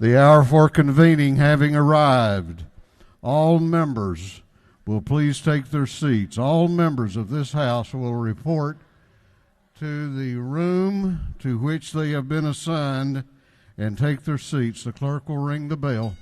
The hour for convening having arrived, all members will please take their seats. All members of this House will report to the room to which they have been assigned and take their seats. The clerk will ring the bell.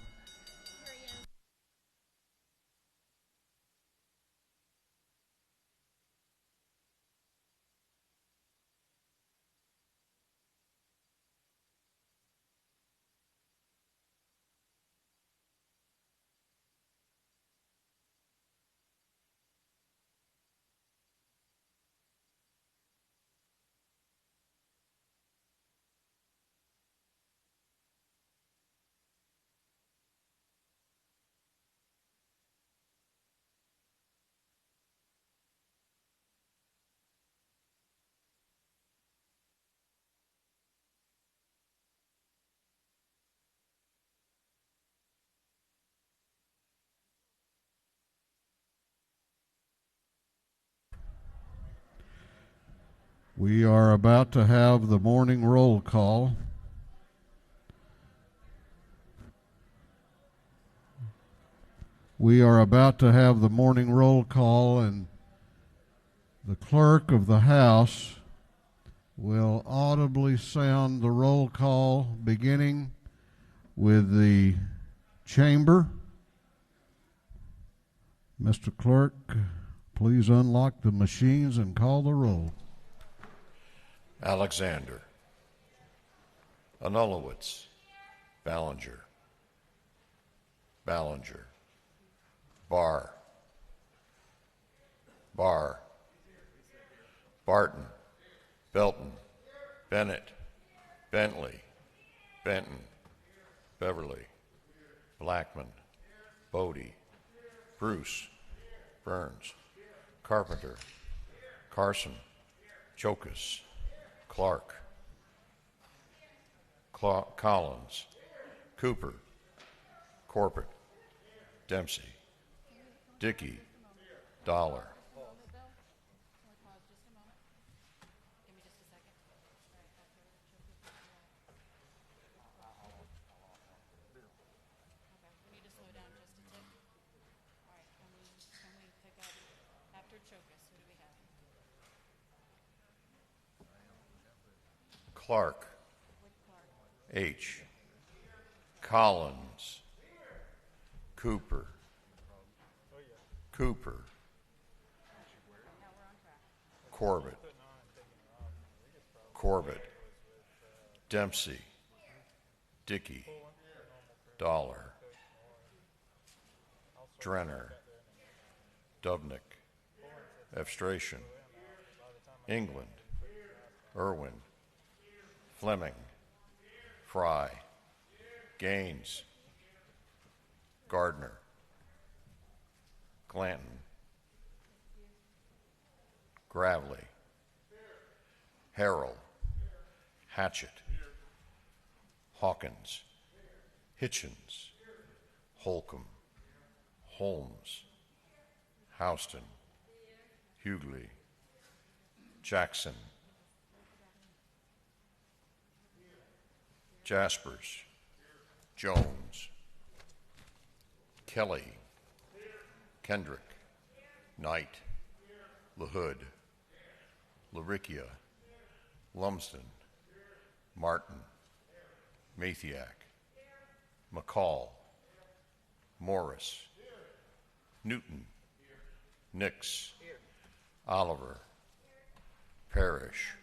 We are about to have the morning roll call. We are about to have the morning roll call, and the clerk of the House will audibly sound the roll call, beginning with the chamber. Mr. Clerk, please unlock the machines and call the roll. Alexander, Anulowitz, Ballinger, Barr, Barton, Belton, Bennett, Bentley, Benton, Beverly, Blackman, Bodie, Bruce, Burns, Carpenter, Carson, Chokas, Clark, Collins, Cooper, Corbett, Dempsey, Dickey, Dollar. Clark, H. Collins, Cooper, Corbett, Dempsey, Dickey, Dollar, Drenner, Dubnik, Evstration, England, Irwin, Fleming, Fry, Gaines, Gardner, Glanton, Gravely, Harrell, Hatchett, Hawkins, Hitchens, Holcomb, Holmes, Houston, Hughley, Jackson, Jaspers, Jones, Kelly, Kendrick, Knight, LaHood, Laricchia, Lumsden, Martin, Mathiak, McCall, Morris, Newton, Nix, Oliver, Parrish,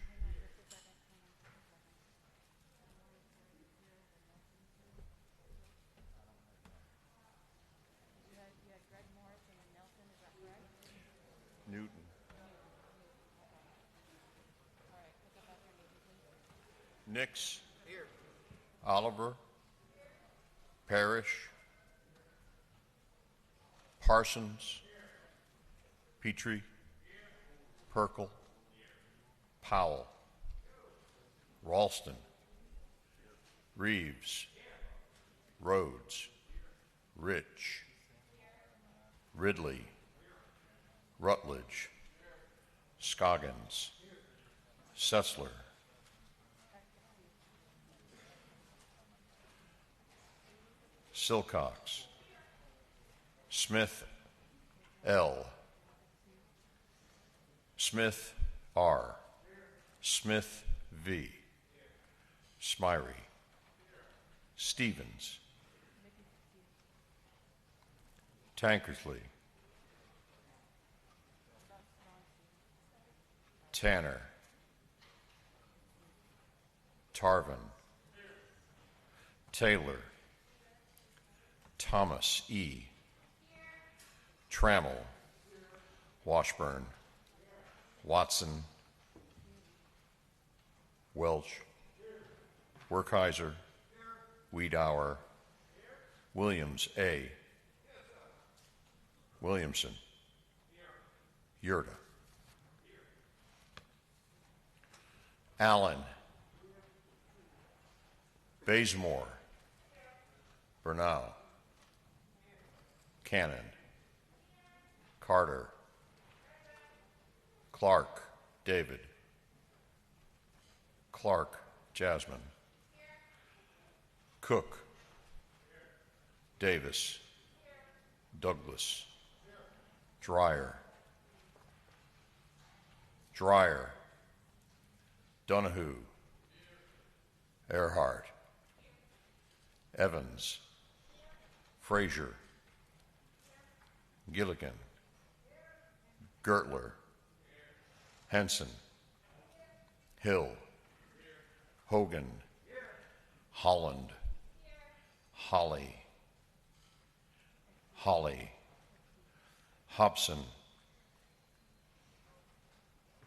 Newton, Nix, Oliver, Parrish, Parsons, Petrie, Perkel, Powell, Ralston, Reeves, Rhodes, Rich, Ridley, Rutledge, Scoggins, Sessler, Silcox, Smith L, Smith R, Smith V, Smyrie, Stevens, Tankersley, Tanner, Tarvin, Taylor, Thomas E, Trammell, Washburn, Watson, Welch, Werkheiser, Wiedauer, Williams A, Williamson, Yurda, Allen, Bazemore, Bernal, Cannon, Carter, Clark, David, Clark, Jasmine, Cook, Davis, Douglas, Dreyer, Donahue, Earhart, Evans, Frazier, Gilligan, Gertler, Henson, Hill, Hogan, Holland, Holly, Hobson,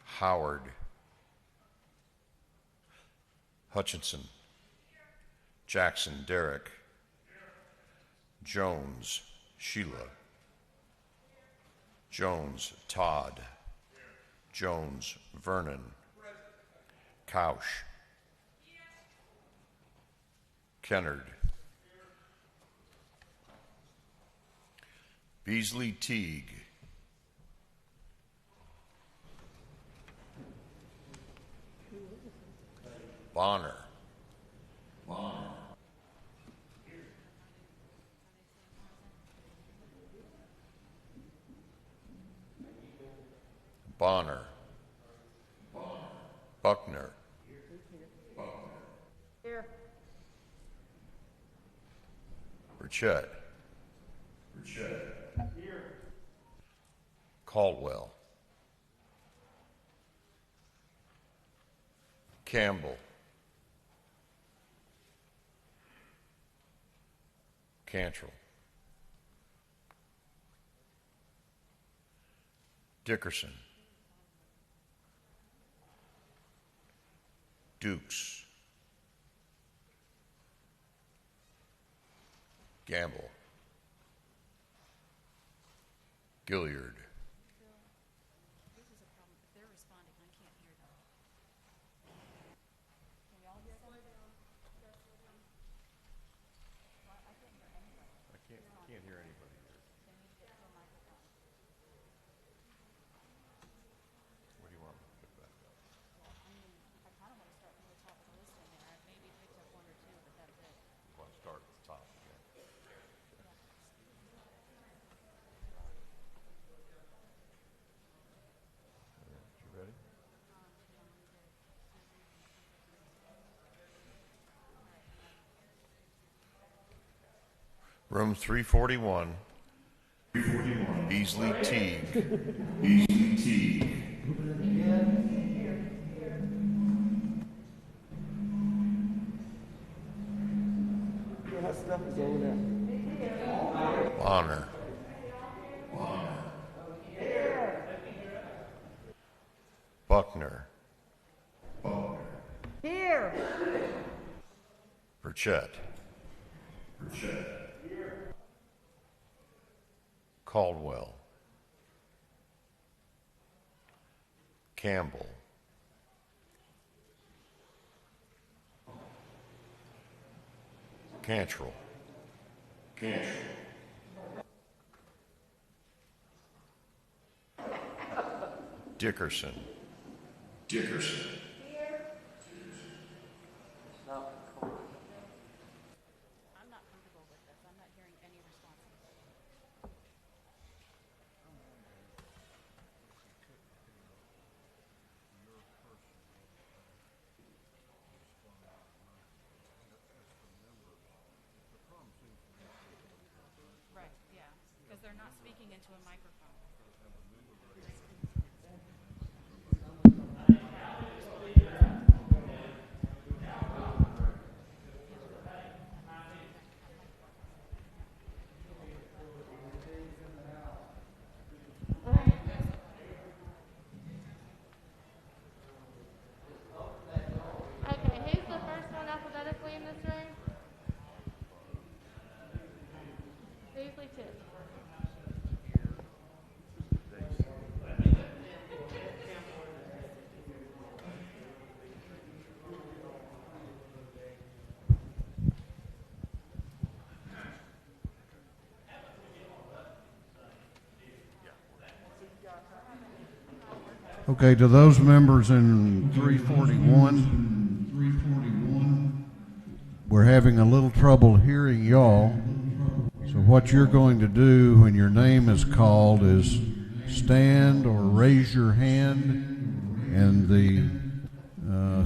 Howard, Hutchinson, Jackson, Derek, Jones, Sheila, Jones, Todd, Jones, Vernon, Couch, Kennard, Beasley, Teague, Bonner, Bonner, Buckner, Here. Burchett, Caldwell, Campbell, Cantrell, Dickerson, Dukes, Gamble, Gilliard, This is a problem. If they're responding, I can't hear them. Can y'all hear them? I can't hear anybody. I can't hear anybody here. They need to get to a microphone. What do you want me to put back up? Well, I mean, I kind of want to start from the top of the list in there. I've maybe picked up one or two, but that's it. You want to start at the top again? You ready? Room 341. Beasley, Teague. That stuff is over there. Bonner. Buckner. Here. Burchett. Caldwell. Campbell. Cantrell. Dickerson. I'm not comfortable with this. I'm not they're not speaking into a microphone. Okay, who's the first one alphabetically in this room? Beasley Tiff. Okay, to those members in 341, we're having a little trouble hearing y'all. So what you're going to do when your name is called is stand or raise your hand, and the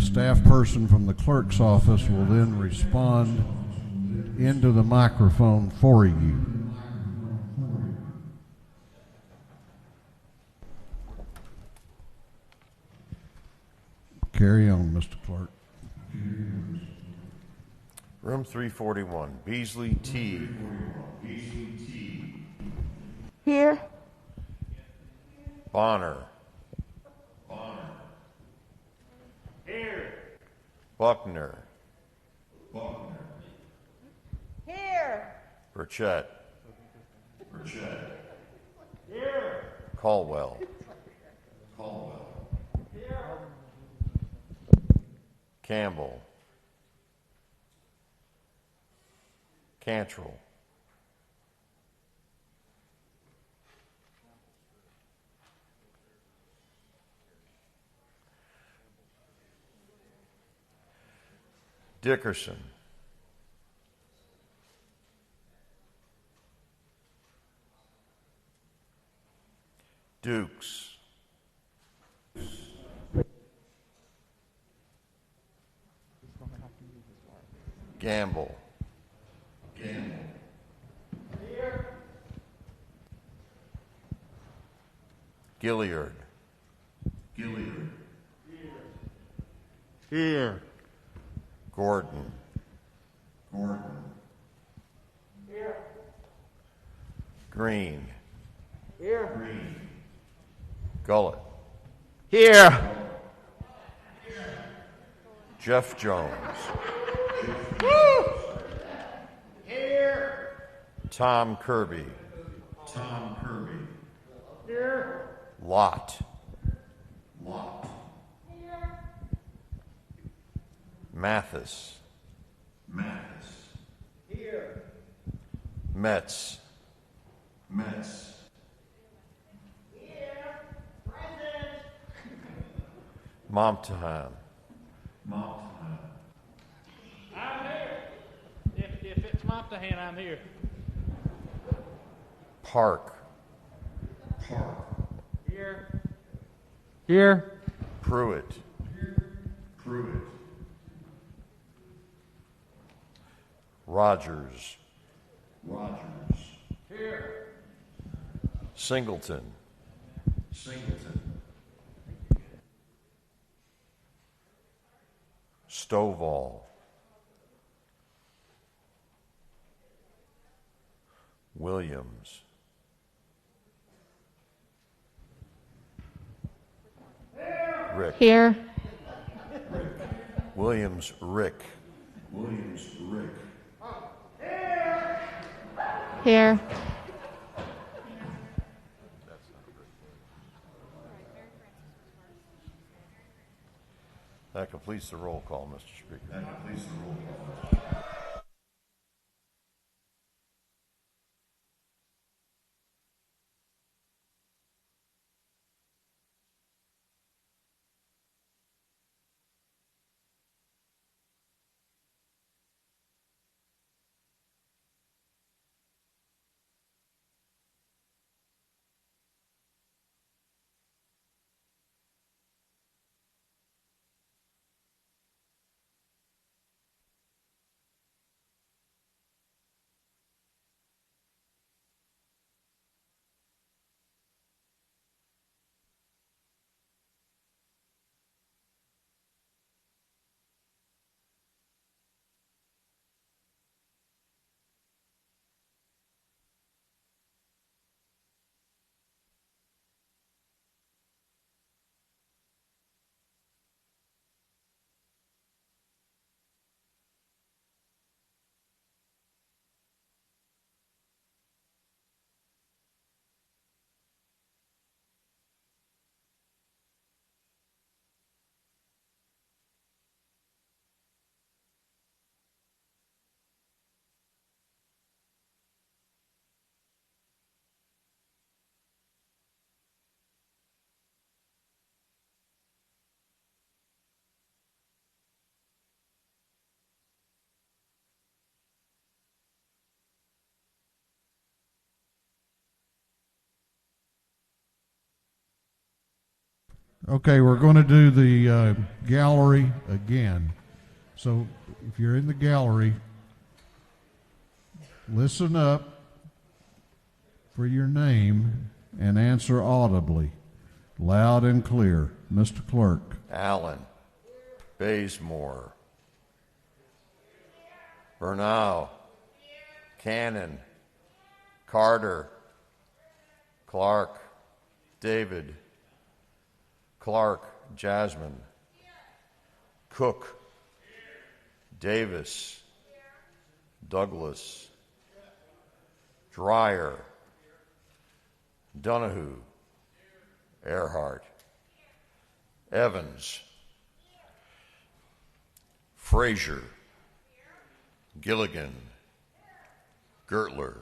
staff person from the clerk's office will then respond into the microphone for you. Carry on, Mr. Clerk. Room 341, Beasley T. Here. Bonner. Here. Buckner. Here. Burchett. Here. Caldwell. Campbell. Cantrell. Dickerson. Dukes. Gamble. Gilliard. Here. Gordon. Green. Here. Gullett. Here. Jeff Jones. Here. Tom Kirby. Here. Lott. Mathis. Here. Metz. Here. Present. Momtahan. I'm here. If it's Montahan, I'm here. Park. Here. Here. Pruitt. Rogers. Here. Singleton. Stovall. Williams. Rick. Here. Williams, Rick. Here. That completes the roll call, Mr. Speaker. Okay, we're going to do the gallery again. So if you're in the gallery, listen up for your name and answer audibly, loud and clear. Mr. Clerk. Allen. Bazemore. Bernal. Cannon. Carter. Clark. David. Clark. Jasmine. Cook. Davis. Douglas. Dreyer. Donahue. Earhart. Evans. Frazier. Gilligan. Gertler.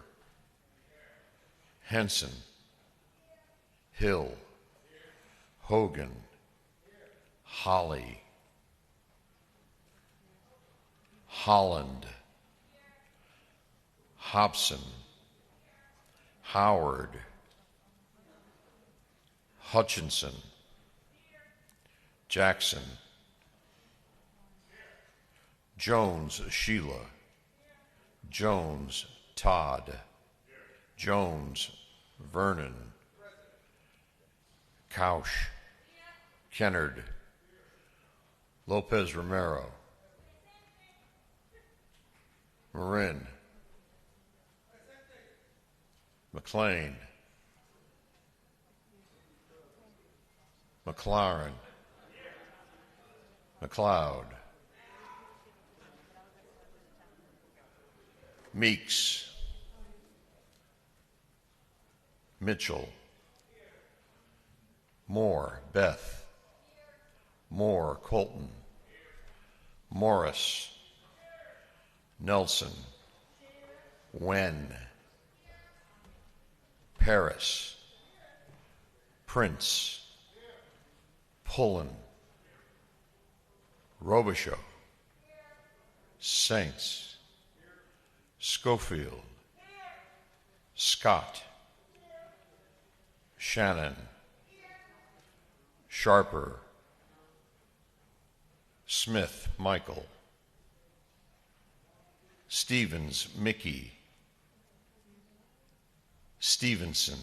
Henson. Hill. Hogan. Holly. Holland. Hobson. Howard. Hutchinson. Jackson. Jones, Sheila. Jones, Todd. Jones, Vernon. Couch. Kennard. Lopez Romero. Marin. McLean. McLaren. McLeod. Meeks. Mitchell. Moore, Beth. Moore, Colton. Morris. Nelson. Wen. Paris. Prince. Pullen. Robichaud. Saints. Schofield. Scott. Shannon. Sharper. Smith, Michael. Stevens, Mickey. Stevenson.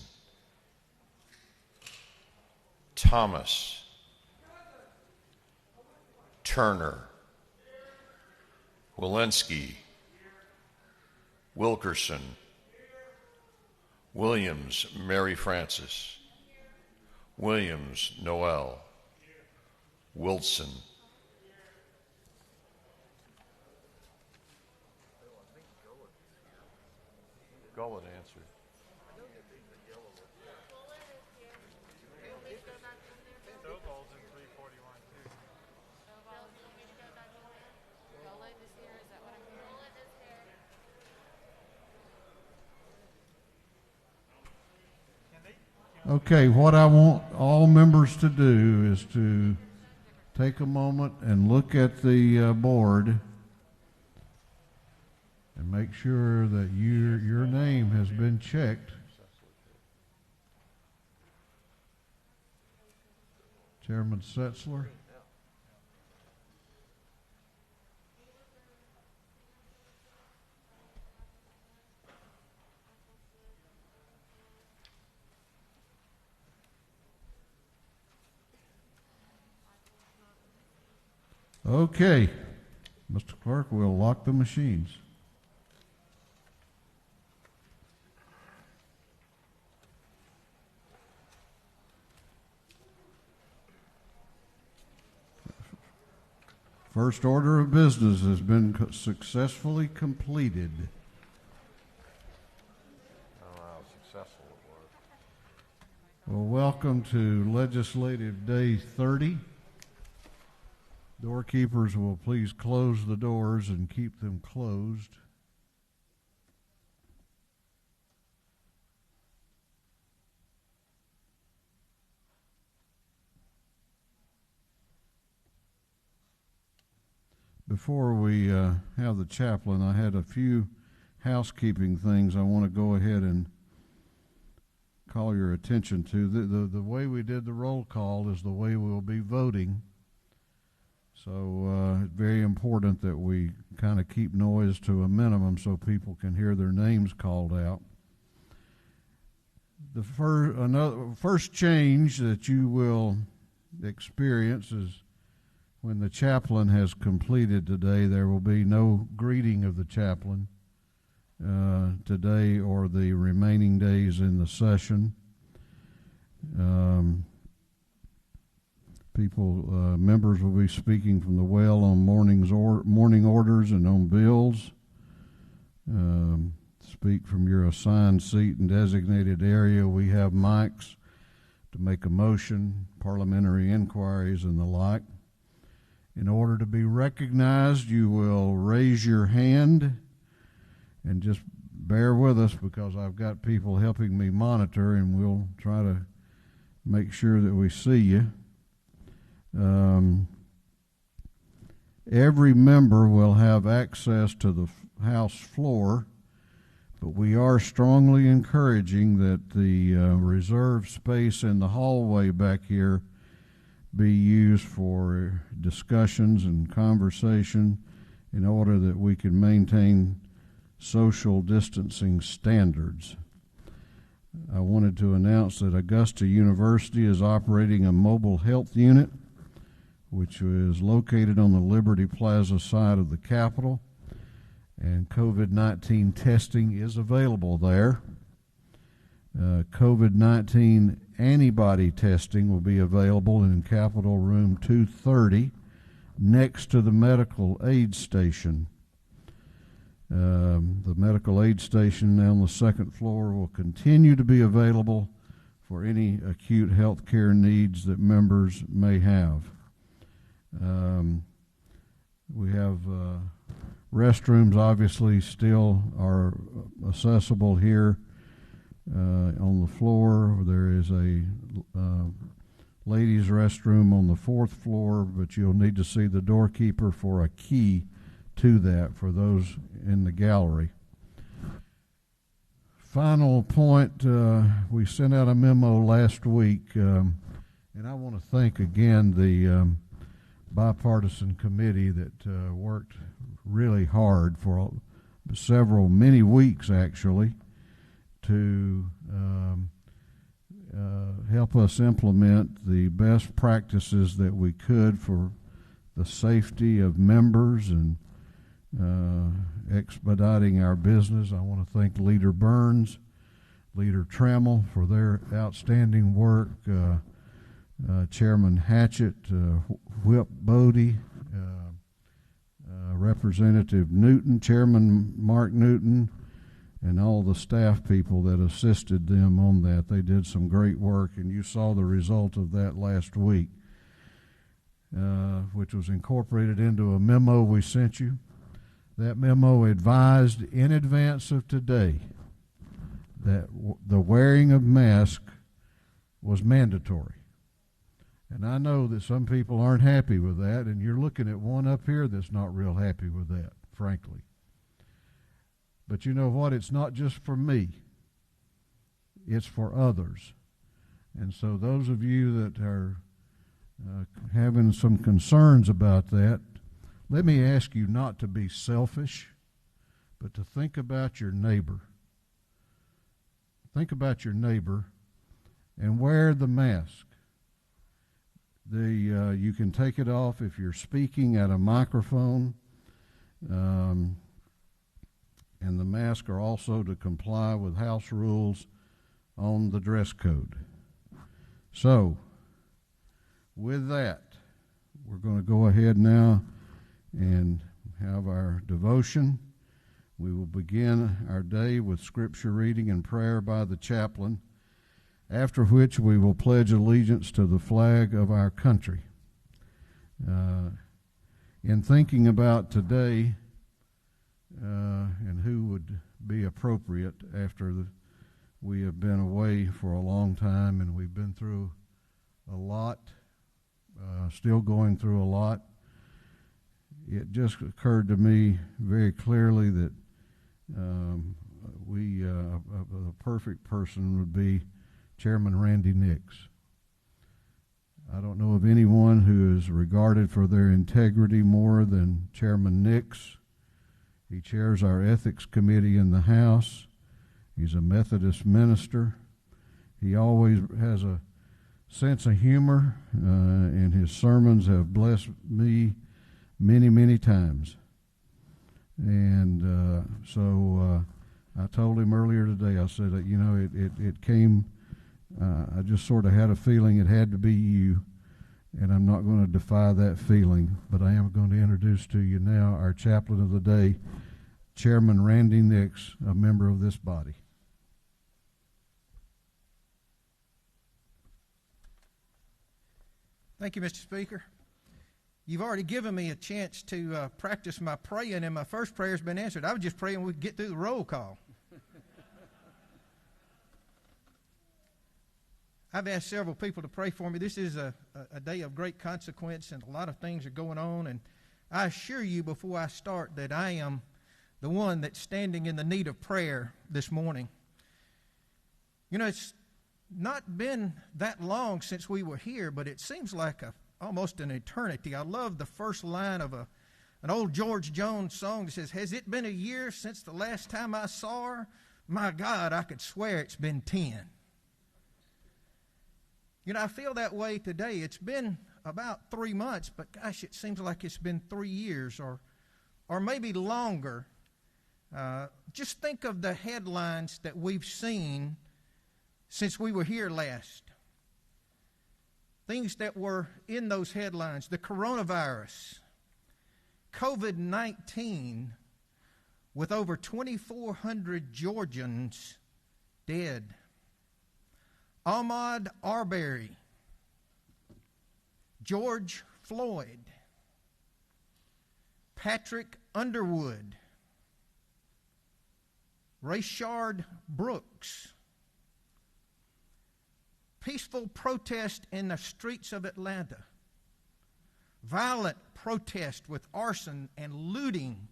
Thomas. Turner. Walensky. Wilkerson. Williams, Mary Frances. Williams, Noel. Wilson. Gullet answered. Snowball's in 341 too. Golan is here, is that what I'm hearing? Okay, what I want all members to do is to take a moment and look at the board and make sure that your name has been checked. Chairman Setzler. Okay, Mr. Clerk, we'll lock the machines. First order of business has been successfully completed. I don't know how successful it was. Well, welcome to Legislative Day 30. Doorkeepers will please close the doors and keep them closed. Before we have the chaplain, I had a few housekeeping things I want to go ahead and call your attention to. The way we did the roll call is the way we'll be voting. So it's very important that we kind of keep noise to a minimum so people can hear their names called out. The first change that you will experience is when the chaplain has completed today. There will be no greeting of the chaplain today or the remaining days in the session. Members will be speaking from the well on mourning orders and on bills. Speak from your assigned seat and designated area. We have mics to make a motion, parliamentary inquiries, and the like. In order to be recognized, you will raise your hand, and just bear with us because I've got people helping me monitor, and we'll try to make sure that we see you. Every member will have access to the House floor, but we are strongly encouraging that the reserved space in the hallway back here be used for discussions and conversation in order that we can maintain social distancing standards. I wanted to announce that Augusta University is operating a mobile health unit, which is located on the Liberty Plaza side of the Capitol, and COVID-19 testing is available there. COVID-19 antibody testing will be available in Capitol Room 230 next to the medical aid station. The medical aid station on the second floor will continue to be available for any acute health care needs that members may have. We have restrooms obviously still are accessible here on the floor. There is a ladies' restroom on the fourth floor, but you'll need to see the doorkeeper for a key to that for those in the gallery. Final point, we sent out a memo last week, and I want to thank again the bipartisan committee that worked really hard for many weeks actually to help us implement the best practices that we could for the safety of members and expediting our business. I want to thank Leader Burns, Leader Trammell for their outstanding work, Chairman Hatchett, Whip Bodie, Representative Newton, Chairman Mark Newton, and all the staff people that assisted them on that. They did some great work, and you saw the result of that last week, which was incorporated into a memo we sent you. That memo advised in advance of today that the wearing of masks was mandatory. And I know that some people aren't happy with that, and you're looking at one up here that's not real happy with that, frankly. But you know what? It's not just for me. It's for others. And so those of you that are having some concerns about that, let me ask you not to be selfish, but to think about your neighbor. Think about your neighbor and wear the mask. You can take it off if you're speaking at a microphone, and the masks are also to comply with House rules on the dress code. So, with that, we're going to go ahead now and have our devotion. We will begin our day with scripture reading and prayer by the chaplain, after which we will pledge allegiance to the flag of our country. In thinking about today and who would be appropriate after we have been away for a long time and we've been through a lot, still going through a lot, it just occurred to me very clearly that a perfect person would be Chairman Randy Nix. I don't know of anyone who is regarded for their integrity more than Chairman Nix. He chairs our ethics committee in the House. He's a Methodist minister. He always has a sense of humor, and his sermons have blessed me many, many times. And so I told him earlier today, I said, it came, I just sort of had a feeling it had to be you, and I'm not going to defy that feeling, but I am going to introduce to you now our chaplain of the day, Chairman Randy Nix, a member of this body. Thank you, Mr. Speaker. You've already given me a chance to practice my praying, and my first prayer has been answered. I was just praying we could get through the roll call. I've asked several people to pray for me. This is a day of great consequence, and a lot of things are going on. And I assure you before I start that I am the one that's standing in the need of prayer this morning. You know, it's not been that long since we were here, but it seems like almost an eternity. I love the first line of an old George Jones song that says, "Has it been a year since the last time I saw her? My God, I could swear it's been 10. You know, I feel that way today. It's been about 3 months, but gosh, it seems like it's been 3 years or maybe longer. Just think of the headlines that we've seen since we were here last. Things that were in those headlines: the coronavirus, COVID-19, with over 2,400 Georgians dead, Ahmaud Arbery, George Floyd, Patrick Underwood, Rayshard Brooks, peaceful protest in the streets of Atlanta, violent protest with arson and looting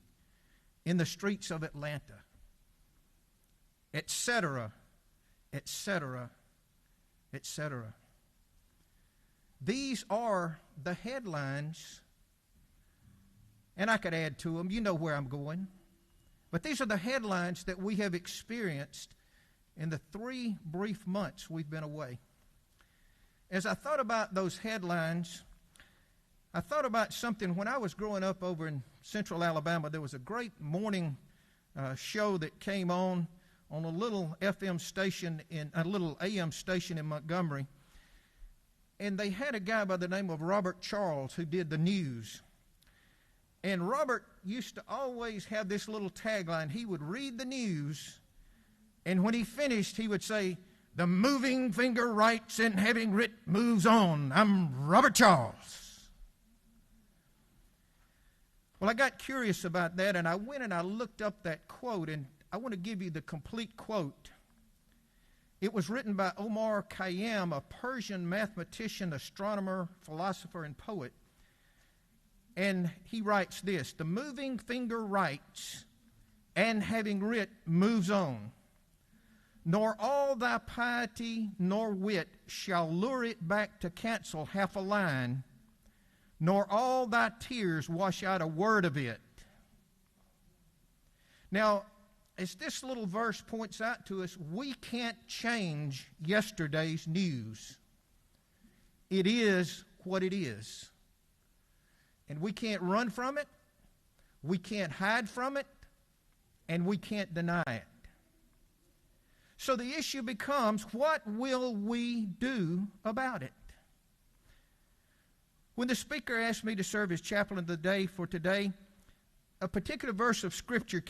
in the streets of Atlanta, etc., etc., etc. These are the headlines, and I could add to them. You know where I'm going. But these are the headlines that we have experienced in the 3 brief months we've been away. As I thought about those headlines, I thought about something. When I was growing up over in central Alabama, there was a great morning show that came on a little FM station, a little AM station in Montgomery. And they had a guy by the name of Robert Charles who did the news. And Robert used to always have this little tagline. He would read the news, and when he finished, he would say, "The moving finger writes and having writ moves on. I'm Robert Charles." Well, I got curious about that, and I went and I looked up that quote, and I want to give you the complete quote. It was written by Omar Khayyam, a Persian mathematician, astronomer, philosopher, and poet. And he writes this: "The moving finger writes, and having writ moves on. Nor all thy piety nor wit shall lure it back to cancel half a line, nor all thy tears wash out a word of it." Now, as this little verse points out to us, we can't change yesterday's news. It is what it is. And we can't run from it, we can't hide from it, and we can't deny it. So the issue becomes, what will we do about it? When the speaker asked me to serve as chaplain of the day for today, a particular verse of Scripture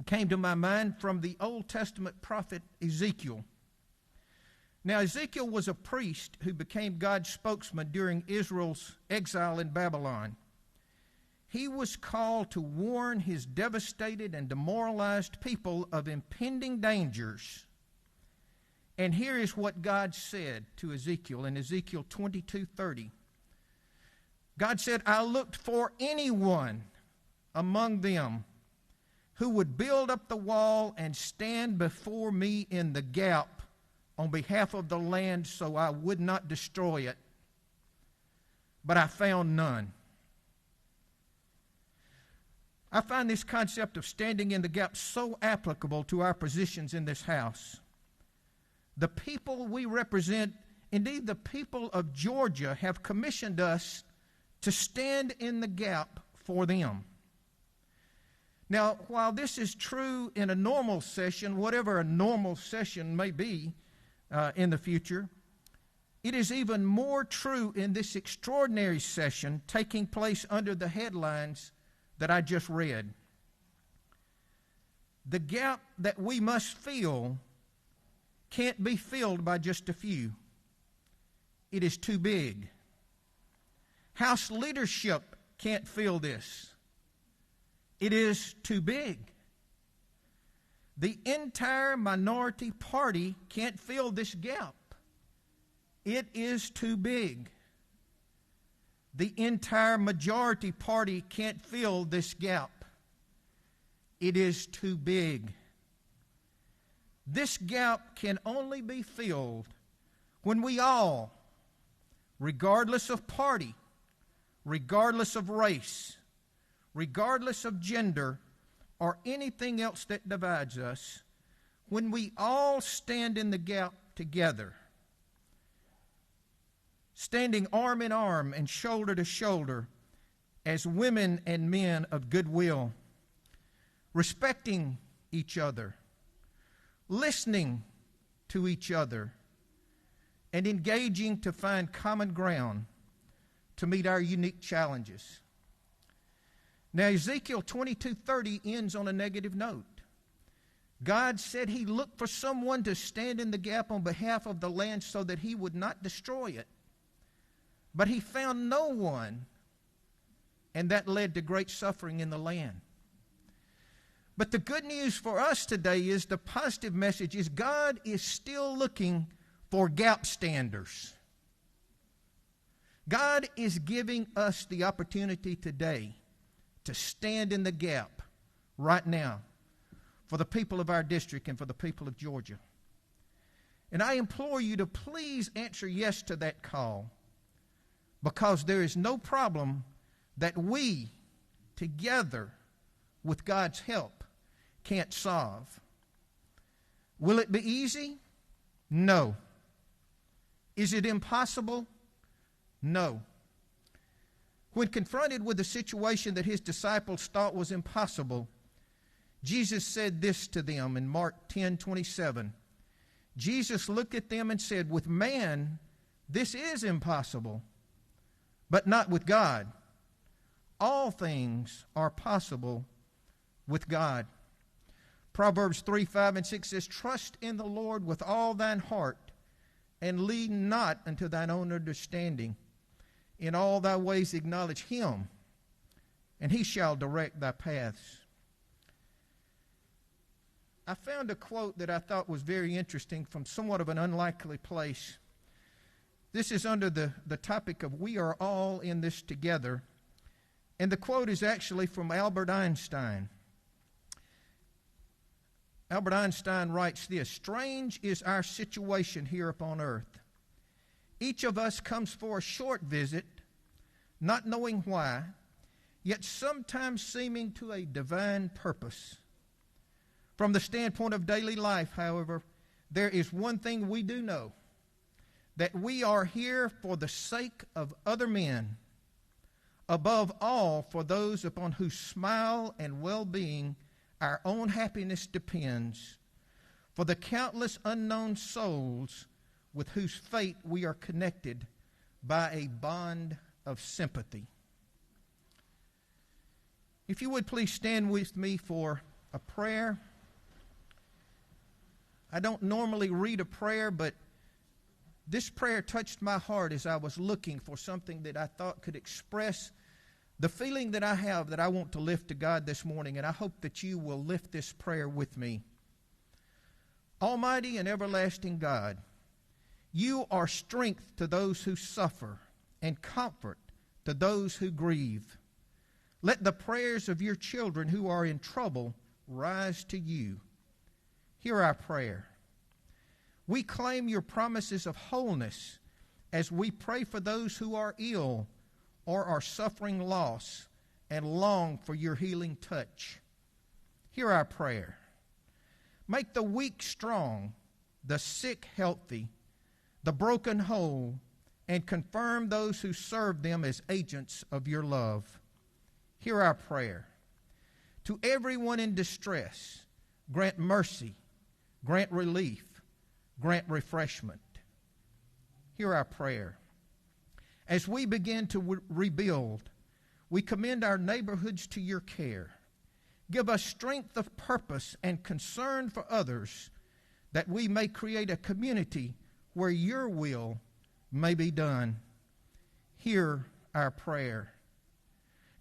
came to my mind from the Old Testament prophet Ezekiel. Now, Ezekiel was a priest who became God's spokesman during Israel's exile in Babylon. He was called to warn his devastated and demoralized people of impending dangers. And here is what God said to Ezekiel in Ezekiel 22:30. God said, "I looked for anyone among them who would build up the wall and stand before me in the gap on behalf of the land so I would not destroy it, but I found none. I find this concept of standing in the gap so applicable to our positions in this house. The people we represent, indeed the people of Georgia, have commissioned us to stand in the gap for them. Now, while this is true in a normal session, whatever a normal session may be in the future, it is even more true in this extraordinary session taking place under the headlines that I just read. The gap that we must fill can't be filled by just a few. It is too big. House leadership can't fill this. It is too big. The entire minority party can't fill this gap. It is too big. The entire majority party can't fill this gap. It is too big. This gap can only be filled when we all, regardless of party, regardless of race, regardless of gender, or anything else that divides us, when we all stand in the gap together, standing arm in arm and shoulder to shoulder as women and men of goodwill, respecting each other, listening to each other, and engaging to find common ground to meet our unique challenges. Now, Ezekiel 22:30 ends on a negative note. God said He looked for someone to stand in the gap on behalf of the land so that He would not destroy it. But He found no one, and that led to great suffering in the land. But the good news for us today is, the positive message is, God is still looking for gap standers. God is giving us the opportunity today to stand in the gap right now for the people of our district and for the people of Georgia. And I implore you to please answer yes to that call, because there is no problem that we, together with God's help, can't solve. Will it be easy? No. Is it impossible? No. When confronted with a situation that His disciples thought was impossible, Jesus said this to them in Mark 10:27. Jesus looked at them and said, "With man, this is impossible, but not with God. All things are possible with God." Proverbs 3:5-6 says, "Trust in the Lord with all thine heart, and lean not unto thine own understanding. In all thy ways acknowledge Him, and He shall direct thy paths." I found a quote that I thought was very interesting from somewhat of an unlikely place. This is under the topic of "We are all in this together." And the quote is actually from Albert Einstein. Albert Einstein writes this: "Strange is our situation here upon earth. Each of us comes for a short visit, not knowing why, yet sometimes seeming to a divine purpose. From the standpoint of daily life, however, there is one thing we do know, that we are here for the sake of other men, above all for those upon whose smile and well-being our own happiness depends, for the countless unknown souls with whose fate we are connected by a bond of sympathy." If you would please stand with me for a prayer. I don't normally read a prayer, but this prayer touched my heart as I was looking for something that I thought could express the feeling that I have that I want to lift to God this morning, and I hope that you will lift this prayer with me. Almighty and everlasting God, You are strength to those who suffer and comfort to those who grieve. Let the prayers of Your children who are in trouble rise to You. Hear our prayer. We claim your promises of wholeness as we pray for those who are ill or are suffering loss and long for your healing touch. Hear our prayer. Make the weak strong, the sick healthy, the broken whole, and confirm those who serve them as agents of your love. Hear our prayer. To everyone in distress, grant mercy, grant relief, grant refreshment. Hear our prayer. As we begin to rebuild, we commend our neighborhoods to your care. Give us strength of purpose and concern for others, that we may create a community where your will may be done. Hear our prayer.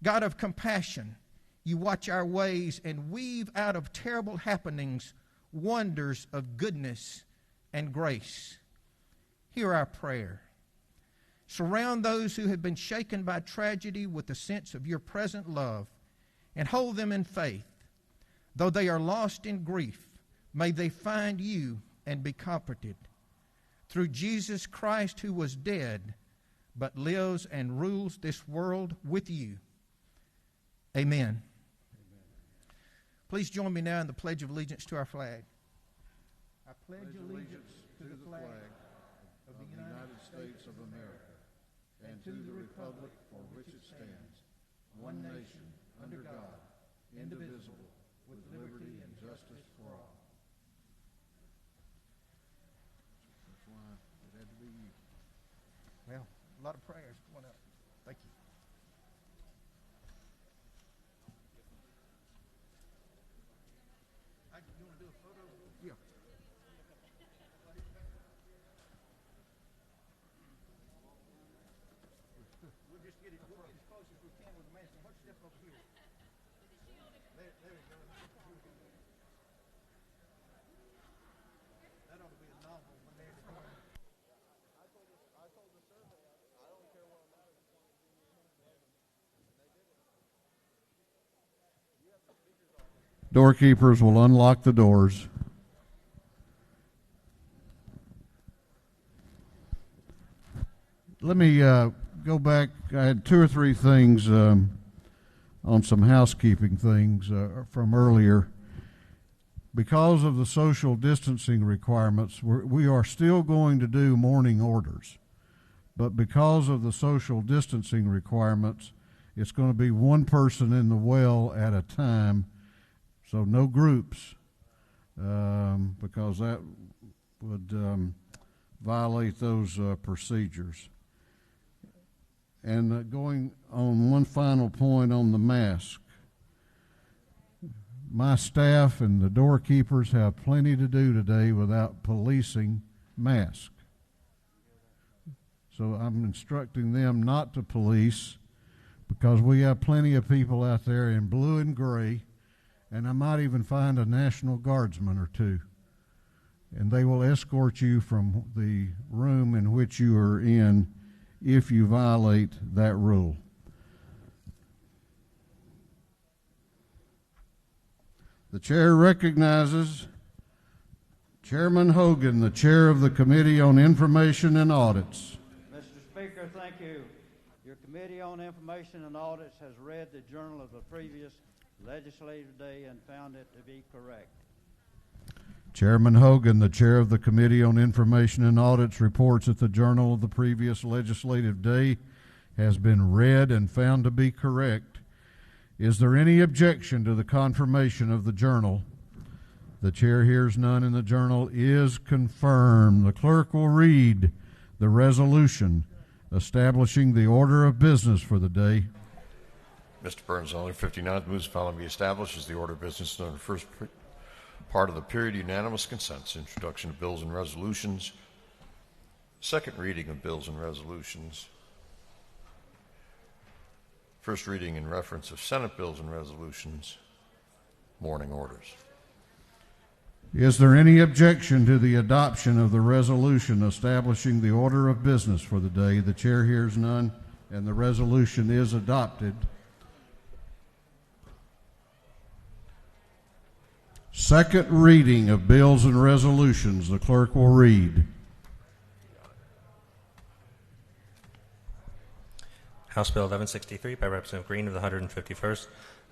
God of compassion, you watch our ways and weave out of terrible happenings wonders of goodness and grace. Hear our prayer. Surround those who have been shaken by tragedy with a sense of your present love, and hold them in faith. Though they are lost in grief, may they find you and be comforted. Through Jesus Christ, who was dead, but lives and rules this world with you. Amen. Please join me now in the Pledge of Allegiance to our flag. I pledge allegiance to the flag of the United States of America and to the republic for which it stands, one nation, under God, indivisible, with liberty and justice for all. That's why it had to be you. Well, a lot of prayers going up. Thank you. You want to do a photo? Yeah. We'll just get as close as we can with the mask. Let's step over here. There we go. That ought to be a novel when they're recording. I told the survey, I don't care what I'm at. Doorkeepers will unlock the doors. Let me go back. I had two or three things on some housekeeping things from earlier. Because of the social distancing requirements, we are still going to do mourning orders. But because of the social distancing requirements, it's going to be one person in the well at a time. So no groups, because that would violate those procedures. And going on one final point on the mask, my staff and the doorkeepers have plenty to do today without policing masks. So I'm instructing them not to police, because we have plenty of people out there in blue and gray, and I might even find a National Guardsman or two, and they will escort you from the room in which you are in if you violate that rule. The chair recognizes Chairman Hogan, the chair of the Committee on Information and Audits. Mr. Speaker, thank you. Your Committee on Information and Audits has read the journal of the previous legislative day and found it to be correct. Chairman Hogan, the chair of the Committee on Information and Audits, reports that the journal of the previous legislative day has been read and found to be correct. Is there any objection to the confirmation of the journal? The chair hears none, and the journal is confirmed. The clerk will read the resolution establishing the order of business for the day. Mr. Burns, on 59th moves the following be established as the order of business under the first part of the period unanimous consents. Introduction of bills and resolutions. Second reading of bills and resolutions. First reading in reference of Senate bills and resolutions. Mourning orders. Is there any objection to the adoption of the resolution establishing the order of business for the day? The chair hears none, and the resolution is adopted. Second reading of bills and resolutions. The clerk will read. House Bill 1163 by Representative Green of the 151st.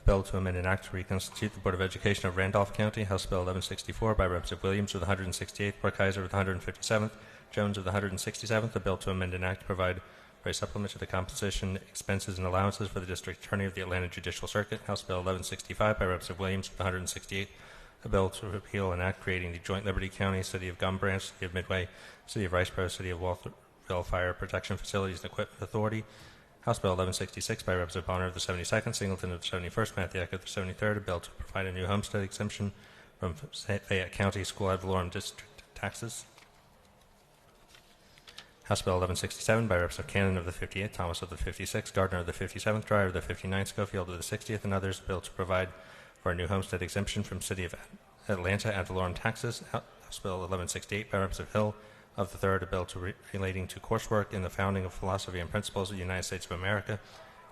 Bill to amend an act to reconstitute the Board of Education of Randolph County. House Bill 1164 by Representative Williams of the 168th, Brookhiser of the 157th, Jones of the 167th. A bill to amend an act to provide for a supplement to the compensation, expenses, and allowances for the District Attorney of the Atlanta Judicial Circuit. House Bill 1165 by Representative Williams of the 168th. A bill to repeal an act creating the Joint Liberty County, City of Gum Branch, City of Midway, City of Riceboro, City of Walterville Fire Protection Facilities and Equipment Authority. House Bill 1166 by Representative Bonner of the 72nd, Singleton of the 71st, Mathiak of the 73rd. A bill to provide a new homestead exemption from Fayette County School Ad Valorem District taxes. House Bill 1167 by Representative Cannon of the 58th, Thomas of the 56th, Gardner of the 57th, Dreyer of the 59th, Schofield of the 60th, and others. A bill to provide for a new homestead exemption from City of Atlanta ad valorem taxes. House Bill 1168 by Representative Hill of the 3rd, a bill relating to coursework in the founding of philosophy and principles of the United States of America.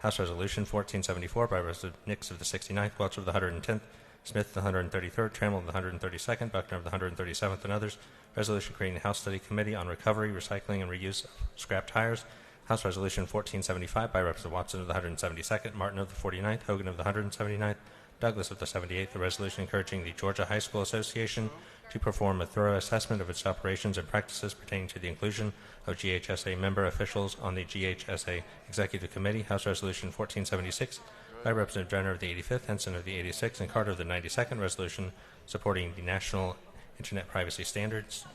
House Resolution 1474 by Representative Nix of the 69th, Welch of the 110th, Smith of the 133rd, Trammell of the 132nd, Buckner of the 137th, and others. Resolution creating the House Study Committee on Recovery, Recycling, and Reuse of Scrap Tires. House Resolution 1475 by Representative Watson of the 172nd, Martin of the 49th, Hogan of the 179th, Douglas of the 78th. A resolution encouraging the Georgia High School Association to perform a thorough assessment of its operations and practices pertaining to the inclusion of GHSA member officials on the GHSA Executive Committee. House Resolution 1476 by Representative Jenner of the 85th, Henson of the 86th, and Carter of the 92nd. Resolution supporting the National Internet Privacy Standards.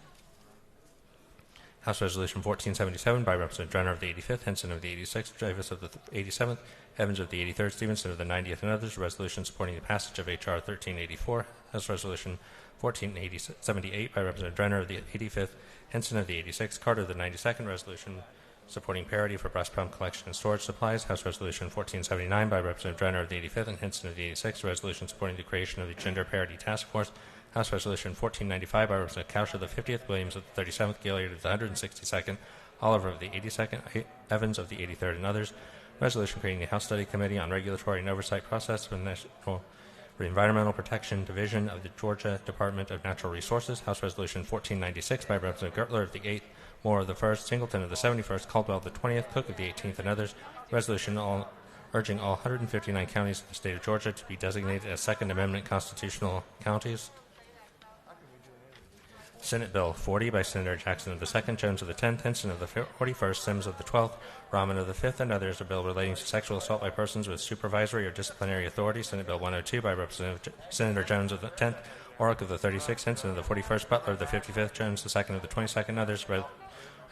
House Resolution 1477 by Representative Jenner of the 85th, Henson of the 86th, Davis of the 87th, Evans of the 83rd, Stevenson of the 90th, and others. A resolution supporting the passage of H.R. 1384. House Resolution 1478 by Representative Jenner of the 85th, Henson of the 86th, Carter of the 92nd. Resolution supporting parity for breast pump collection and storage supplies. House Resolution 1479 by Representative Jenner of the 85th and Henson of the 86th. A resolution supporting the creation of the Gender Parity Task Force. House Resolution 1495 by Representative Couch of the 50th, Williams of the 37th, Gilliard of the 162nd, Oliver of the 82nd, Evans of the 83rd, and others. Resolution creating the House Study Committee on Regulatory and Oversight Process for the National Environmental Protection Division of the Georgia Department of Natural Resources. House Resolution 1496 by Representative Gertler of the 8th, Moore of the 1st, Singleton of the 71st, Caldwell of the 20th, Cook of the 18th, and others. Resolution urging all 159 counties of the state of Georgia to be designated as Second Amendment constitutional counties. Senate Bill 40 by Senator Jackson of the 2nd, Jones of the 10th, Henson of the 41st, Sims of the 12th, Rahman of the 5th, and others. A bill relating to sexual assault by persons with supervisory or disciplinary authority. Senate Bill 102 by Representative Senator Jones of the 10th, Orrick of the 36th, Henson of the 41st, Butler of the 55th, Jones the 2nd of the 22nd, and others.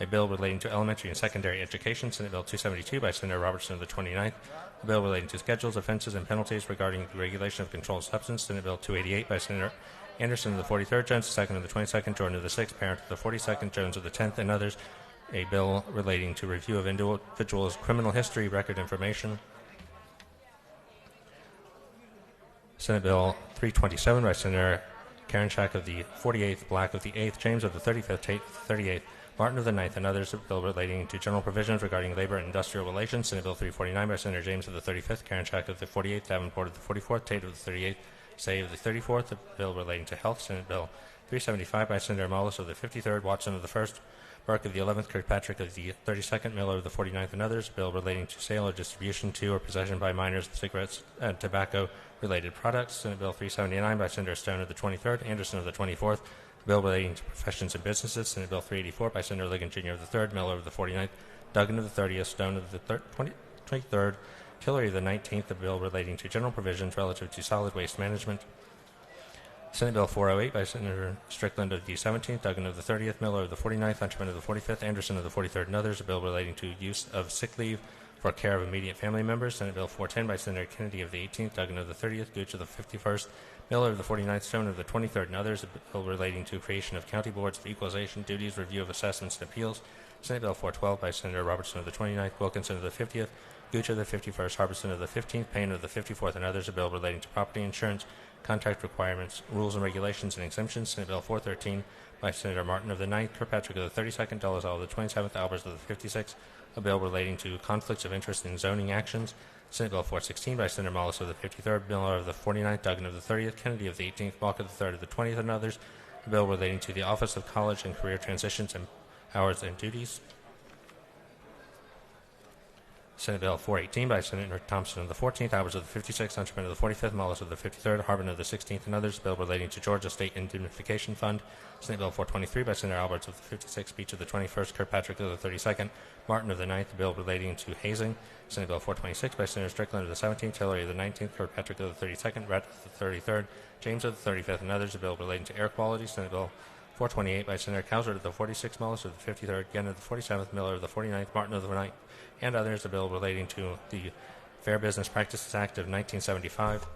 A bill relating to elementary and secondary education. Senate Bill 272 by Senator Robertson of the 29th. A bill relating to schedules, offenses, and penalties regarding the regulation of controlled substance. Senate Bill 288 by Senator Anderson of the 43rd, Jones the 2nd of the 22nd, Jordan of the 6th, Parent of the 42nd, Jones of the 10th, and others. A bill relating to review of individuals' criminal history record information. Senate Bill 327 by Senator Karenchak of the 48th, Black of the 8th, James of the 35th, Tate of the 38th, Martin of the 9th, and others. A bill relating to general provisions regarding labor and industrial relations. Senate Bill 349 by Senator James of the 35th, Karenchak of the 48th, Davenport of the 44th, Tate of the 38th, Say of the 34th. A bill relating to health. Senate Bill 375 by Senator Mullis of the 53rd, Watson of the 1st, Burke of the 11th, Kirkpatrick of the 32nd, Miller of the 49th, and others. A bill relating to sale or distribution to or possession by minors of cigarettes and tobacco-related products. Senate Bill 379 by Senator Stone of the 23rd, Anderson of the 24th. A bill relating to professions and businesses. Senate Bill 384 by Senator Ligon Jr. of the 3rd, Miller of the 49th, Duggan of the 30th, Stone of the 23rd, Hillary of the 19th. A bill relating to general provisions relative to solid waste management. Senate Bill 408 by Senator Strickland of the 17th, Duggan of the 30th, Miller of the 49th, Hunchman of the 45th, Anderson of the 43rd, and others. A bill relating to use of sick leave for care of immediate family members. Senate Bill 410 by Senator Kennedy of the 18th, Duggan of the 30th, Gooch of the 51st, Miller of the 49th, Stone of the 23rd, and others. A bill relating to creation of county boards of equalization, duties, review of assessments, and appeals. Senate Bill 412 by Senator Robertson of the 29th, Wilkinson of the 50th, Gooch of the 51st, Harbison of the 15th, Payne of the 54th, and others. A bill relating to property insurance, Contract Requirements, Rules and Regulations and Exemptions, Senate Bill 413 by Senator Martin of the 9th, Kirkpatrick of the 32nd, Dolezal of the 27th, Albers of the 56th, a bill relating to conflicts of interest in zoning actions. Senate Bill 416 by Senator Mollis of the 53rd, Miller of the 49th, Duggan of the 30th, Kennedy of the 18th, Balk of the 3rd of the 20th, and others. A bill relating to the Office of College and Career Transitions and Powers and Duties. Senate Bill 418 by Senator Thompson of the 14th, Albers of the 56th, Hunterman of the 45th, Mollis of the 53rd, Harbin of the 16th, and others. A bill relating to Georgia State Indemnification Fund. Senate Bill 423 by Senator Alberts of the 56th, Beach of the 21st, Kirkpatrick of the 32nd, Martin of the 9th. A bill relating to hazing. Senate Bill 426 by Senator Strickland of the 17th, Hillary of the 19th, Kirkpatrick of the 32nd, Brett of the 33rd, James of the 35th, and others. A bill relating to air quality. Senate Bill 428 by Senator Cowsert of the 46th, Mollis of the 53rd, Gann of the 47th, Miller of the 49th, Martin of the 9th, and others. A bill relating to the Fair Business Practices Act of 1975.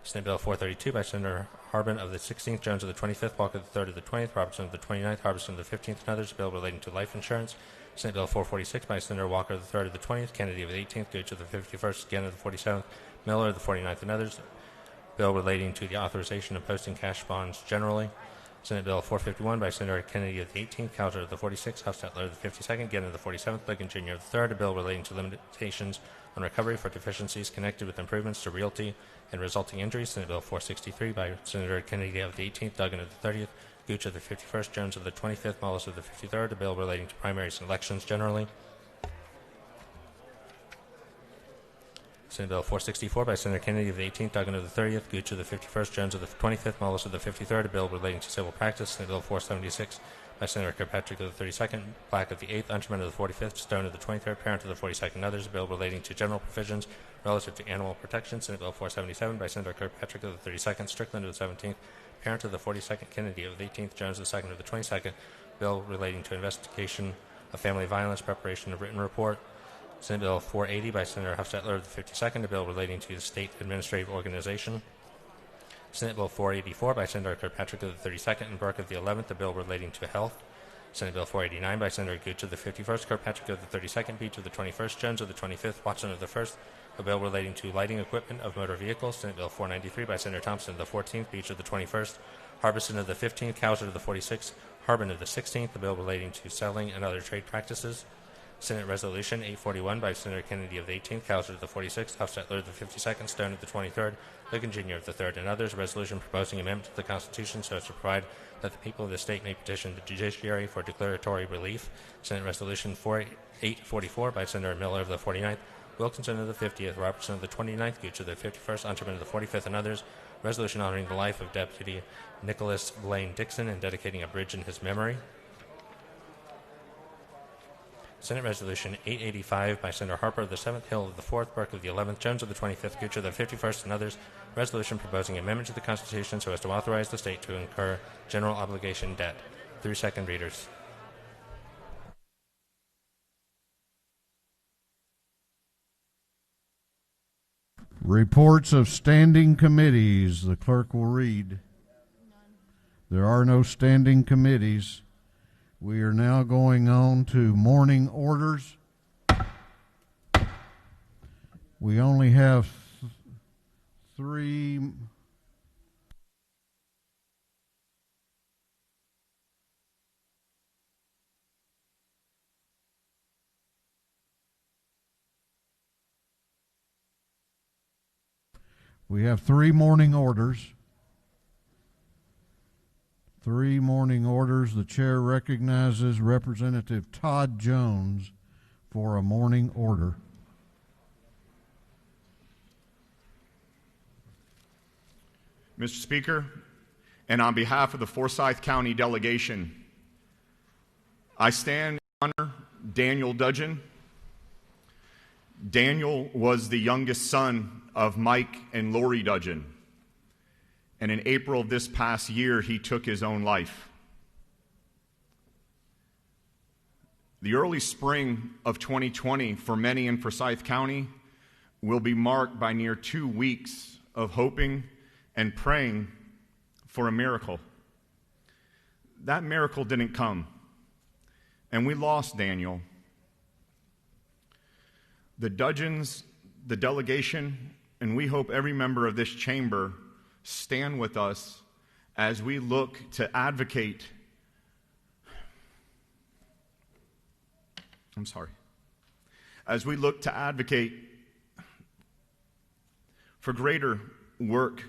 Senate Bill 432 by Senator Harbin of the 16th, Jones of the 25th, Walker of the 3rd of the 20th, Robertson of the 29th, Harbison of the 15th, and others. A bill relating to life insurance. Senate Bill 446 by Senator Walker of the 3rd of the 20th, Kennedy of the 18th, Gooch of the 51st, Gann of the 47th, Miller of the 49th, and others. Bill relating to the authorization of posting cash bonds generally. Senate Bill 451 by Senator Kennedy of the 18th, Cowser of the 46th, Hofstadler of the 52nd, Gann of the 47th, Ligon Jr. of the 3rd. A bill relating to limitations on recovery for deficiencies connected with improvements to realty and resulting injuries. Senate Bill 463 by Senator Kennedy of the 18th, Duggan of the 30th, Gooch of the 51st, Jones of the 25th, Mollis of the 53rd. A bill relating to primaries and elections generally. Senate Bill 464 by Senator Kennedy of the 18th, Duggan of the 30th, Gooch of the 51st, Jones of the 25th, Mollis of the 53rd. A bill relating to civil practice. Senate Bill 476 by Senator Kirkpatrick of the 32nd, Black of the 8th, Unterman of the 45th, Stone of the 23rd, Parent of the 42nd, and others. A bill relating to general provisions relative to animal protection. Senate Bill 477 by Senator Kirkpatrick of the 32nd, Strickland of the 17th, Parent of the 42nd, Kennedy of the 18th, Jones of the 2nd of the 22nd. Bill relating to investigation of family violence, preparation of written report. Senate Bill 480 by Senator Hofstadler of the 52nd, a bill relating to the state administrative organization. Senate Bill 484 by Senator Kirkpatrick of the 32nd and Burke of the 11th, a bill relating to health. Senate Bill 489 by Senator Gooch of the 51st, Kirkpatrick of the 32nd, Beach of the 21st, Jones of the 25th, Watson of the 1st, a bill relating to lighting equipment of motor vehicles. Senate Bill 493 by Senator Thompson of the 14th, Beach of the 21st, Harbison of the 15th, Cowser of the 46th, Harbin of the 16th, a bill relating to selling and other trade practices. Senate Resolution 841 by Senator Kennedy of the 18th, Cowser of the 46th, Hofstadler of the 52nd, Stone of the 23rd, Ligon Jr. of the 3rd, and others. A resolution proposing amendment to the Constitution so as to provide that the people of the state may petition the judiciary for declaratory relief. Senate Resolution 844 by Senator Miller of the 49th, Wilkinson of the 50th, Robertson of the 29th, Gooch of the 51st, Unterman of the 45th, and others. Resolution honoring the life of Deputy Nicholas Blaine Dixon and dedicating a bridge in his memory. Senate Resolution 885 by Senator Harper of the 7th, Hill of the 4th, Burke of the 11th, Jones of the 25th, Gooch of the 51st, and others. Resolution proposing amendment to the Constitution so as to authorize the state to incur general obligation debt. 3 second readers. Reports of standing committees. The clerk will read. There are no standing committees. We are now going on to mourning orders. We only have three. We have 3 mourning orders. 3 mourning orders. The chair recognizes Representative Todd Jones for a mourning order. Mr. Speaker, and on behalf of the Forsyth County delegation, I stand in honor Daniel Dudgeon. Daniel was the youngest son of Mike and Lori Dudgeon, and in April of this past year, he took his own life. The early spring of 2020 for many in Forsyth County will be marked by near 2 weeks of hoping and praying for a miracle. That miracle didn't come, and we lost Daniel. The Dudgeons, the delegation, and we hope every member of this chamber stand with us as we look to advocate. As we look to advocate for greater work,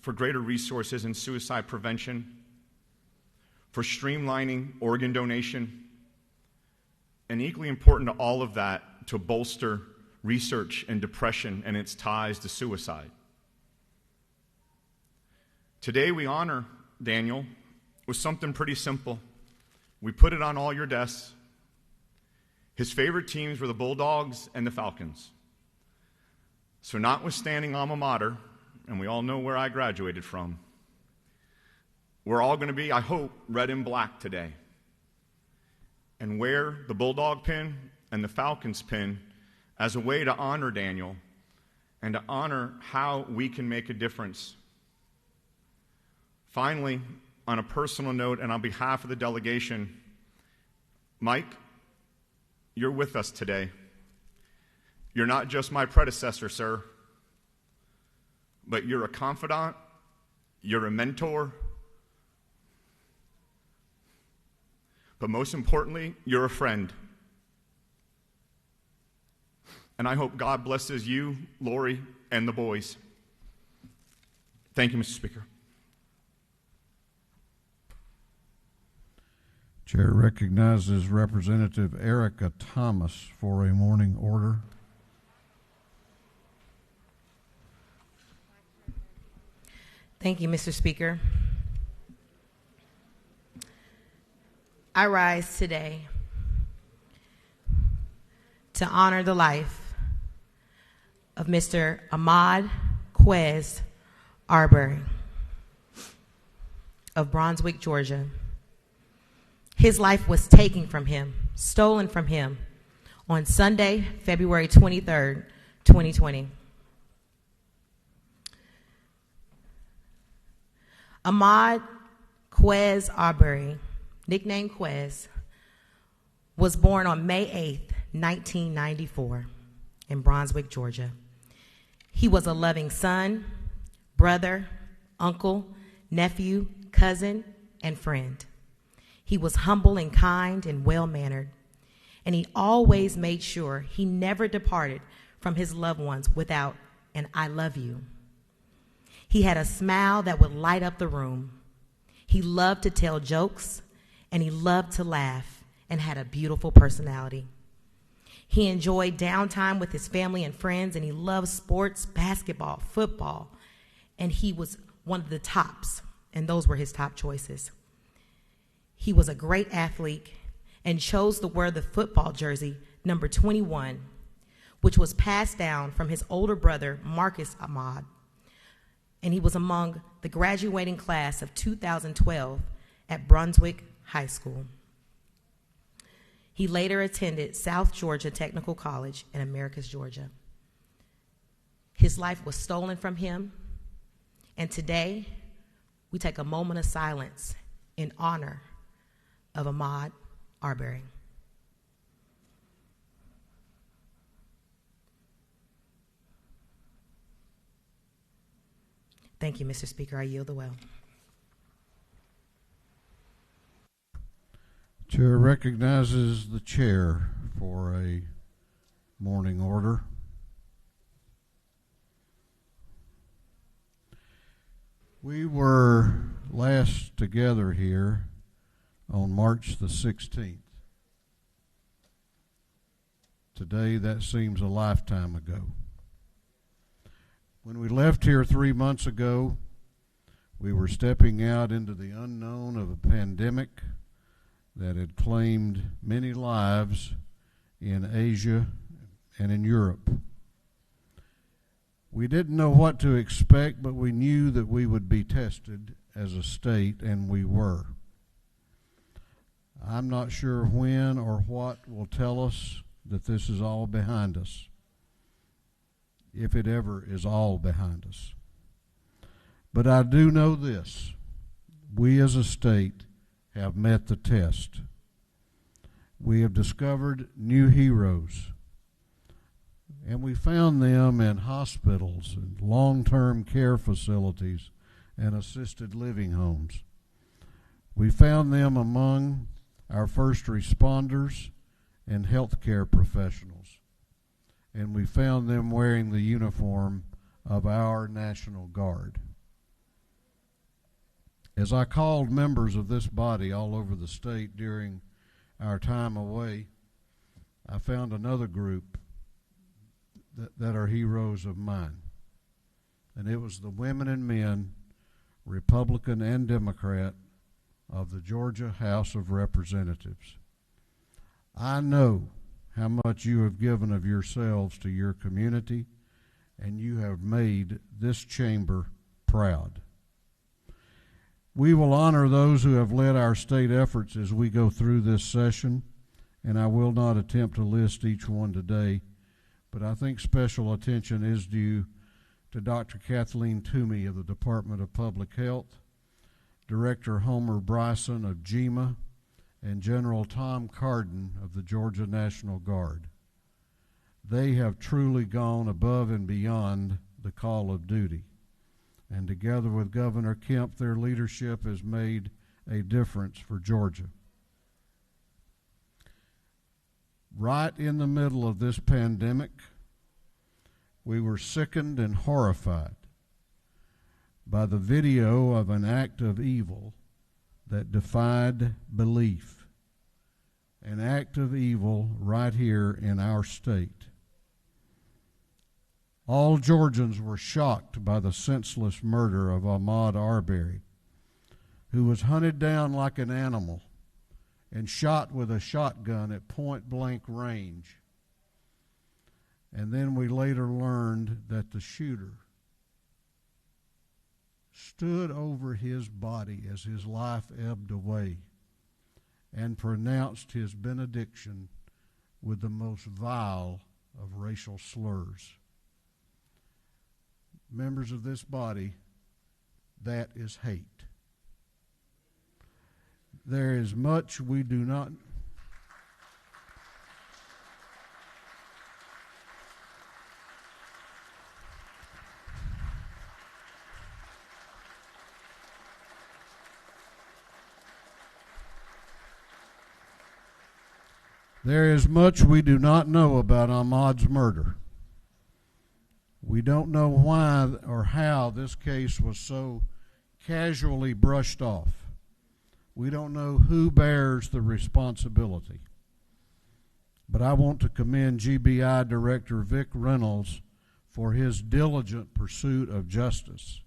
for greater resources in suicide prevention, for streamlining organ donation, and equally important to all of that, to bolster research in depression and its ties to suicide. Today we honor Daniel with something pretty simple. We put it on all your desks. His favorite teams were the Bulldogs and the Falcons. So notwithstanding alma mater, and we all know where I graduated from, we're all going to be, I hope, red and black today, and wear the Bulldog pin and the Falcons pin as a way to honor Daniel and to honor how we can make a difference. Finally, on a personal note and on behalf of the delegation, Mike, you're with us today. You're not just my predecessor, sir, but you're a confidant, you're a mentor, but most importantly, you're a friend. And I hope God blesses you, Lori, and the boys. Thank you, Mr. Speaker. Chair recognizes Representative Erica Thomas for a morning order. Thank you, Mr. Speaker. I rise today to honor the life of Mr. Ahmad Quez Arbery of Brunswick, Georgia. His life was taken from him, stolen from him, on Sunday, February 23rd, 2020. Ahmad Quez Arbery, nicknamed Quez, was born on May 8th, 1994, in Brunswick, Georgia. He was a loving son, brother, uncle, nephew, cousin, and friend. He was humble and kind and well-mannered, and he always made sure he never departed from his loved ones without an "I love you." He had a smile that would light up the room. He loved to tell jokes, and he loved to laugh, and had a beautiful personality. He enjoyed downtime with his family and friends, and he loved sports, basketball, football, and he was one of the tops, and those were his top choices. He was a great athlete and chose to wear the football jersey number 21, which was passed down from his older brother, Marcus Ahmad, and he was among the graduating class of 2012 at Brunswick High School. He later attended South Georgia Technical College in Americus, Georgia. His life was stolen from him, and today we take a moment of silence in honor of Ahmad Arbery. Thank you, Mr. Speaker. I yield the well. Chair recognizes the chair for a morning order. We were last together here on March the 16th. Today, that seems a lifetime ago. When we left here 3 months ago, we were stepping out into the unknown of a pandemic that had claimed many lives in Asia and in Europe. We didn't know what to expect, but we knew that we would be tested as a state, and we were. I'm not sure when or what will tell us that this is all behind us, if it ever is all behind us. But I do know this: we as a state have met the test. We have discovered new heroes, and we found them in hospitals and long-term care facilities and assisted living homes. We found them among our first responders and healthcare professionals, and we found them wearing the uniform of our National Guard. As I called members of this body all over the state during our time away, I found another group that are heroes of mine, and it was the women and men, Republican and Democrat, of the Georgia House of Representatives. I know how much you have given of yourselves to your community, and you have made this chamber proud. We will honor those who have led our state efforts as we go through this session, and I will not attempt to list each one today, but I think special attention is due to Dr. Kathleen Toomey of the Department of Public Health, Director Homer Bryson of GEMA, and General Tom Carden of the Georgia National Guard. They have truly gone above and beyond the call of duty, and together with Governor Kemp, their leadership has made a difference for Georgia. Right in the middle of this pandemic, we were sickened and horrified by the video of an act of evil that defied belief, an act of evil right here in our state. All Georgians were shocked by the senseless murder of Ahmaud Arbery, who was hunted down like an animal and shot with a shotgun at point-blank range. And then we later learned that the shooter stood over his body as his life ebbed away and pronounced his benediction with the most vile of racial slurs. Members of this body, that is hate. There is much we do not There is much we do not know about Ahmaud's murder. We don't know why or how this case was so casually brushed off. We don't know who bears the responsibility. But I want to commend GBI Director Vic Reynolds for his diligent pursuit of justice.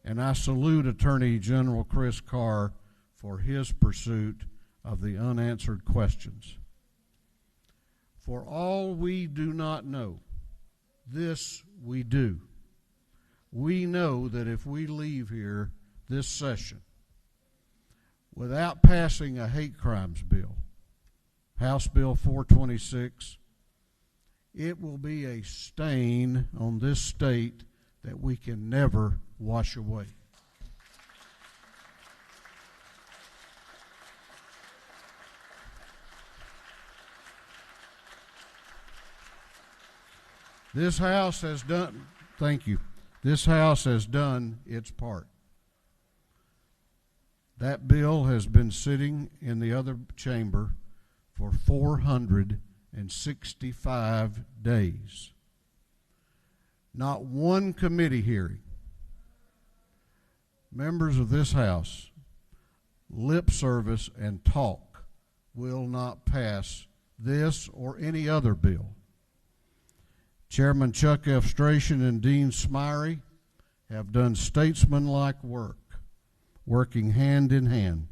And I salute Attorney General Chris Carr for his pursuit of the unanswered questions. For all we do not know, this we do. We know that if we leave here this session without passing a hate crimes bill, House Bill 426, it will be a stain on this state that we can never wash away. This House has done, thank you, this House has done its part. That bill has been sitting in the other chamber for 465 days. Not one committee hearing. Members of this House, lip service and talk will not pass this or any other bill. Chairman Chuck F. Strachan and Dean Smyrie have done statesmanlike work, working hand in hand.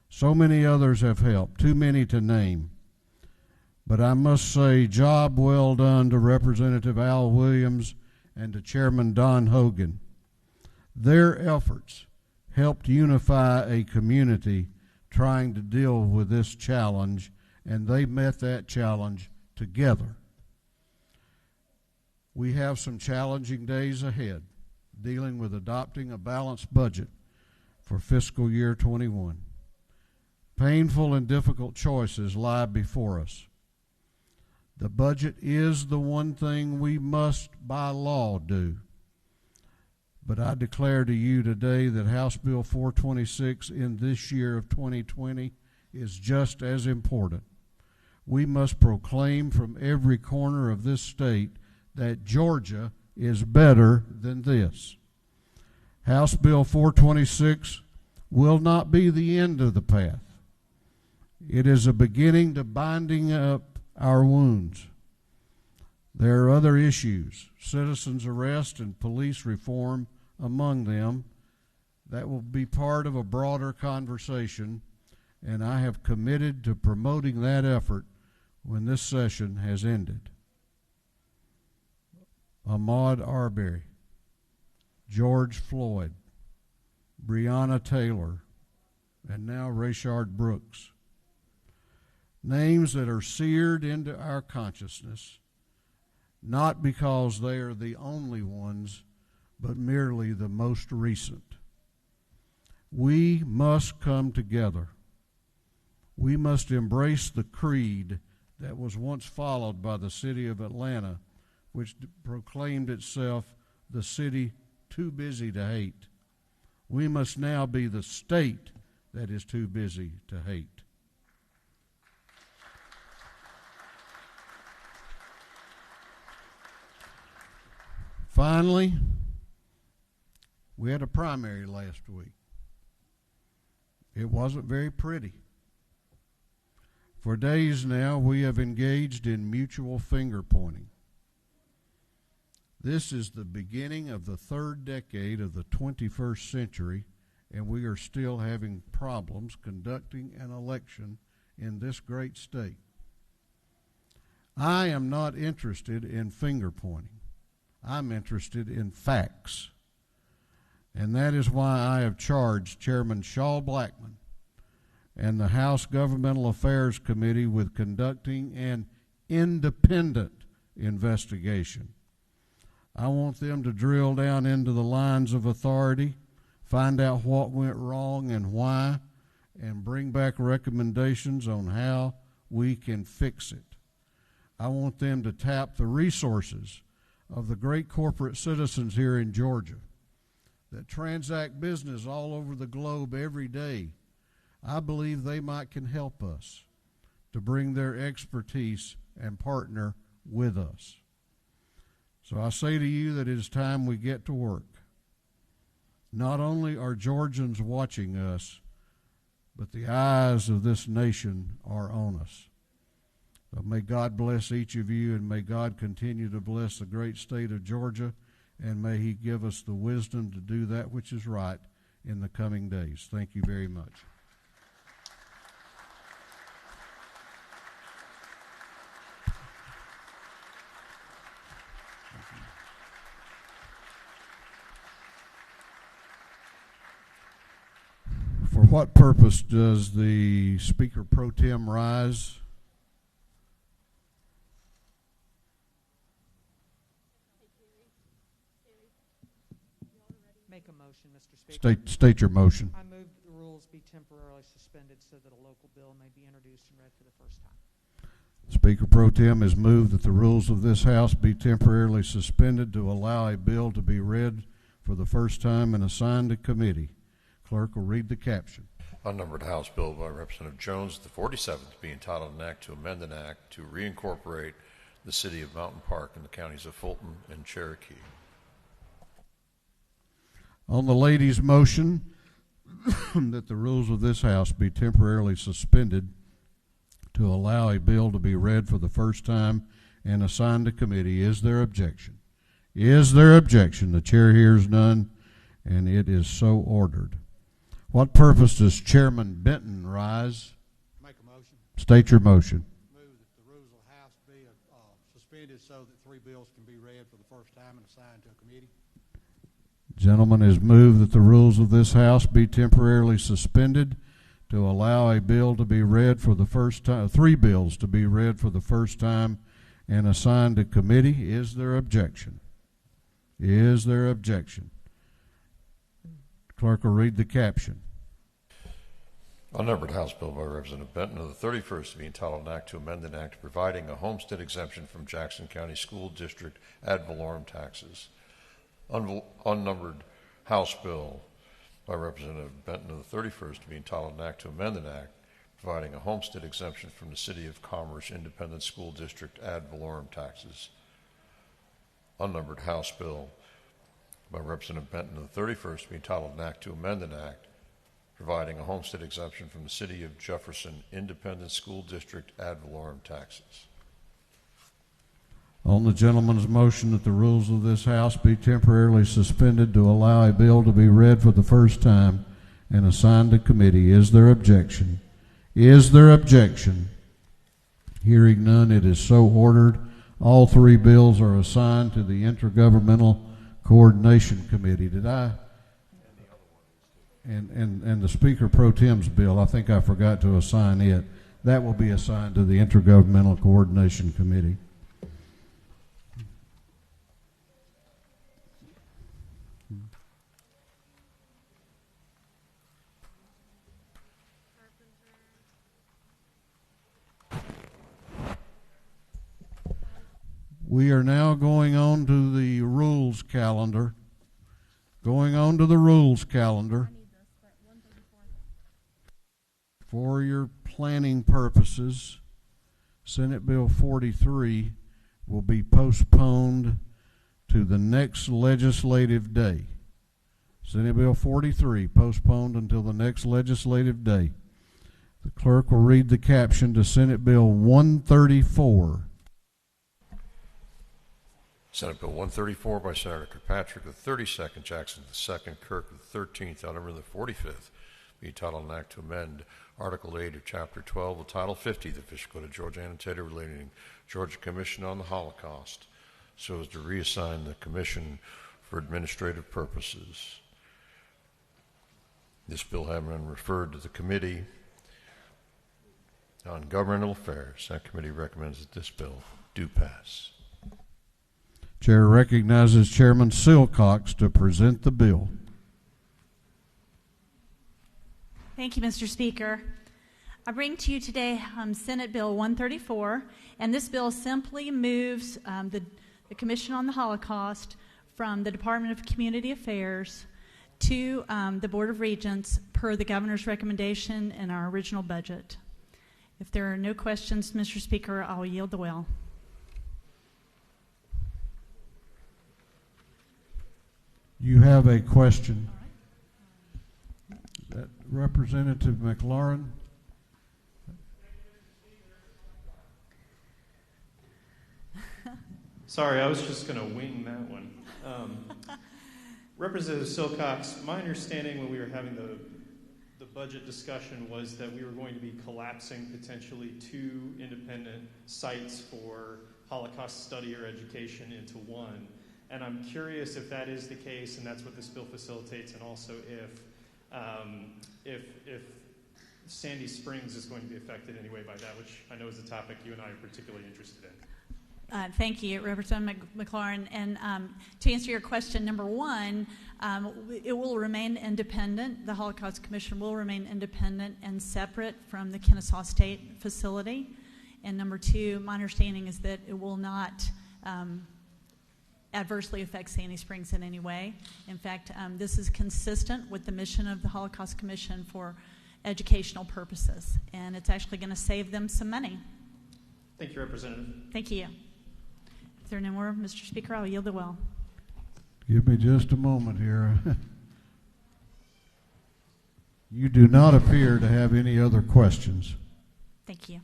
So many others have helped, too many to name. But I must say, job well done to Representative Al Williams and to Chairman Don Hogan. Their efforts helped unify a community trying to deal with this challenge, and they met that challenge together. We have some challenging days ahead, dealing with adopting a balanced budget for fiscal year 21. Painful and difficult choices lie before us. The budget is the one thing we must, by law, do. But I declare to you today that House Bill 426 in this year of 2020 is just as important. We must proclaim from every corner of this state that Georgia is better than this. House Bill 426 will not be the end of the path. It is a beginning to binding up our wounds. There are other issues, citizens' arrest and police reform among them, that will be part of a broader conversation, and I have committed to promoting that effort when this session has ended. Ahmaud Arbery, George Floyd, Breonna Taylor, and now Rayshard Brooks. Names that are seared into our consciousness, not because they are the only ones, but merely the most recent. We must come together. We must embrace the creed that was once followed by the city of Atlanta, which proclaimed itself the city too busy to hate. We must now be the state that is too busy to hate. Finally, we had a primary last week. It wasn't very pretty. For days now, we have engaged in mutual finger-pointing. This is the beginning of the third decade of the 21st century, and we are still having problems conducting an election in this great state. I am not interested in finger-pointing. I'm interested in facts. And that is why I have charged Chairman Shaw Blackman and the House Governmental Affairs Committee with conducting an independent investigation. I want them to drill down into the lines of authority, find out what went wrong and why, and bring back recommendations on how we can fix it. I want them to tap the resources of the great corporate citizens here in Georgia that transact business all over the globe every day. I believe they can help us to bring their expertise and partner with us. So I say to you that it is time we get to work. Not only are Georgians watching us, but the eyes of this nation are on us. So may God bless each of you, and may God continue to bless the great state of Georgia, and may He give us the wisdom to do that which is right in the coming days. Thank you very much. For what purpose does the Speaker Pro Tem rise? Make a motion, Mr. Speaker. State your motion. I move that the rules be temporarily suspended so that a local bill may be introduced and read for the first time. Speaker Pro Tem has moved that the rules of this House be temporarily suspended to allow a bill to be read for the first time and assigned to committee. Clerk will read the caption. Unnumbered House Bill by Representative Jones, the 47th, be entitled an act to amend an act to reincorporate the city of Mountain Park in the counties of Fulton and Cherokee. On the lady's motion that the rules of this House be temporarily suspended to allow a bill to be read for the first time and assigned to committee, is there objection? Is there objection? The chair hears none, and it is so ordered. What purpose does Chairman Benton rise? Make a motion. State your motion. Move that the rules of the House be suspended so that 3 bills can be read for the first time and assigned to a committee. Gentleman has moved that the rules of this House be temporarily suspended to allow a bill to be read for the first time, 3 bills to be read for the first time and assigned to committee. Is there objection? Is there objection? Clerk will read the caption. Unnumbered House Bill by Representative Benton of the 31st to be entitled an act to amend an act providing a homestead exemption from Jackson County School District ad valorem taxes. Unnumbered House Bill by Representative Benton of the 31st to be entitled an act to amend an act providing a homestead exemption from the City of Commerce Independent School District ad valorem taxes. Unnumbered House Bill by Representative Benton of the 31st to be entitled an act to amend an act providing a homestead exemption from the City of Jefferson Independent School District ad valorem taxes. On the gentleman's motion that the rules of this House be temporarily suspended to allow a bill to be read for the first time and assigned to committee, is there objection? Is there objection? Hearing none, it is so ordered. All three bills are assigned to the Intergovernmental Coordination Committee. Did I? And the Speaker Pro Tem's bill, I think I forgot to assign it. That will be assigned to the Intergovernmental Coordination Committee. We are now going on to the rules calendar. Going on to the rules calendar. For your planning purposes, Senate Bill 43 will be postponed to the next legislative day. Senate Bill 43 postponed until the next legislative day. The clerk will read the caption to Senate Bill 134. Senate Bill 134 by Senator Kirkpatrick the 32nd, Jackson the 2nd, Kirk the 13th, outnumber the 45th, be entitled an act to amend Article 8 of Chapter 12 of Title 50 of the Official Code of Georgia annotated relating to Georgia Commission on the Holocaust, so as to reassign the Commission for administrative purposes. This bill having been referred to the Committee on Governmental Affairs, that committee recommends that this bill do pass. Chair recognizes Chairman Silcox to present the bill. Thank you, Mr. Speaker. I bring to you today Senate Bill 134, and this bill simply moves the Commission on the Holocaust from the Department of Community Affairs to the Board of Regents per the Governor's recommendation in our original budget. If there are no questions, Mr. Speaker, I'll yield the will. You have a question. That Representative McLaurin. Sorry, I was just going to wing that one. Representative Silcox, my understanding when we were having the budget discussion was that we were going to be collapsing potentially two independent sites for Holocaust study or education into one. And I'm curious if that is the case, and that's what this bill facilitates, and also if Sandy Springs is going to be affected anyway by that, which I know is a topic you and I are particularly interested in. Thank you, Representative McLaurin. And to answer your question, number one, it will remain independent. The Holocaust Commission will remain independent and separate from the Kennesaw State facility. And number two, my understanding is that it will not adversely affect Sandy Springs in any way. In fact, this is consistent with the mission of the Holocaust Commission for educational purposes, and it's actually going to save them some money. Thank you, Representative. Thank you. If there are no more, Mr. Speaker, I'll yield the will. Give me just a moment here. You do not appear to have any other questions. Thank you.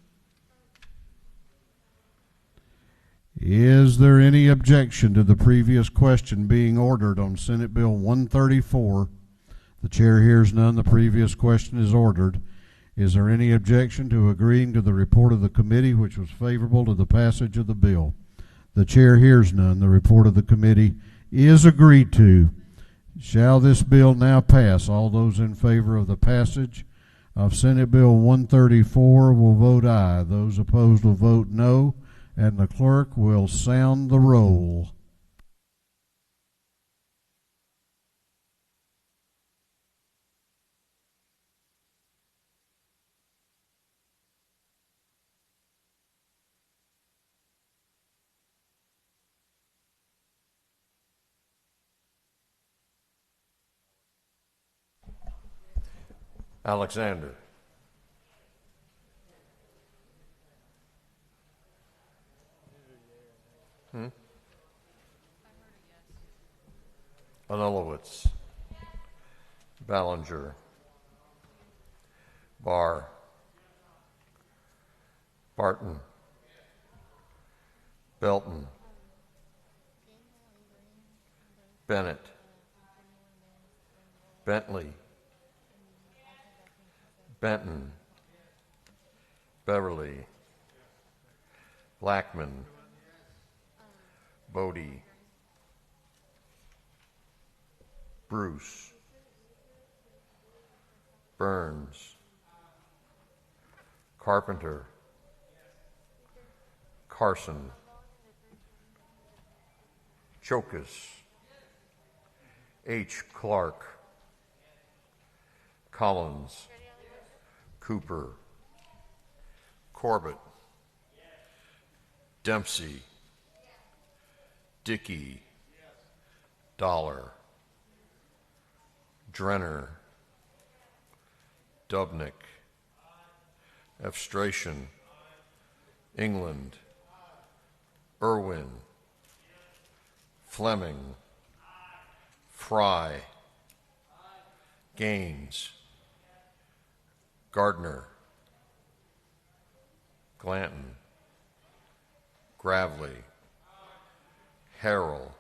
Is there any objection to the previous question being ordered on Senate Bill 134? The chair hears none. The previous question is ordered. Is there any objection to agreeing to the report of the committee, which was favorable to the passage of the bill? The chair hears none. The report of the committee is agreed to. Shall this bill now pass? All those in favor of the passage of Senate Bill 134 will vote aye. Those opposed will vote no. And the clerk will sound the roll. Alexander. Anulowitz. Ballinger. Barr. Barton. Belton. Bennett. Bentley. Benton. Beverly. Blackman. Bodie. Bruce. Burns. Carpenter. Carson. Chokas. H. Clark. Collins. Cooper. Corbett. Dempsey. Dickey. Dollar. Drenner. Dubnik. Efstration. England. Irwin. Fleming. Fry. Gaines. Gardner. Glanton. Gravely. Harrell.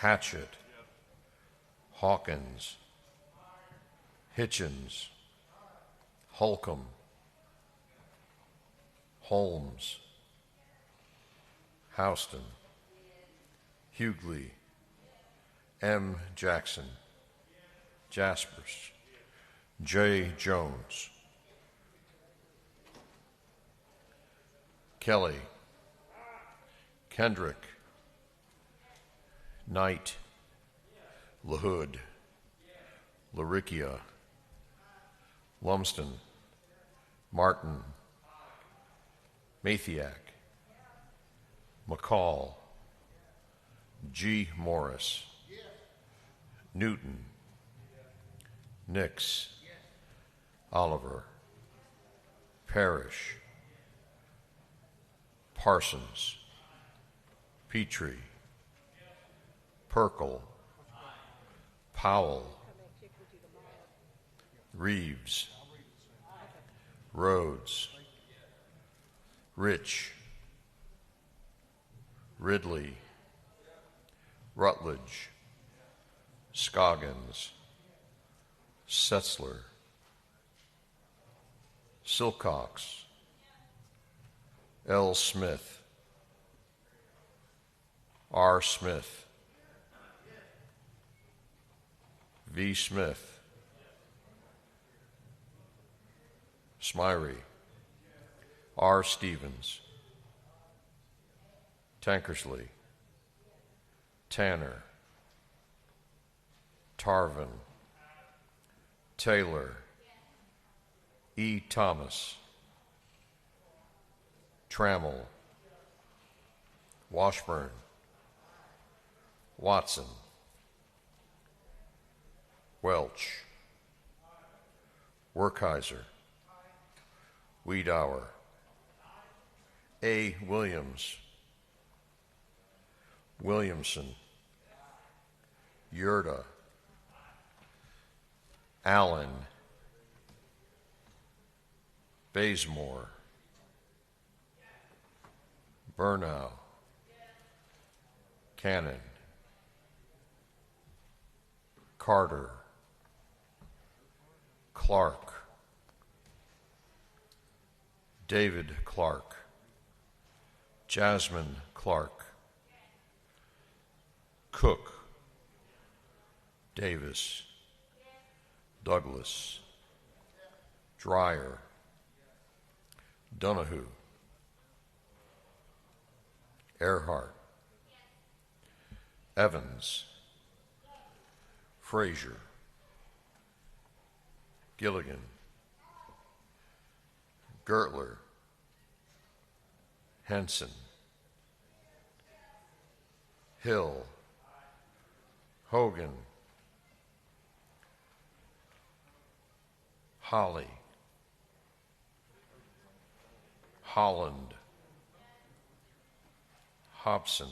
Hatchett. Hawkins. Hitchens. Holcomb. Holmes. Houston. Hughley. M. Jackson. Jaspers. J. Jones. Kelly. Kendrick. Knight. LaHood. Laricchia. Lumsden. Martin. Mathiak. McCall. G. Morris. Newton. Nix. Oliver. Parrish. Parsons. Petrie. Perkel. Powell. Reeves. Rhodes. Rich. Ridley. Rutledge. Scoggins. Setzler. Silcox. L. Smith. R. Smith. V. Smith. Smyrie. R. Stevens. Tankersley. Tanner. Tarvin. Taylor. E. Thomas. Trammell. Washburn. Watson. Welch. Werkheiser. Wiedauer. A. Williams. Williamson. Yurda. Allen. Bazemore. Burnow. Cannon. Carter. Clark. David Clark. Jasmine Clark. Cook. Davis. Douglas. Dreyer. Donahue. Earhart. Evans. Frazier. Gilligan. Gertler. Henson. Hill. Hogan. Holly, Holland, Hobson,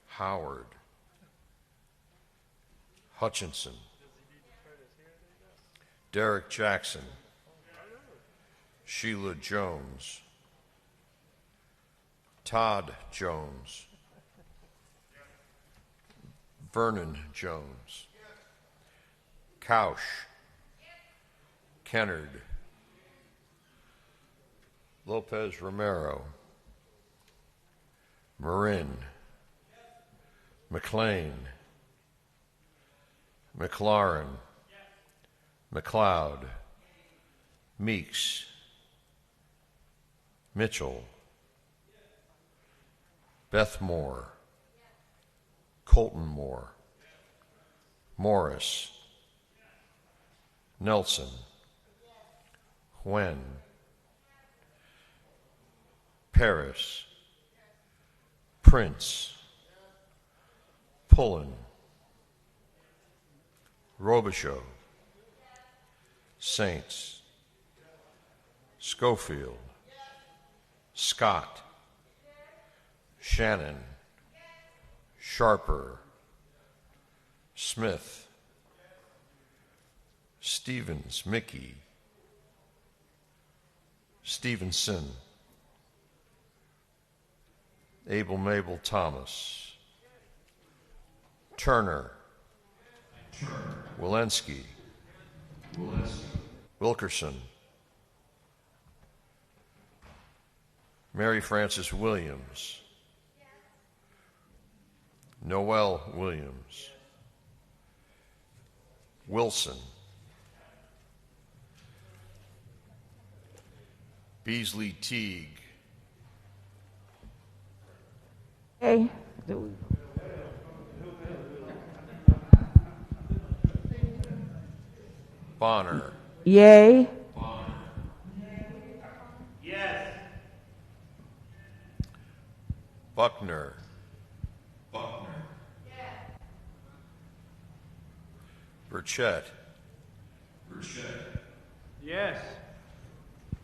Howard, Hutchinson, Derek Jackson, Sheila Jones, Todd Jones, Vernon Jones, Couch, Kennard, Lopez Romero, Marin, McLean, McLaurin, McLeod, Meeks, Mitchell, Beth Moore, Colton Moore, Morris, Nelson, Huen, Paris, Prince, Pullen, Robichaud, Saints, Schofield, Scott, Shannon, Sharper, Smith, Stevens, Mickey, Stevenson, Abel Mabel Thomas, Turner, Walensky, Wilkerson, Mary Frances Williams, Noel Williams, Wilson, Beasley Teague, Yay. Bonner, Yay. Yes. Buckner, Burchett, Yes.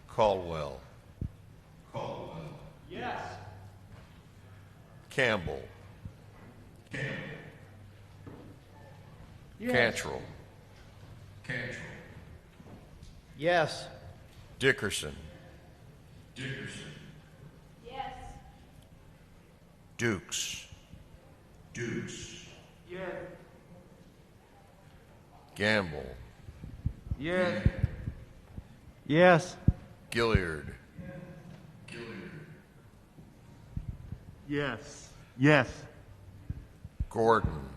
Caldwell, Yes. Campbell, Cantrell, Yes. Dickerson, Yes. Dukes, Yes. Gamble, Yes. Yes. Gilliard, Yes. Yes. Gordon,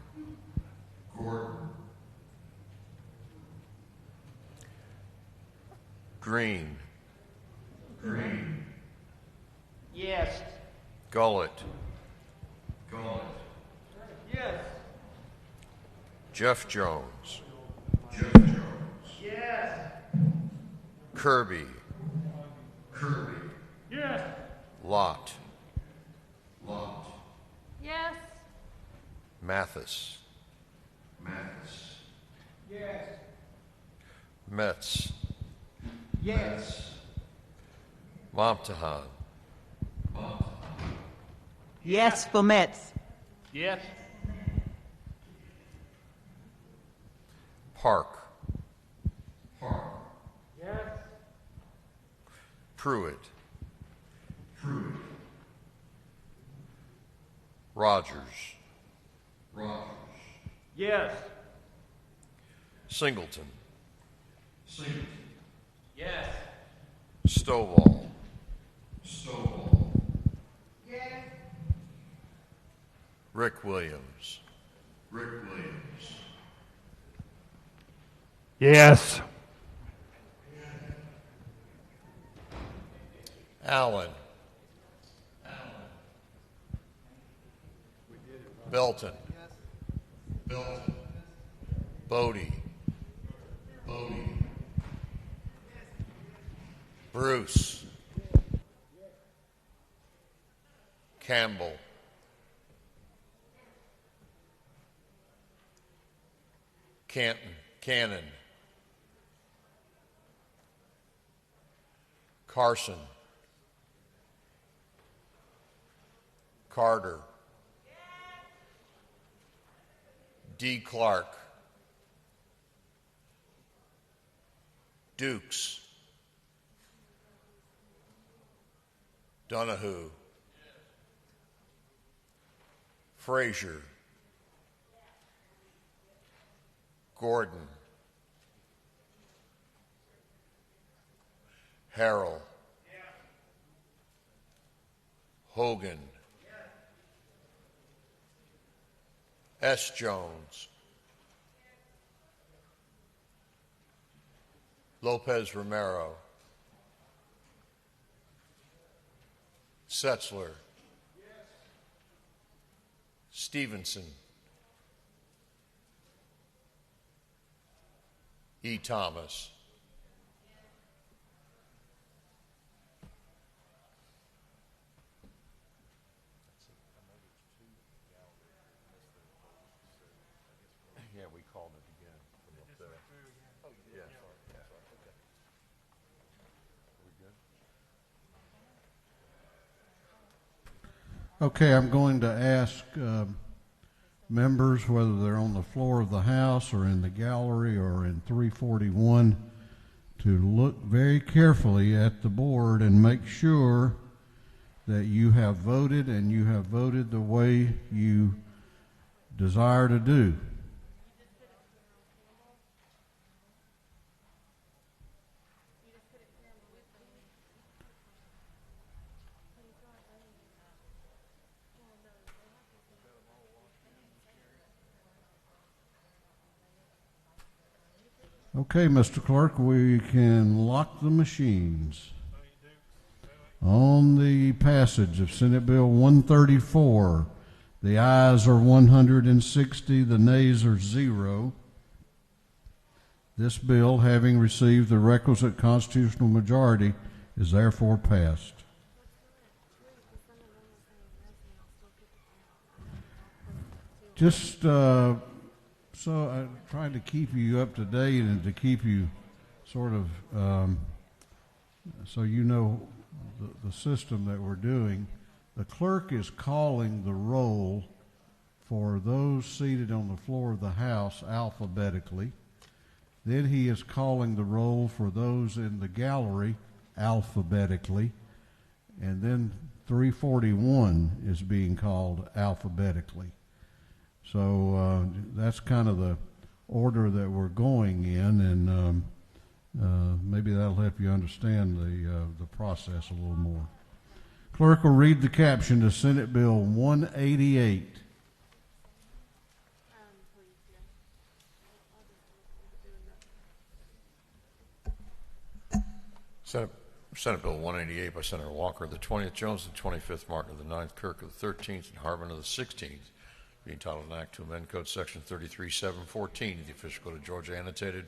Green, Yes. Gullett, Yes. Jeff Jones, Yes. Kirby, Yes. Lott, Yes. Mathis, Yes. Metz, Yes. Momtahan, Yes for Metz. Yes. Park, Yes. Pruitt, Rogers, Yes. Singleton, Yes. Stovall, Rick Williams, Yes. Allen, Belton, Bodie, Bruce, Campbell, Canton, Cannon, Carson, Carter, D. Clark, Dukes, Donahue, Frazier, Gordon, Harrell, Hogan, S. Jones, Lopez Romero, Setzler, Stevenson, E. Thomas, yeah, we called it again from up there. Oh, yeah. Okay. We good? Okay, I'm going to ask members, whether they're on the floor of the House or in the gallery or in 341, to look very carefully at the board and make sure that you have voted and you have voted the way you desire to do. Okay, Mr. Clerk, we can lock the machines. On the passage of Senate Bill 134, the ayes are 160, the nays are 0. This bill, having received the requisite constitutional majority, is therefore passed. Just so I'm trying to keep you up to date and to keep you sort of so you know the system that we're doing. The clerk is calling the roll for those seated on the floor of the House alphabetically. Then he is calling the roll for those in the gallery alphabetically. And then 341 is being called alphabetically. So that's kind of the order that we're going in, and maybe that'll help you understand the process a little more. Clerk will read the caption to Senate Bill 188. Senate Bill 188 by Senator Walker of the 20th, Jones of the 25th, Martin of the 9th, Kirk of the 13th, and Harmon of the 16th. Being entitled an act to amend Code Section 33-714 of the Official Code of Georgia annotated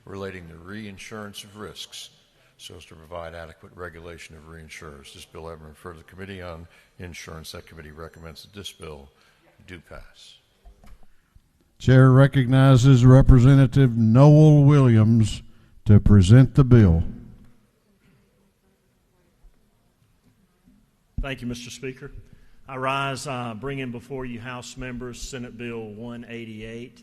relating to reinsurance of risks so as to provide adequate regulation of reinsurers. This bill having referred to the Committee on Insurance, that committee recommends that this bill do pass. Chair recognizes Representative Noel Williams to present the bill. Thank you, Mr. Speaker. I rise, bringing before you House members Senate Bill 188.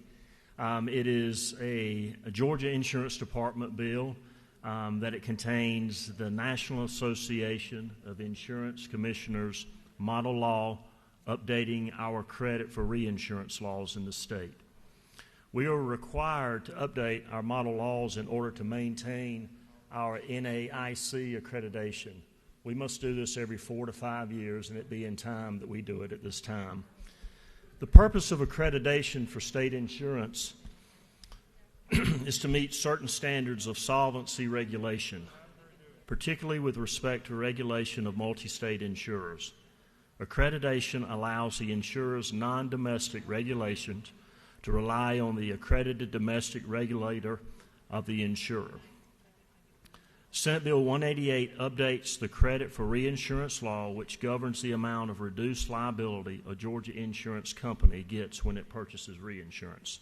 It is a Georgia Insurance Department bill that it contains the National Association of Insurance Commissioners model law updating our credit for reinsurance laws in the state. We are required to update our model laws in order to maintain our NAIC accreditation. We must do this every 4 to 5 years, and it be in time that we do it at this time. The purpose of accreditation for state insurance is to meet certain standards of solvency regulation, particularly with respect to regulation of multi-state insurers. Accreditation allows the insurer's non-domestic regulations to rely on the accredited domestic regulator of the insurer. Senate Bill 188 updates the credit for reinsurance law, which governs the amount of reduced liability a Georgia insurance company gets when it purchases reinsurance.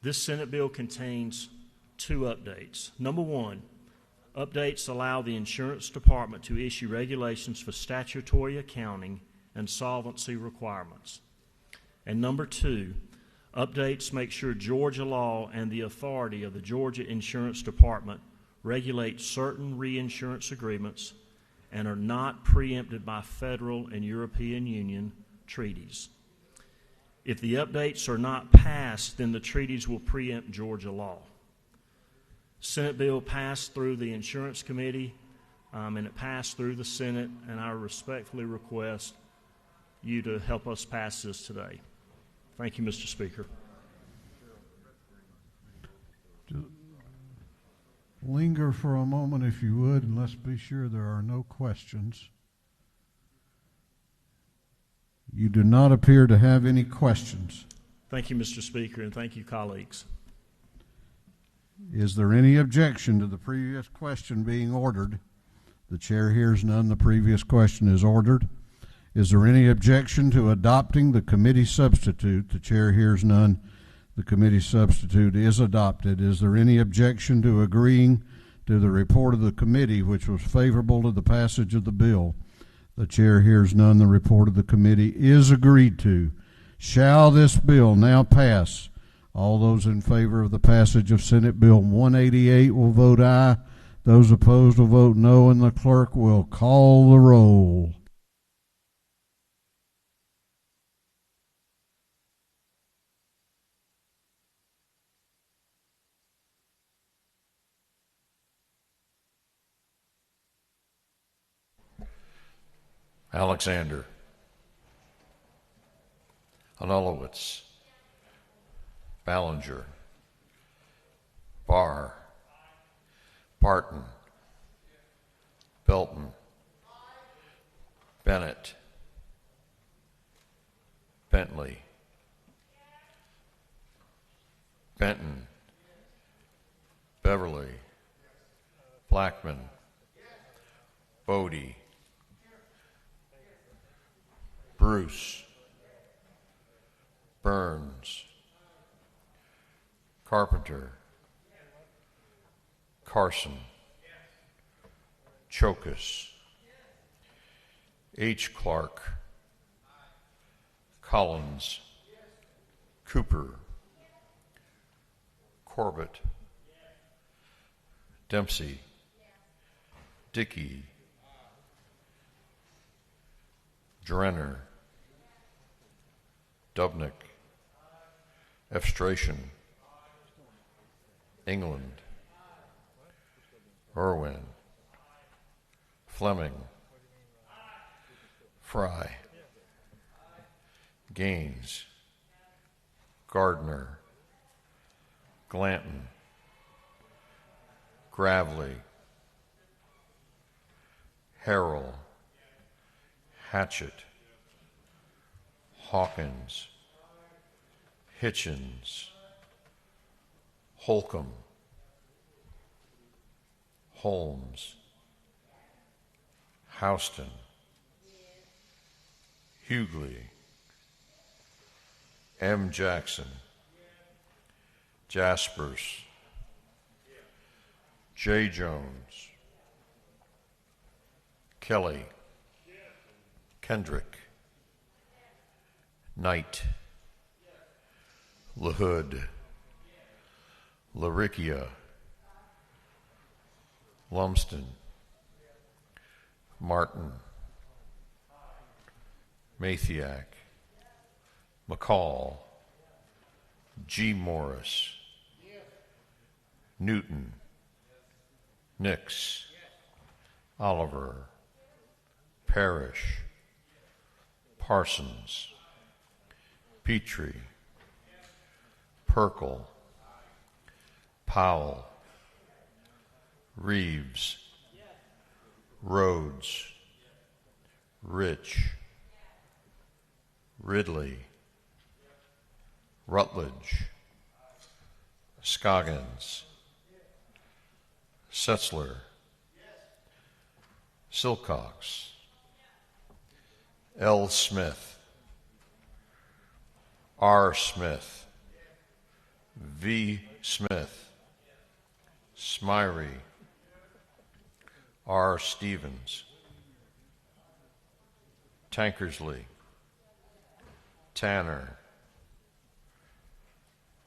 This Senate bill contains 2 updates. Number 1, Updates allow the insurance department to issue regulations for statutory accounting and solvency requirements. And number 2, updates make sure Georgia law and the authority of the Georgia Insurance Department regulate certain reinsurance agreements and are not preempted by federal and European Union treaties. If the updates are not passed, then the treaties will preempt Georgia law. Senate bill passed through the Insurance Committee, and it passed through the Senate, and I respectfully request you to help us pass this today. Thank you, Mr. Speaker. Linger for a moment, if you would, and let's be sure there are no questions. You do not appear to have any questions. Thank you, Mr. Speaker, and thank you, colleagues. Is there any objection to the previous question being ordered? The chair hears none. The previous question is ordered. Is there any objection to adopting the committee substitute? The chair hears none. The committee substitute is adopted. Is there any objection to agreeing to the report of the committee, which was favorable to the passage of the bill? The chair hears none. The report of the committee is agreed to. Shall this bill now pass? All those in favor of the passage of Senate Bill 188 will vote aye. Those opposed will vote no, and the clerk will call the roll. Alexander, Anulowitz, Ballinger, Barr, Barton, Belton, Bennett, Bentley, Benton, Beverly, Blackman, Bodie, Bruce, Burns, Carpenter, Carson, Chokus, H. Clark, Collins, Cooper, Corbett, Dempsey, Dickey, Drenner, Dubnik, Efstration, England, Irwin, Fleming, Fry, Gaines, Gardner, Glanton, Gravely, Harrell, Hatchett, Hawkins, Hitchens, Holcomb, Holmes, Houston, Hughley, M. Jackson, Jaspers, J. Jones, Kelly, Kendrick, Knight, LaHood, Laricchia, Lumsden, Martin, Mathiak, McCall, G. Morris, Newton, Nix, Oliver, Parrish, Parsons, Petrie, Perkel, Powell, Reeves, Rhodes, Rich, Ridley, Rutledge, Scoggins, Setzler, Silcox, L. Smith, R. Smith, V. Smith, Smyrie, R. Stevens, Tankersley, Tanner,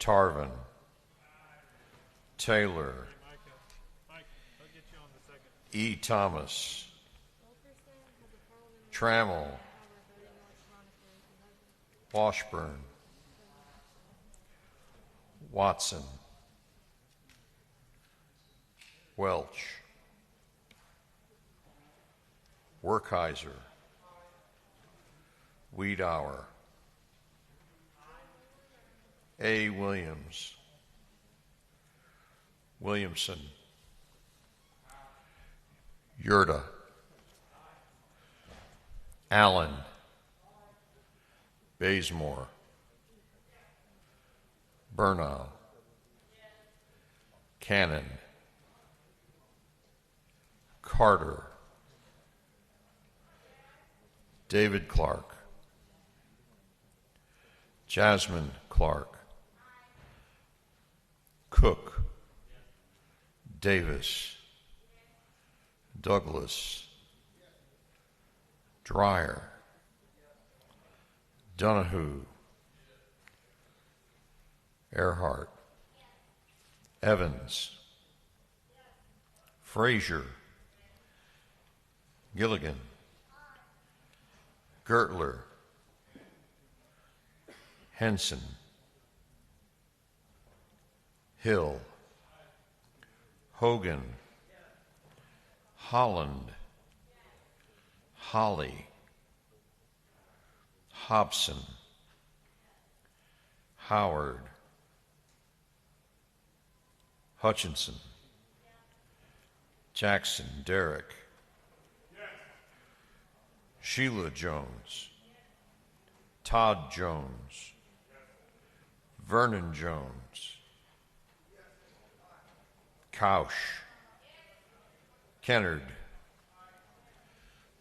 Tarvin, Taylor, E. Thomas, Trammell, Washburn, Watson, Welch, Werkheiser, Wiedauer, A. Williams, Williamson, Yurda, Allen, Bazemore, Bernal, Cannon, Carter, David Clark, Jasmine Clark, Cook, Davis, Douglas, Dreyer, Donahue, Earhart, Evans, Frazier, Gilligan, Gertler, Henson, Hill, Hogan, Holland, Holly, Hobson, Howard, Hutchinson, Jackson, Derrick, Sheila Jones, Todd Jones, Vernon Jones, Couch, Kennard,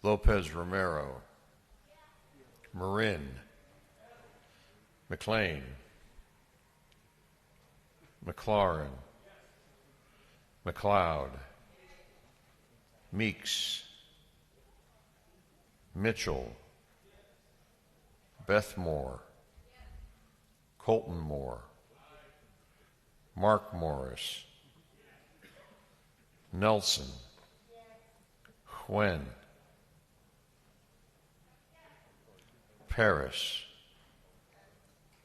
Lopez Romero, Marin, McLean, McLaurin, McLeod, Meeks, Mitchell, Beth Moore, Colton Moore, Mark Morris, Nelson, Huen, Paris,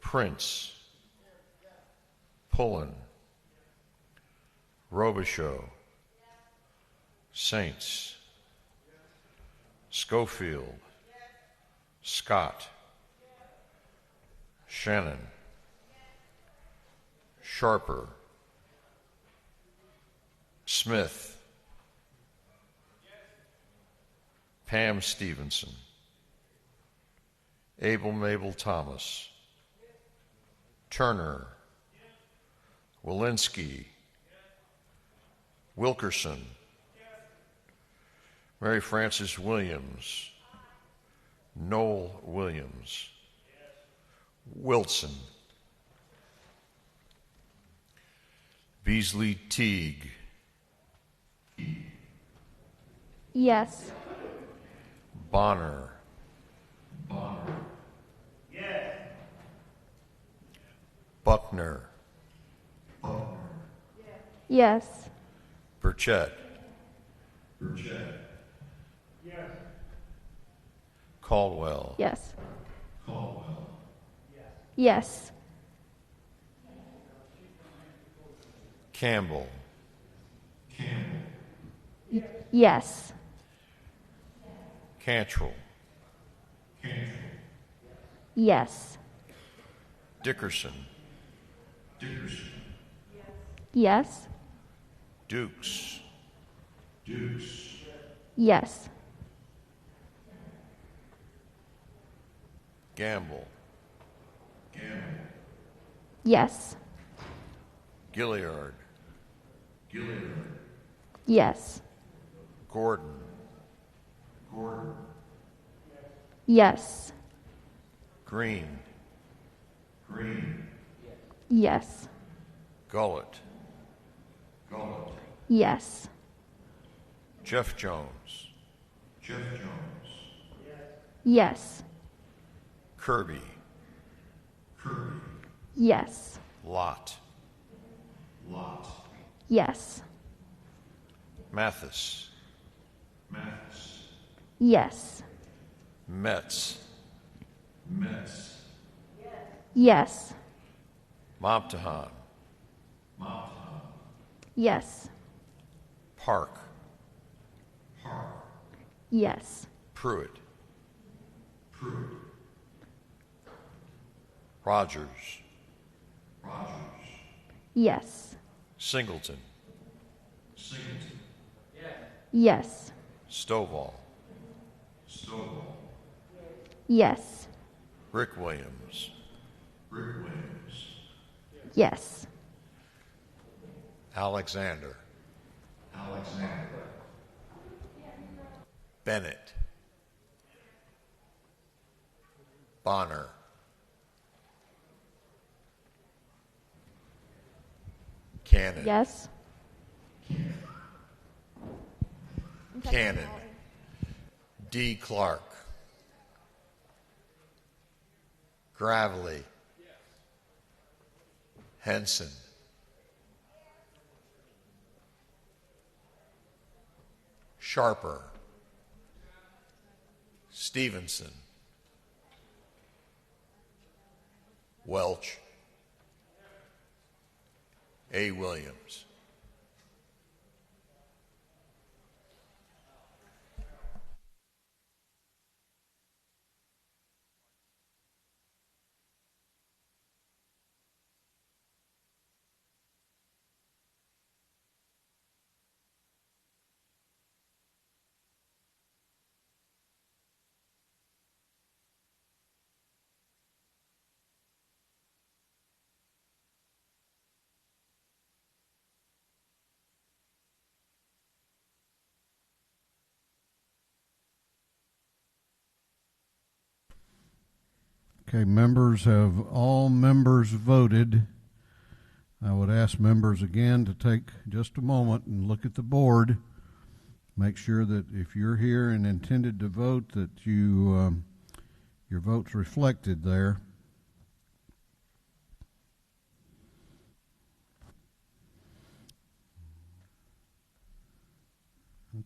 Prince, Pullen, Robichaux, Saints, Schofield, Scott, Shannon, Sharper, Smith, Pam Stevenson, Abel Mabel Thomas, Turner, Walensky, Wilkerson, Mary Frances Williams, Noel Williams, Wilson, Beasley Teague, Yes. Bonner, Buckner, Yes. Burchett, Caldwell, Yes. Yes. Campbell, Yes. Cantrell, Yes. Dickerson, Yes. Dukes, Yes. Gamble, Yes. Gilliard, Yes. Gordon, Yes. Green, Yes. Gullett, Yes. Jeff Jones. Jeff Jones. Yes. Kirby. Kirby. Yes. Lott. Lott. Yes. Mathis. Mathis. Yes. Metz. Metz. Yes. Mobtahan. Mobtahan. Yes. Park. Park. Yes. Pruitt. Pruitt. Rogers. Rogers. Yes. Singleton. Singleton. Yes. Stovall. Stovall. Yes. Rick Williams. Rick Williams. Yes. Alexander. Alexander. Bennett. Bonner. Cannon. Yes. Cannon. D. Clark. Gravely. Henson. Sharper. Stevenson. Welch. A. Williams. Okay, members, have all members voted? I would ask members again to take just a moment and look at the board. Make sure that if you're here and intended to vote, that you your vote's reflected there.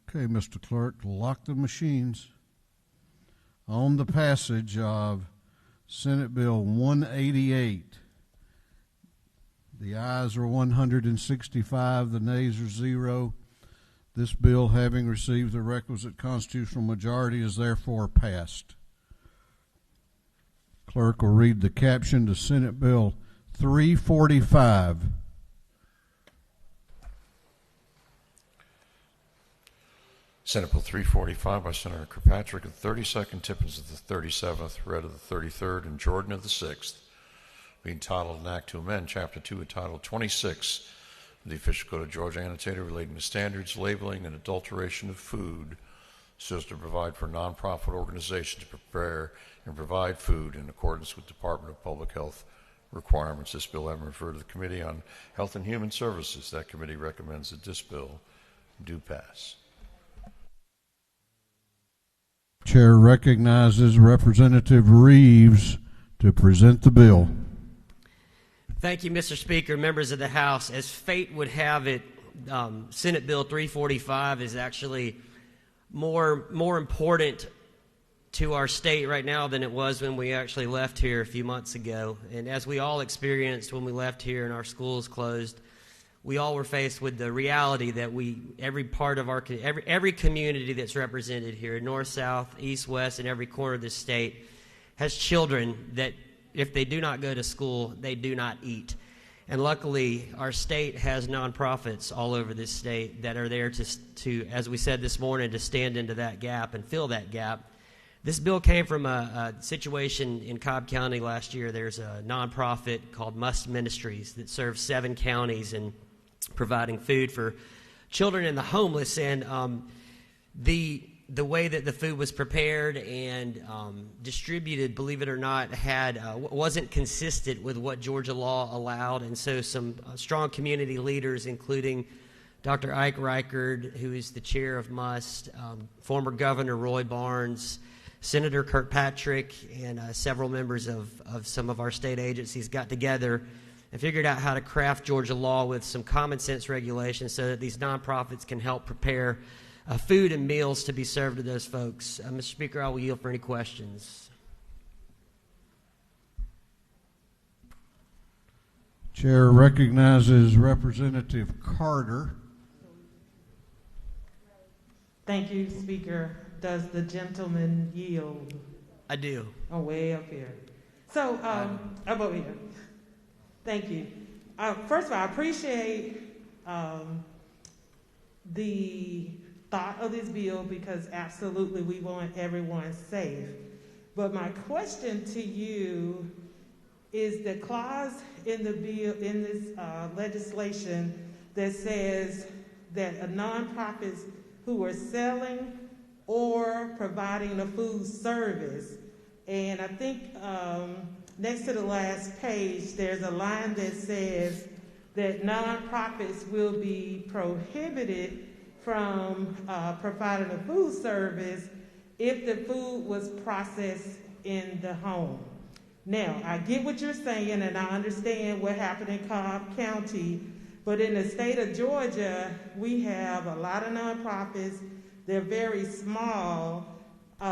Okay, Mr. Clerk, lock the machines. On the passage of Senate Bill 188, the ayes are 165, the nays are 0. This bill, having received the requisite constitutional majority, is therefore passed. Clerk will read the caption to Senate Bill 345. Senate Bill 345 by Senator Kirkpatrick of the 32nd, Tippins of the 37th, Red of the 33rd, and Jordan of the 6th, being titled an act to amend Chapter 2 of Title 26 of the Official Code of Georgia Annotated relating to standards, labeling, and adulteration of food, so as to provide for nonprofit organizations to prepare and provide food in accordance with Department of Public Health requirements. This bill having referred to the Committee on Health and Human Services. That committee recommends that this bill do pass. Chair recognizes Representative Reeves to present the bill. Thank you, Mr. Speaker, members of the House. As fate would have it, Senate Bill 345 is actually more important to our state right now than it was when we actually left here a few months ago. And as we all experienced when we left here and our schools closed, we all were faced with the reality that every part of every community that's represented here, north, south, east, west, and every corner of this state, has children that if they do not go to school, they do not eat. And luckily, our state has nonprofits all over this state that are there to, as we said this morning, to stand into that gap and fill that gap. This bill came from a situation in Cobb County last year. There's a nonprofit called Must Ministries that serves 7 counties and providing food for children and the homeless, and the way that the food was prepared and distributed, believe it or not, wasn't consistent with what Georgia law allowed, and so some strong community leaders, including Dr. Ike Reichard, who is the chair of MUST, former Governor Roy Barnes, Senator Kirkpatrick, and several members of some of our state agencies got together and figured out how to craft Georgia law with some common sense regulations so that these nonprofits can help prepare food and meals to be served to those folks. Mr. Speaker, I will yield for any questions. Chair recognizes Representative Carter. Thank you, Speaker. Does the gentleman yield? I do. Oh, way up here. So, I'm over here. Thank you. First of all, I appreciate the thought of this bill because absolutely we want everyone safe. But my question to you is the clause in the bill, in this legislation that says that nonprofits who are selling or providing a food service, and I think next to the last page there's a line that says that nonprofits will be prohibited from providing a food service if the food was processed in the home. Now, I get what you're saying, and I understand what happened in Cobb County, but in the state of Georgia, we have a lot of nonprofits. They're very small.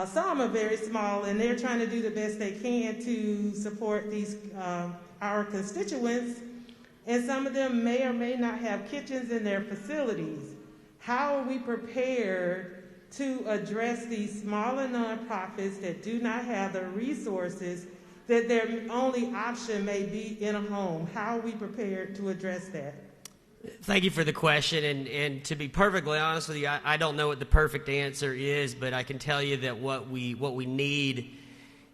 Some are very small, and they're trying to do the best they can to support these our constituents, and some of them may or may not have kitchens in their facilities. How are we prepared to address these smaller nonprofits that do not have the resources, that their only option may be in a home? How are we prepared to address that? Thank you for the question, and to be perfectly honest with you, I don't know what the perfect answer is, but I can tell you that what we need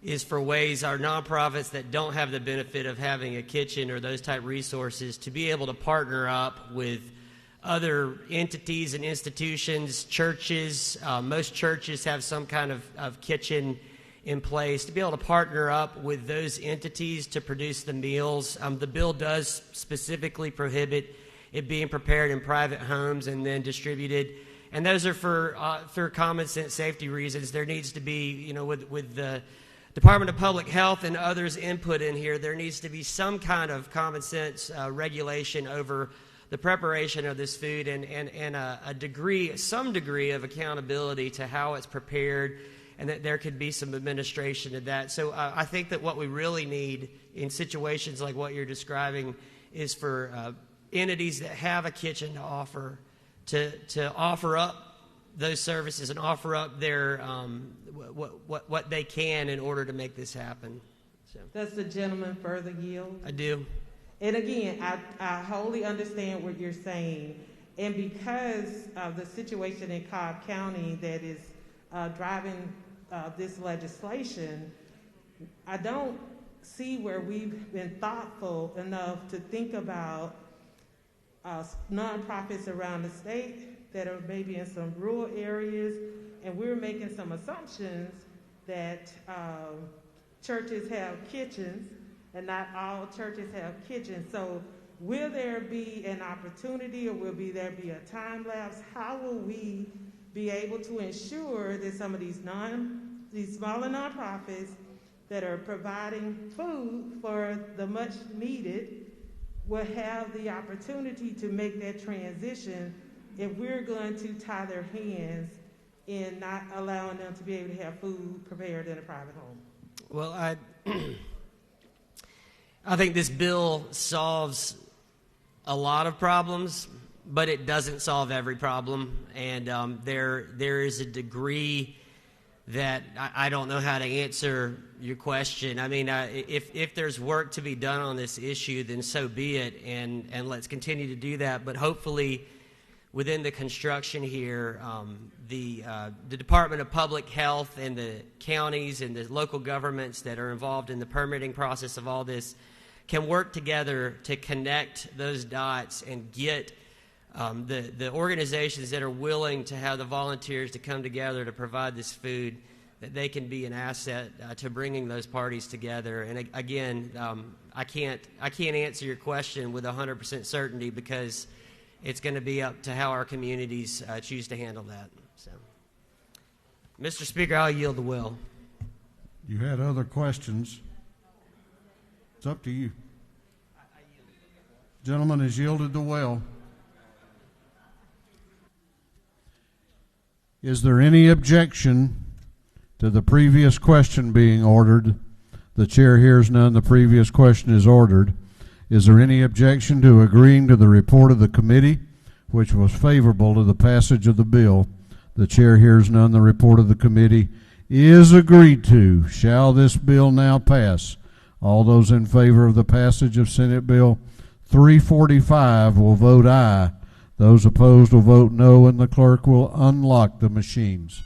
is for ways our nonprofits that don't have the benefit of having a kitchen or those type resources to be able to partner up with other entities and institutions, churches. Most churches have some kind of kitchen in place, to be able to partner up with those entities to produce the meals. The bill does specifically prohibit it being prepared in private homes and then distributed, and those are for common sense safety reasons. There needs to be, with the Department of Public Health and others' input in here, there needs to be some kind of common sense regulation over the preparation of this food and some degree of accountability to how it's prepared, and that there could be some administration of that. So I think that what we really need in situations like what you're describing is for entities that have a kitchen to offer up those services and offer up their what they can in order to make this happen. So. Does the gentleman further yield? I do. And again, I wholly understand what you're saying, and because of the situation in Cobb County that is driving this legislation, I don't see where we've been thoughtful enough to think about nonprofits around the state that are maybe in some rural areas, and we're making some assumptions that churches have kitchens, and not all churches have kitchens. So will there be an opportunity, or will there be a time lapse? How will we be able to ensure that some of these smaller nonprofits that are providing food for the much needed will have the opportunity to make that transition if we're going to tie their hands in not allowing them to be able to have food prepared in a private home? Well, I think this bill solves a lot of problems, but it doesn't solve every problem, and there is a degree that I don't know how to answer your question. I mean, if there's work to be done on this issue, then so be it, and let's continue to do that. But hopefully, within the construction here, the Department of Public Health and the counties and the local governments that are involved in the permitting process of all this can work together to connect those dots and get the organizations that are willing to have the volunteers to come together to provide this food, that they can be an asset to bringing those parties together. And again, I can't answer your question with 100% certainty, because it's going to be up to how our communities choose to handle that. So, Mr. Speaker, I'll yield the will. You had other questions. It's up to you. Gentleman has yielded the will. Is there any objection to the previous question being ordered? The chair hears none. The previous question is ordered. Is there any objection to agreeing to the report of the committee, which was favorable to the passage of the bill? The chair hears none. The report of the committee is agreed to. Shall this bill now pass? All those in favor of the passage of Senate Bill 345 will vote aye. Those opposed will vote no, and the clerk will unlock the machines.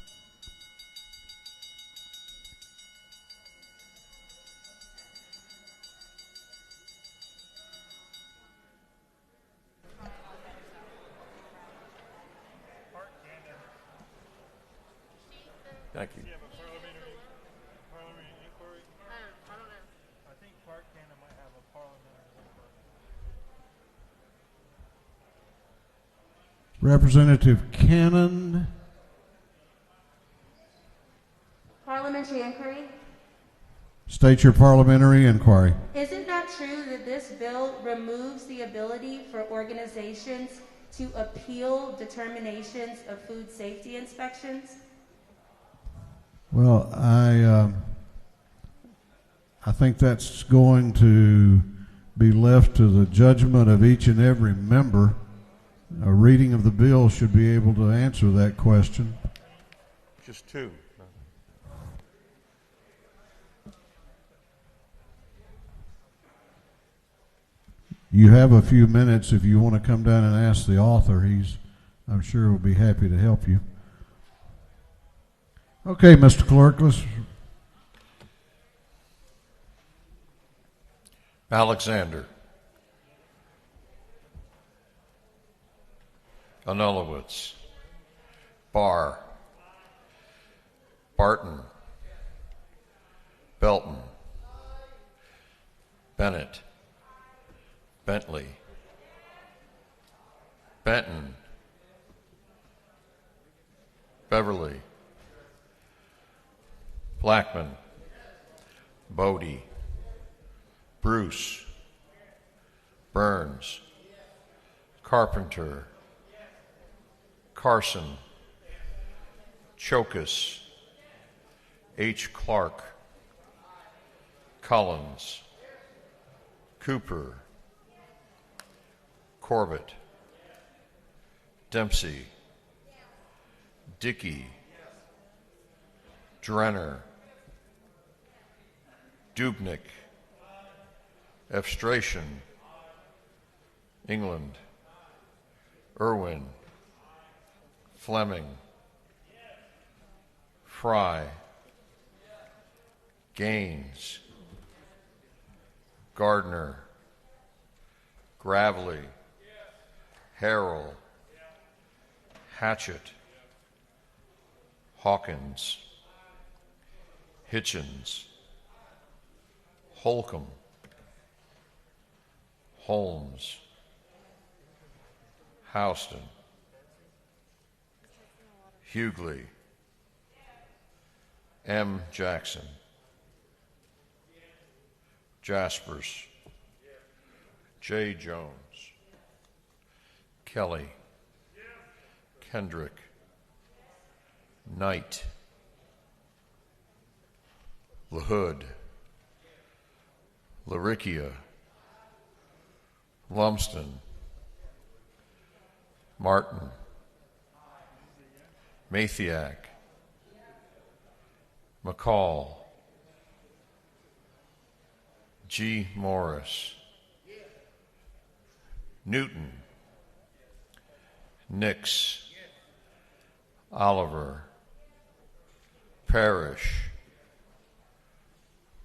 Thank you. Parliamentary Inquiry? I don't know. I think Park Cannon might have a parliamentary inquiry. Representative Cannon. Parliamentary inquiry. State your parliamentary inquiry. Is it not true that this bill removes the ability for organizations to appeal determinations of food safety inspections? Well, I think that's going to be left to the judgment of each and every member. A reading of the bill should be able to answer that question. Just two. You have a few minutes if you want to come down and ask the author. I'm sure will be happy to help you. Okay, Mr. Clerk, let's. Alexander. Anulowitz. Barr. Barton. Belton. Bennett. Bentley. Benton. Beverly. Blackman. Bodie. Bruce. Burns. Carpenter. Carson. Chokus. H. Clark. Collins. Cooper. Corbett. Dempsey. Dickey. Drenner. Dubnik. Efstration. England. Irwin. Fleming. Fry. Gaines. Gardner. Gravely. Harrell. Hatchett. Hawkins. Hitchens. Holcomb. Holmes. Houston. Hughley. M. Jackson. Jaspers. J. Jones. Kelly. Kendrick. Knight. LaHood. Laricchia. Lumsden. Martin. Mathiak. McCall. G. Morris. Newton. Nix. Oliver. Parrish.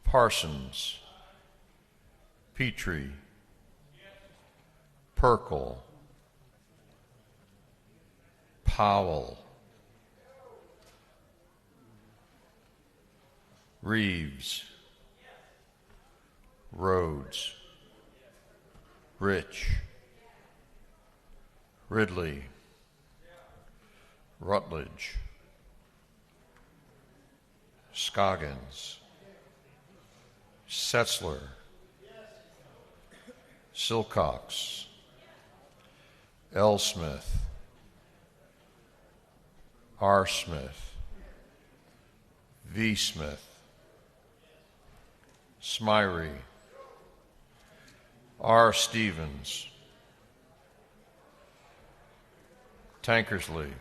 Parsons. Petrie. Perkel. Powell. Reeves. Rhodes. Rich. Ridley, Rutledge, Scoggins, Setzler, Silcox, L. Smith, R. Smith, V. Smith, Smyrie, R. Stevens, Tankersley,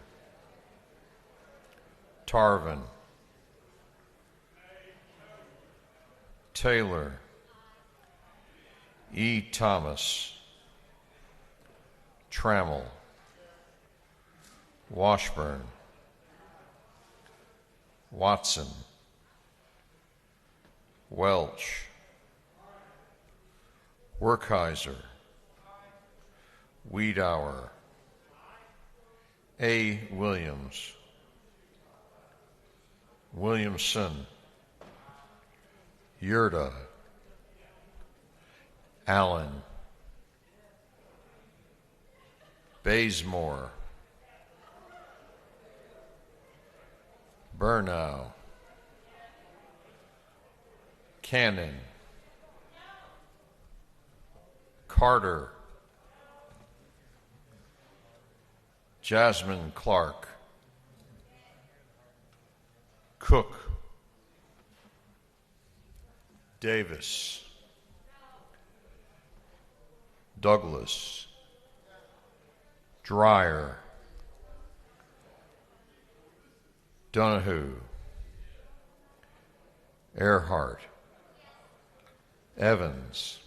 Tarvin, Taylor, E. Thomas, Trammell, Washburn, Watson, Welch, Werkheiser, Wiedauer, A. Williams, Williamson, Yurda, Allen, Bazemore, Burnow, Cannon, Carter, Jasmine Clark, Cook, Davis, Douglas, Dreyer, Donahue, Earhart, Evans,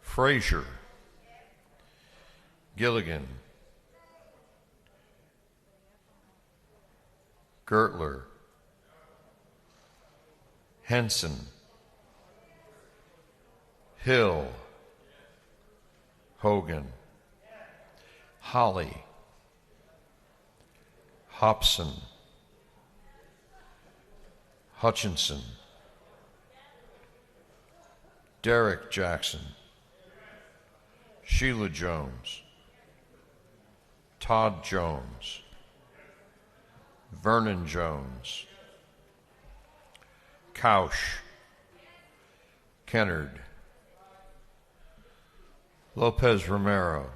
Frazier, Gilligan, Gertler, Henson, Hill, Hogan, Holly, Hobson, Hutchinson, Derek Jackson, Sheila Jones, Todd Jones, Vernon Jones, Couch, Kennard, Lopez Romero,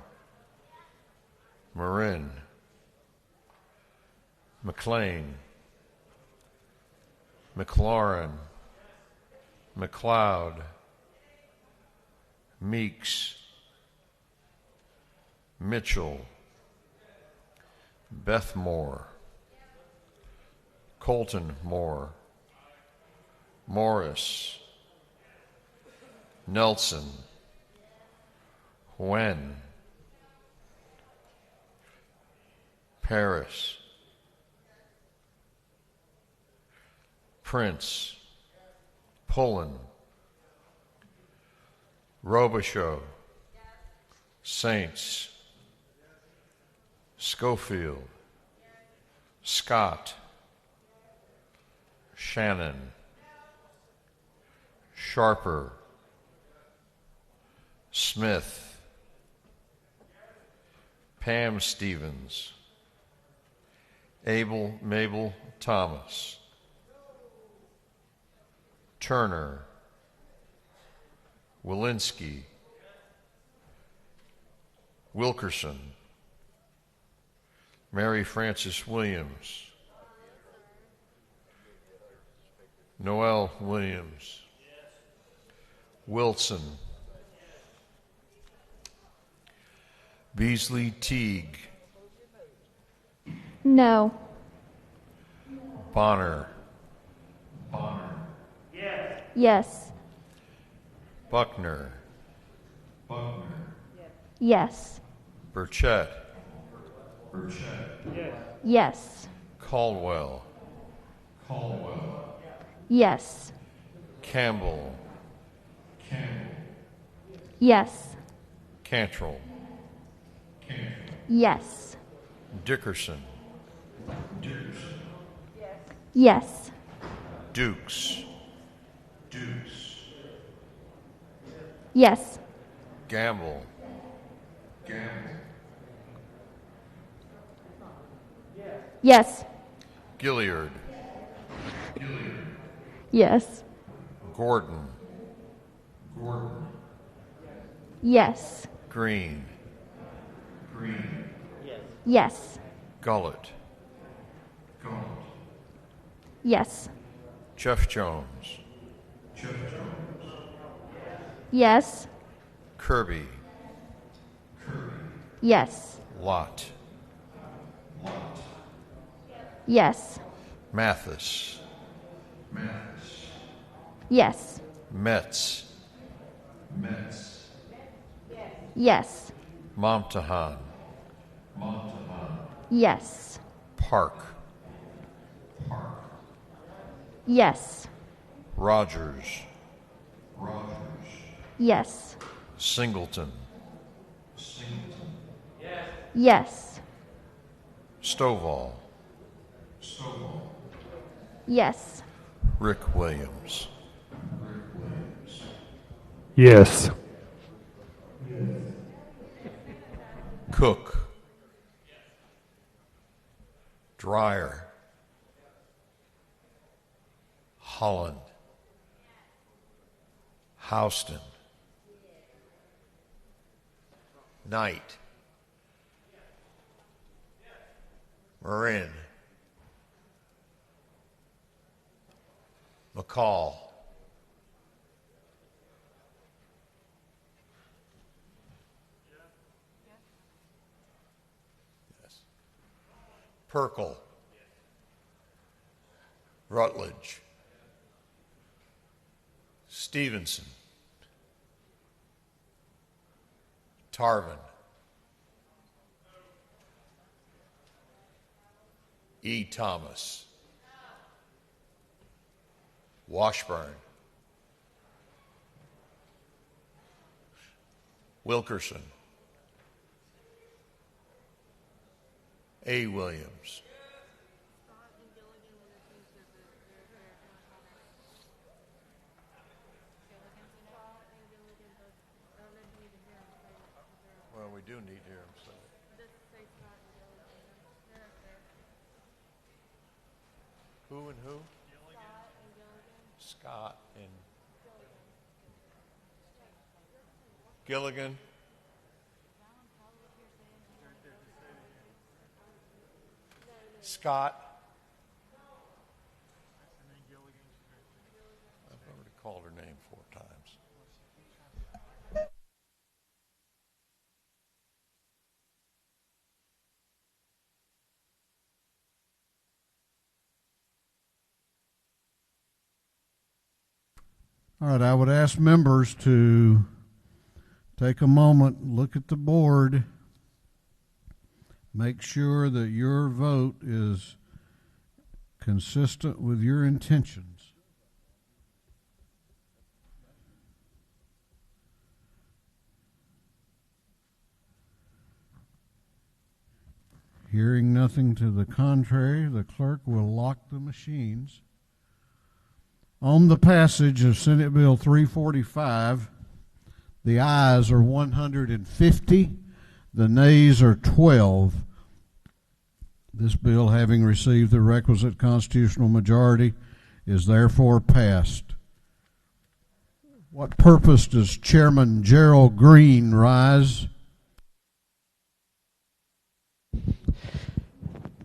Marin, McLean, McLaurin, McLeod, Meeks, Mitchell, Beth Moore, Colton Moore, Morris, Nelson, Wen, Paris, Prince, Pullen, Robichaud, Saints, Schofield, Scott, Shannon, Sharper, Smith, Pam Stevens, Abel Mabel Thomas, Turner, Walensky, Wilkerson, Mary Frances Williams, Noel Williams, Wilson, Beasley Teague, No. Bonner, Yes. Buckner, Yes. Burchett, Yes. Caldwell, Yes. Campbell, Yes. Cantrell, Yes. Dickerson, Yes. Dukes, Yes. Gamble, Yes. Gilliard. Yes. Gordon. Yes. Green. Yes. Gullett. Yes. Jeff Jones. Yes. Kirby. Yes. Lott. Yes. Mathis. Yes. Metz. Yes. Momtahan. Yes. Park. Yes. Rogers. Yes. Singleton. Yes. Stovall. Yes. Rick Williams. Yes. Cook. Dreyer. Holland. Houston. Knight. Marin. McCall. Yes. Perkle. Rutledge. Stevenson. Tarvin. E. Thomas. Washburn. Wilkerson. A. Williams. Well, we do need to hear him say it. Who and who? Scott and Gilligan. Scott. I've already called her name 4 times. All right, I would ask members to take a moment, look at the board, make sure that your vote is consistent with your intentions. Hearing nothing to the contrary, the clerk will lock the machines. On the passage of Senate Bill 345, the ayes are 150, the nays are 12. This bill, having received the requisite constitutional majority, is therefore passed. What purpose does Chairman Gerald Green rise?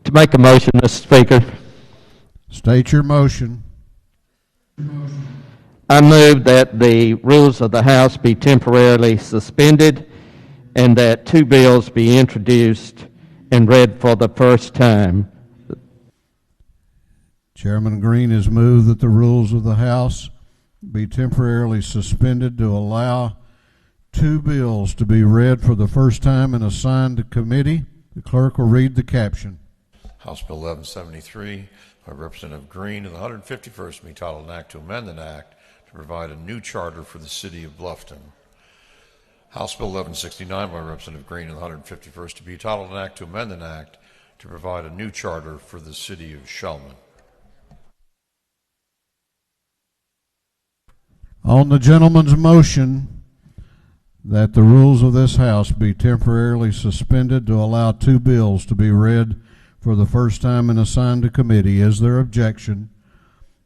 To make a motion, Mr. Speaker. State your motion. I move that the rules of the House be temporarily suspended and that 2 bills be introduced and read for the first time. Chairman Green has moved that the rules of the House be temporarily suspended to allow 2 bills to be read for the first time and assigned to committee. The clerk will read the caption. House Bill 1173 by Representative Green and the 151st be titled an act to amend an act to provide a new charter for the city of Bluffton. House Bill 1169 by Representative Green and the 151st to be titled an act to amend an act to provide a new charter for the city of Shellman. On the gentleman's motion that the rules of this House be temporarily suspended to allow two bills to be read for the first time and assigned to committee. Is there objection?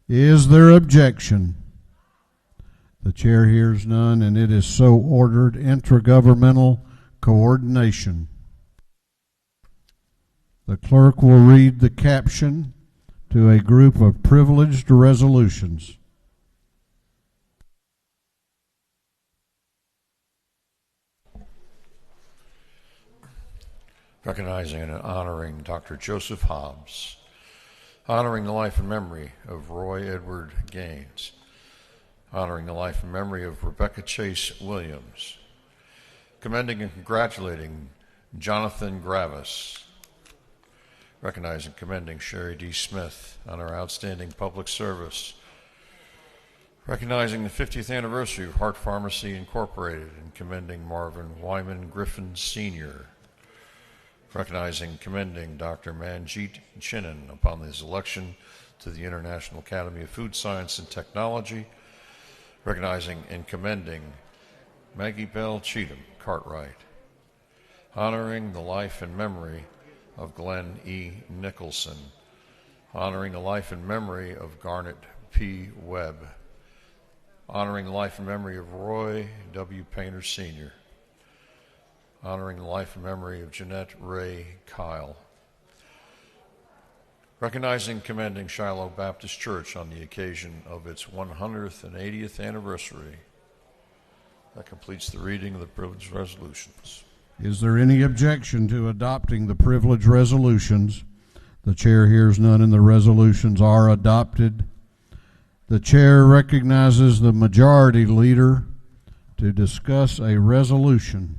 Is there objection? The chair hears none, and it is so ordered. Intergovernmental coordination. The clerk will read the caption to a group of privileged resolutions. Recognizing and honoring Dr. Joseph Hobbs, honoring the life and memory of Roy Edward Gaines, honoring the life and memory of Rebecca Chase Williams, commending and congratulating Jonathan Gravis, recognizing and commending Sherry D. Smith on her outstanding public service, recognizing the 50th anniversary of Hart Pharmacy Incorporated and commending Marvin Wyman Griffin Sr., recognizing and commending Dr. Manjeet Chinnan upon his election to the International Academy of Food Science and Technology, recognizing and commending Maggie Bell Cheatham Cartwright, honoring the life and memory of Glenn E. Nicholson, honoring the life and memory of Garnet P. Webb, honoring the life and memory of Roy W. Painter Sr., honoring the life and memory of Jeanette Ray Kyle, recognizing and commending Shiloh Baptist Church on the occasion of its 180th anniversary. That completes the reading of the privileged resolutions. Is there any objection to adopting the privileged resolutions? The chair hears none, and the resolutions are adopted. The chair recognizes the majority leader to discuss a resolution.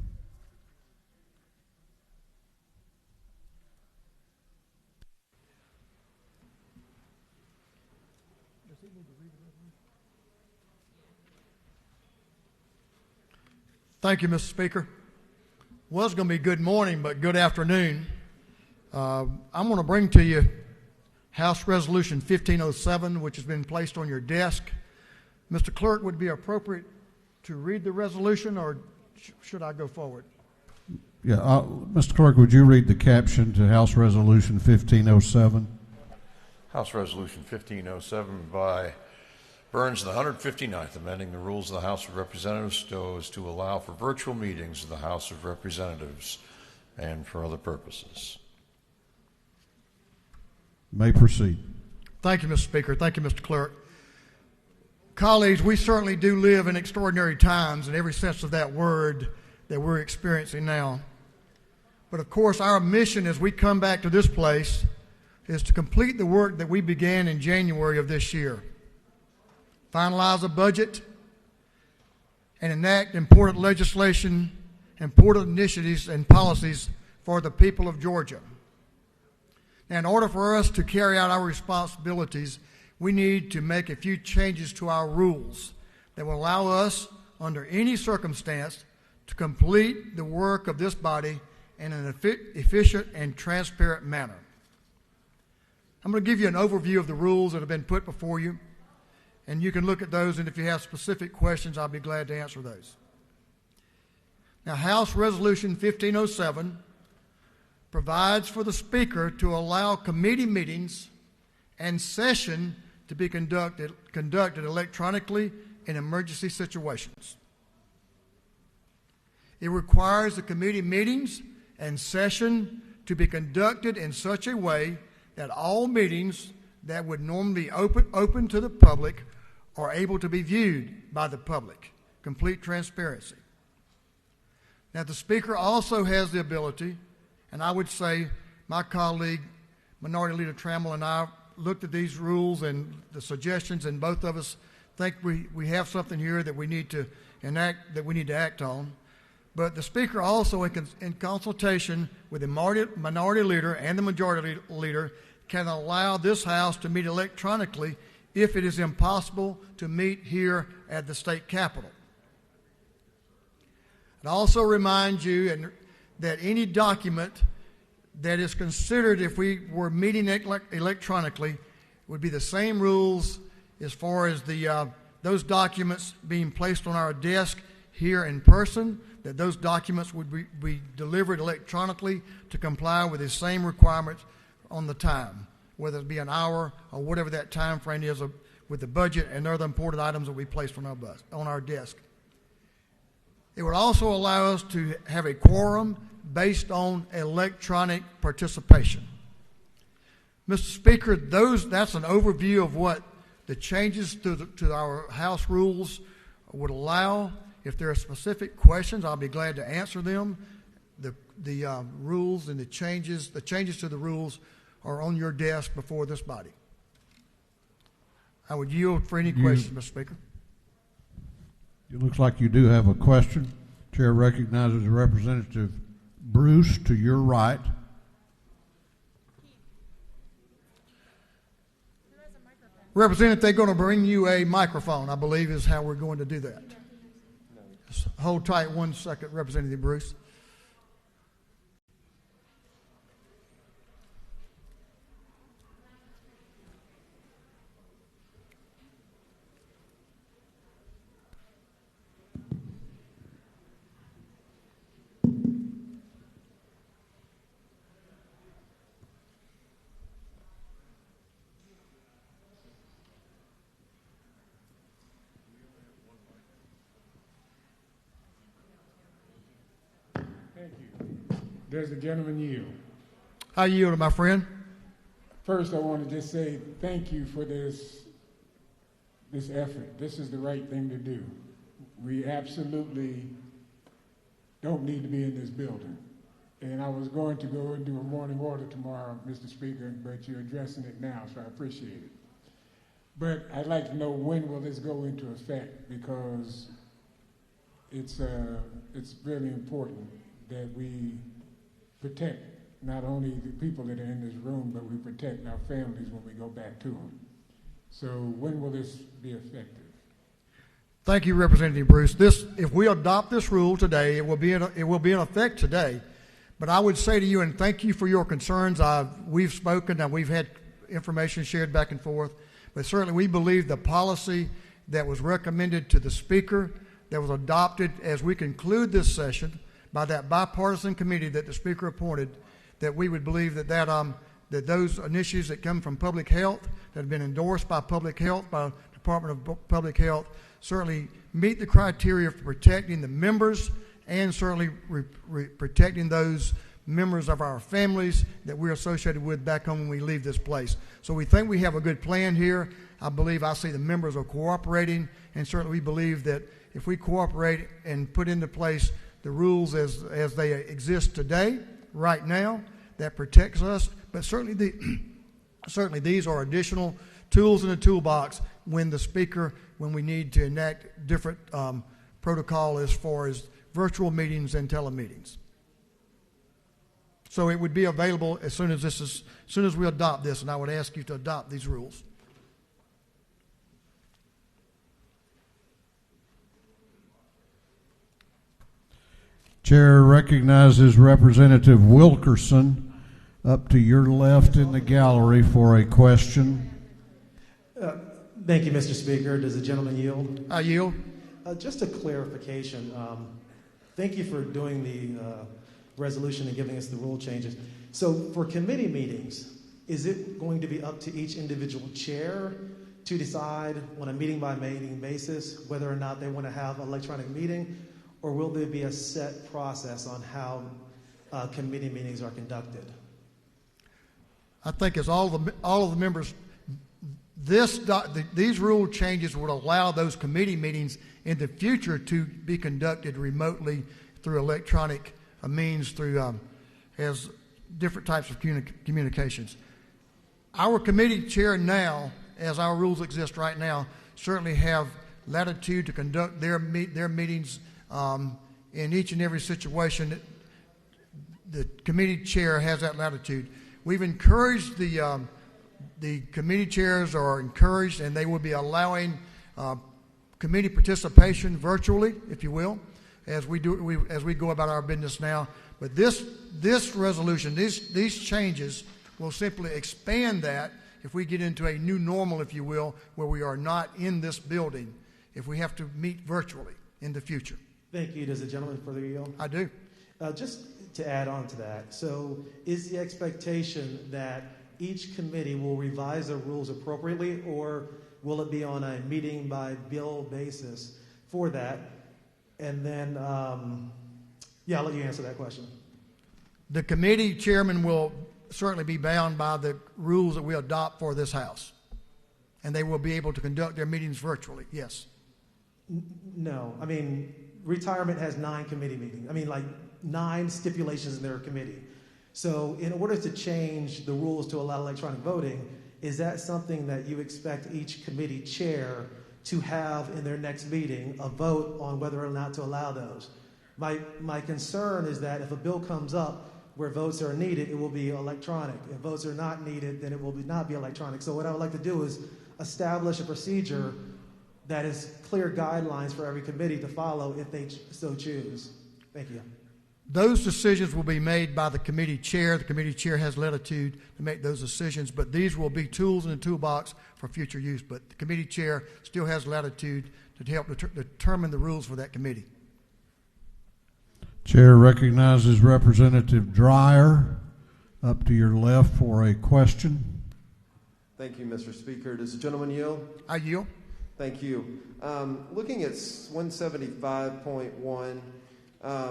Thank you, Mr. Speaker. Well, it's going to be good morning, but good afternoon. I'm going to bring to you House Resolution 1507, which has been placed on your desk. Mr. Clerk, would it be appropriate to read the resolution, or should I go forward? Yeah, Mr. Clerk, would you read the caption to House Resolution 1507? House Resolution 1507 by Burns, the 159th, amending the rules of the House of Representatives so as to allow for virtual meetings of the House of Representatives and for other purposes. May proceed. Thank you, Mr. Speaker. Thank you, Mr. Clerk. Colleagues, we certainly do live in extraordinary times in every sense of that word that we're experiencing now. But of course, our mission as we come back to this place is to complete the work that we began in January of this year. Finalize a budget, and enact important legislation, important initiatives and policies for the people of Georgia. Now, in order for us to carry out our responsibilities, we need to make a few changes to our rules that will allow us, under any circumstance, to complete the work of this body in an efficient and transparent manner. I'm going to give you an overview of the rules that have been put before you, and you can look at those, and if you have specific questions, I'll be glad to answer those. Now, House Resolution 1507 provides for the Speaker to allow committee meetings and session to be conducted electronically in emergency situations. It requires the committee meetings and session to be conducted in such a way that all meetings that would normally be open to the public are able to be viewed by the public. Complete transparency. Now, the Speaker also has the ability, and I would say my colleague, Minority Leader Trammell, and I looked at these rules and the suggestions, and both of us think we have something here that we need to act on. But the Speaker also, in consultation with the Minority Leader and the Majority Leader, can allow this House to meet electronically if it is impossible to meet here at the state capitol. I'd also remind you that any document that is considered, if we were meeting electronically, would be the same rules as far as those documents being placed on our desk here in person, that those documents would be delivered electronically to comply with the same requirements on the time, whether it be an hour or whatever that time frame is with the budget and other important items that we placed on our desk. It would also allow us to have a quorum based on electronic participation. Mr. Speaker, that's an overview of what the changes to our House rules would allow. If there are specific questions, I'll be glad to answer them. The rules and the changes to the rules are on your desk before this body. I would yield for any questions, Mr. Speaker. It looks like you do have a question. Chair recognizes Representative Bruce to your right. Representative, they're going to bring you a microphone, I believe is how we're going to do that. Just hold tight 1 second, Representative Bruce. Does the gentleman yield? I yield, my friend. First, I want to just say thank you for this effort. This is the right thing to do. We absolutely don't need to be in this building. And I was going to go and do a morning order tomorrow, Mr. Speaker, but you're addressing it now, so I appreciate it. But I'd like to know, when will this go into effect? Because it's really important that we protect not only the people that are in this room, but we protect our families when we go back to them. So when will this be effective? Thank you, Representative Bruce. If we adopt this rule today, it will be in effect today. But I would say to you, and thank you for your concerns. We've spoken and we've had information shared back and forth. But certainly we believe the policy that was recommended to the Speaker, that was adopted as we conclude this session by that bipartisan committee that the Speaker appointed, that we would believe that those initiatives that come from public health, that have been endorsed by public health, by the Department of Public Health, certainly meet the criteria for protecting the members and certainly protecting those members of our families that we're associated with back home when we leave this place. So we think we have a good plan here. I see the members are cooperating, and certainly we believe that if we cooperate and put into place the rules as they exist today, right now, that protects us. But certainly these are additional tools in the toolbox when we need to enact different protocol as far as virtual meetings and telemeetings. So it would be available as soon as we adopt this, and I would ask you to adopt these rules. Chair recognizes Representative Wilkerson up to your left in the gallery for a question. Thank you, Mr. Speaker. Does the gentleman yield? I yield. Just a clarification. Thank you for doing the resolution and giving us the rule changes. So for committee meetings, is it going to be up to each individual chair to decide on a meeting-by-meeting basis whether or not they want to have an electronic meeting, or will there be a set process on how committee meetings are conducted? I think as all of the members, these rule changes would allow those committee meetings in the future to be conducted remotely through electronic means, through as different types of communications. Our committee chair now, as our rules exist right now, certainly have latitude to conduct their meetings in each and every situation. The committee chair has that latitude. We've encouraged the committee chairs are encouraged, and they will be allowing committee participation virtually, if you will, as we go about our business now. But this resolution, these changes will simply expand that if we get into a new normal, if you will, where we are not in this building, if we have to meet virtually in the future. Thank you. Does the gentleman further yield? I do. Just to add on to that, so is the expectation that each committee will revise their rules appropriately, or will it be on a meeting by bill basis for that? And then, I'll let you answer that question. The committee chairman will certainly be bound by the rules that we adopt for this House. And they will be able to conduct their meetings virtually, yes. No. I mean, retirement has 9 committee meetings. I mean, like 9 stipulations in their committee. So in order to change the rules to allow electronic voting, is that something that you expect each committee chair to have in their next meeting, a vote on whether or not to allow those? My concern is that if a bill comes up where votes are needed, it will be electronic. If votes are not needed, then it will not be electronic. So what I would like to do is establish a procedure that is clear guidelines for every committee to follow if they so choose. Thank you. Those decisions will be made by the committee chair. The committee chair has latitude to make those decisions, but these will be tools in the toolbox for future use. But the committee chair still has latitude to help determine the rules for that committee. Chair recognizes Representative Dreyer up to your left for a question. Thank you, Mr. Speaker. Does the gentleman yield? I yield. Thank you. Looking at 175.1,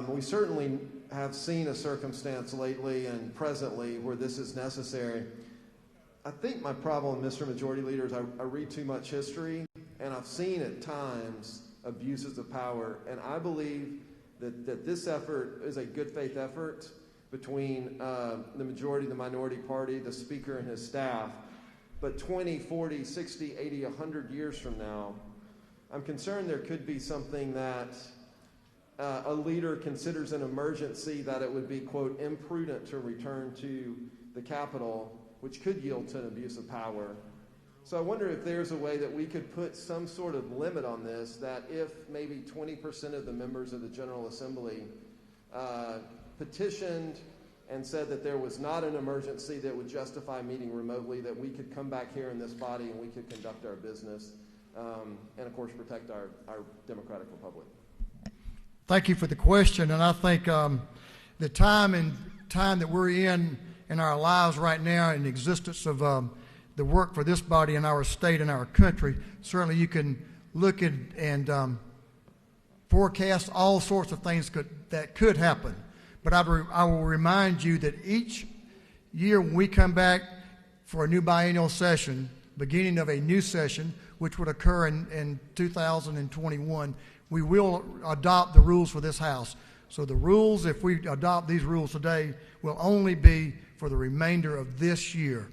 we certainly have seen a circumstance lately and presently where this is necessary. I think my problem, Mr. Majority Leader, is I read too much history, and I've seen at times abuses of power, and I believe that this effort is a good faith effort between the majority, the minority party, the speaker and his staff. But 20, 40, 60, 80, 100 years from now, I'm concerned there could be something that a leader considers an emergency, that it would be, quote, imprudent to return to the Capitol, which could yield to an abuse of power. So I wonder if there's a way that we could put some sort of limit on this, that if maybe 20% of the members of the General Assembly petitioned and said that there was not an emergency that would justify meeting remotely, that we could come back here in this body and we could conduct our business and, of course, protect our democratic republic. Thank you for the question, and I think the time that we're in our lives right now, in the existence of the work for this body in our state and our country, certainly you can look at and forecast all sorts of things that could happen. But I will remind you that each year when we come back for a new biennial session, beginning of a new session, which would occur in 2021, we will adopt the rules for this House. So the rules, if we adopt these rules today, will only be for the remainder of this year,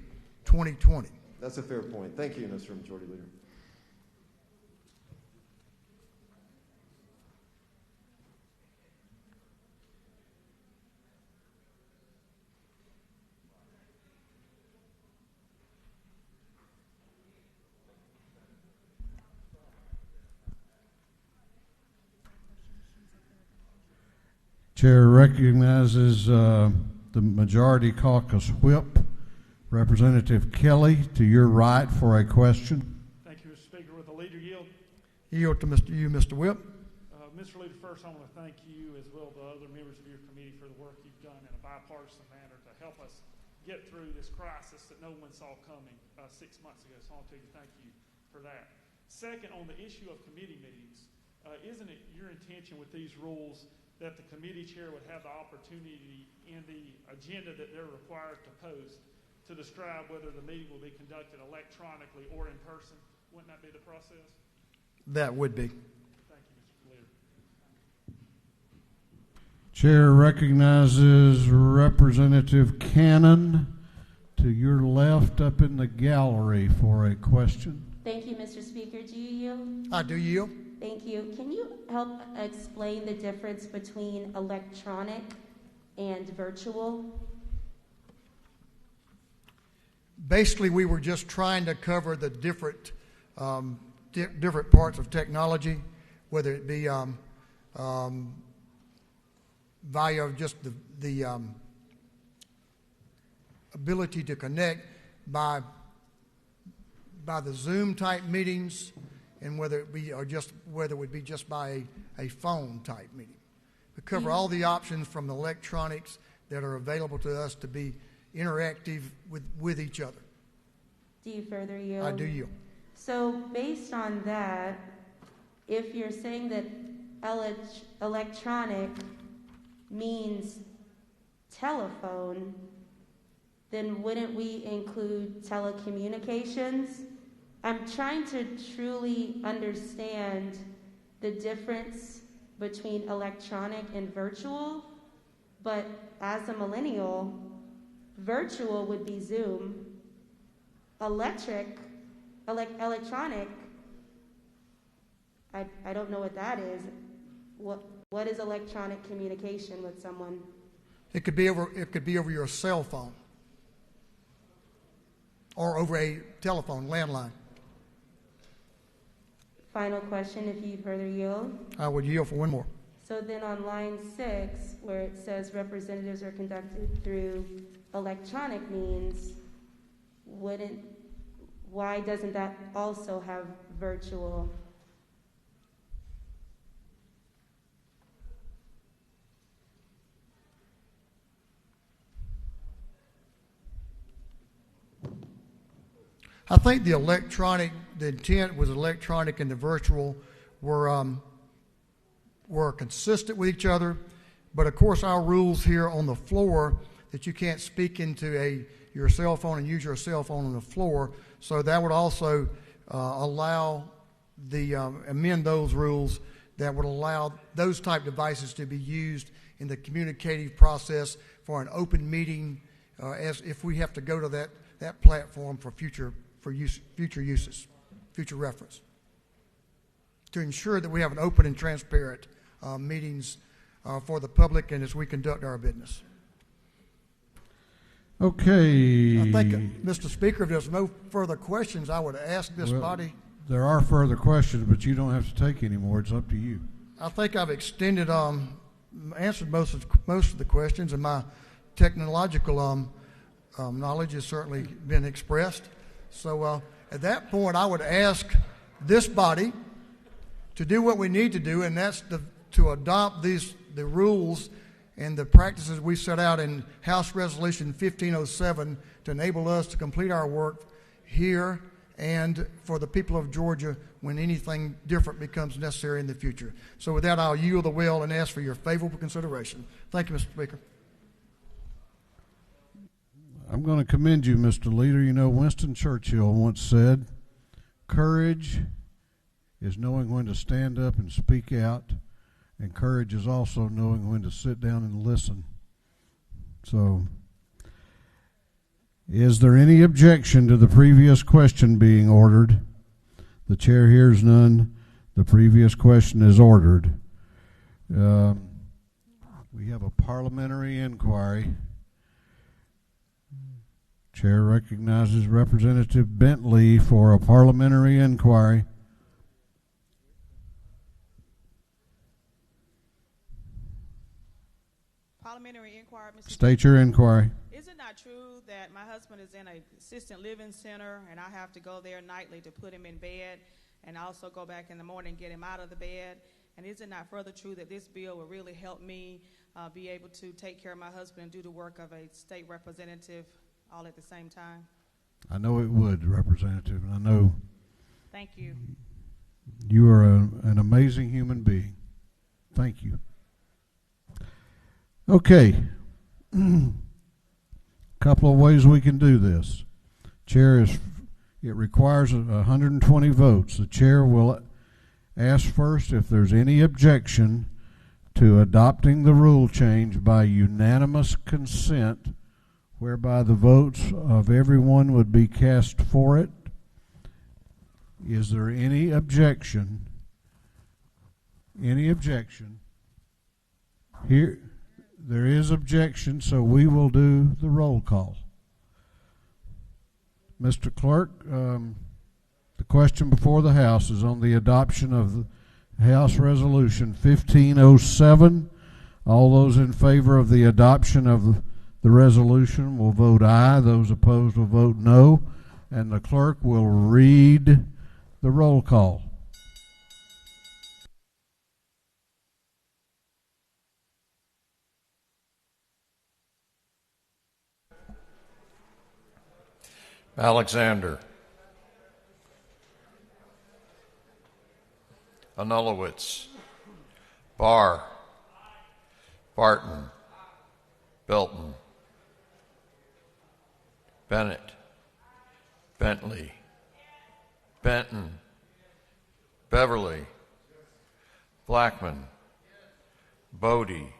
2020. That's a fair point. Thank you, Mr. Majority Leader. Chair recognizes the Majority Caucus Whip, Representative Kelly, to your right for a question. Thank you, Mr. Speaker. With the leader yield. Yield to Mr. Whip. Mr. Leader, first I want to thank you as well as the other members of your committee for the work you've done in a bipartisan manner to help us get through this crisis that no one saw coming 6 months ago. So I want to tell you thank you for that. Second, on the issue of committee meetings, isn't it your intention with these rules that the committee chair would have the opportunity in the agenda that they're required to post to describe whether the meeting will be conducted electronically or in person? Wouldn't that be the process? That would be. Thank you, Mr. Leader. Chair recognizes Representative Cannon to your left up in the gallery for a question. Thank you, Mr. Speaker. Do you yield? I do yield. Thank you. Can you help explain the difference between electronic and virtual? Basically, we were just trying to cover the different parts of technology, whether it be via just the ability to connect by the Zoom type meetings, and whether it would be just by a phone type meeting. We cover all the options from the electronics that are available to us to be interactive with each other. Do you further yield? I do yield. So based on that, if you're saying that electronic means telephone, then wouldn't we include telecommunications? I'm trying to truly understand the difference between electronic and virtual, but as a millennial, virtual would be Zoom. Electronic, I don't know what that is. What is electronic communication with someone? It could be over your cell phone or over a telephone, landline. Final question, if you further yield. I would yield for one more. So then on line 6, where it says representatives are conducted through electronic means, why doesn't that also have virtual? I think the intent was electronic and the virtual were consistent with each other, but of course our rules here on the floor that you can't speak into your cell phone and use your cell phone on the floor, so that would also amend those rules that would allow those type devices to be used in the communicative process for an open meeting, as if we have to go to that platform for future uses, future reference, to ensure that we have an open and transparent meetings for the public and as we conduct our business. Okay. I think, Mr. Speaker, if there's no further questions, I would ask this body. There are further questions, but you don't have to take any more. It's up to you. I think I've answered most of the questions, and my technological knowledge has certainly been expressed. So at that point, I would ask this body to do what we need to do, and that's to adopt the rules and the practices we set out in House Resolution 1507 to enable us to complete our work here and for the people of Georgia when anything different becomes necessary in the future. So with that, I'll yield the will and ask for your favorable consideration. Thank you, Mr. Speaker. I'm going to commend you, Mr. Leader. You know, Winston Churchill once said, courage is knowing when to stand up and speak out, and courage is also knowing when to sit down and listen. So, is there any objection to the previous question being ordered? The chair hears none. The previous question is ordered. We have a parliamentary inquiry. Chair recognizes Representative Bentley for a parliamentary inquiry. Parliamentary inquiry, Mr. State your inquiry. Is it not true that my husband is in an assisted living center and I have to go there nightly to put him in bed and also go back in the morning and get him out of the bed? And is it not further true that this bill will really help me be able to take care of my husband and do the work of a state representative all at the same time? I know it would, Representative, and I know. Thank you. You are an amazing human being. Thank you. Okay. Couple of ways we can do this. Chair it requires 120 votes. The chair will ask first if there's any objection to adopting the rule change by unanimous consent, whereby the votes of everyone would be cast for it. Is there any objection? Any objection? Here, there is objection, so we will do the roll call. Mr. Clerk, the question before the House is on the adoption of the House Resolution 1507. All those in favor of the adoption of the resolution will vote aye. Those opposed will vote no. And the clerk will read the roll call. Alexander, Anulowitz, Barr, Barton, Belton, Bennett, Bentley, Benton, Beverly, Blackman, Bodie,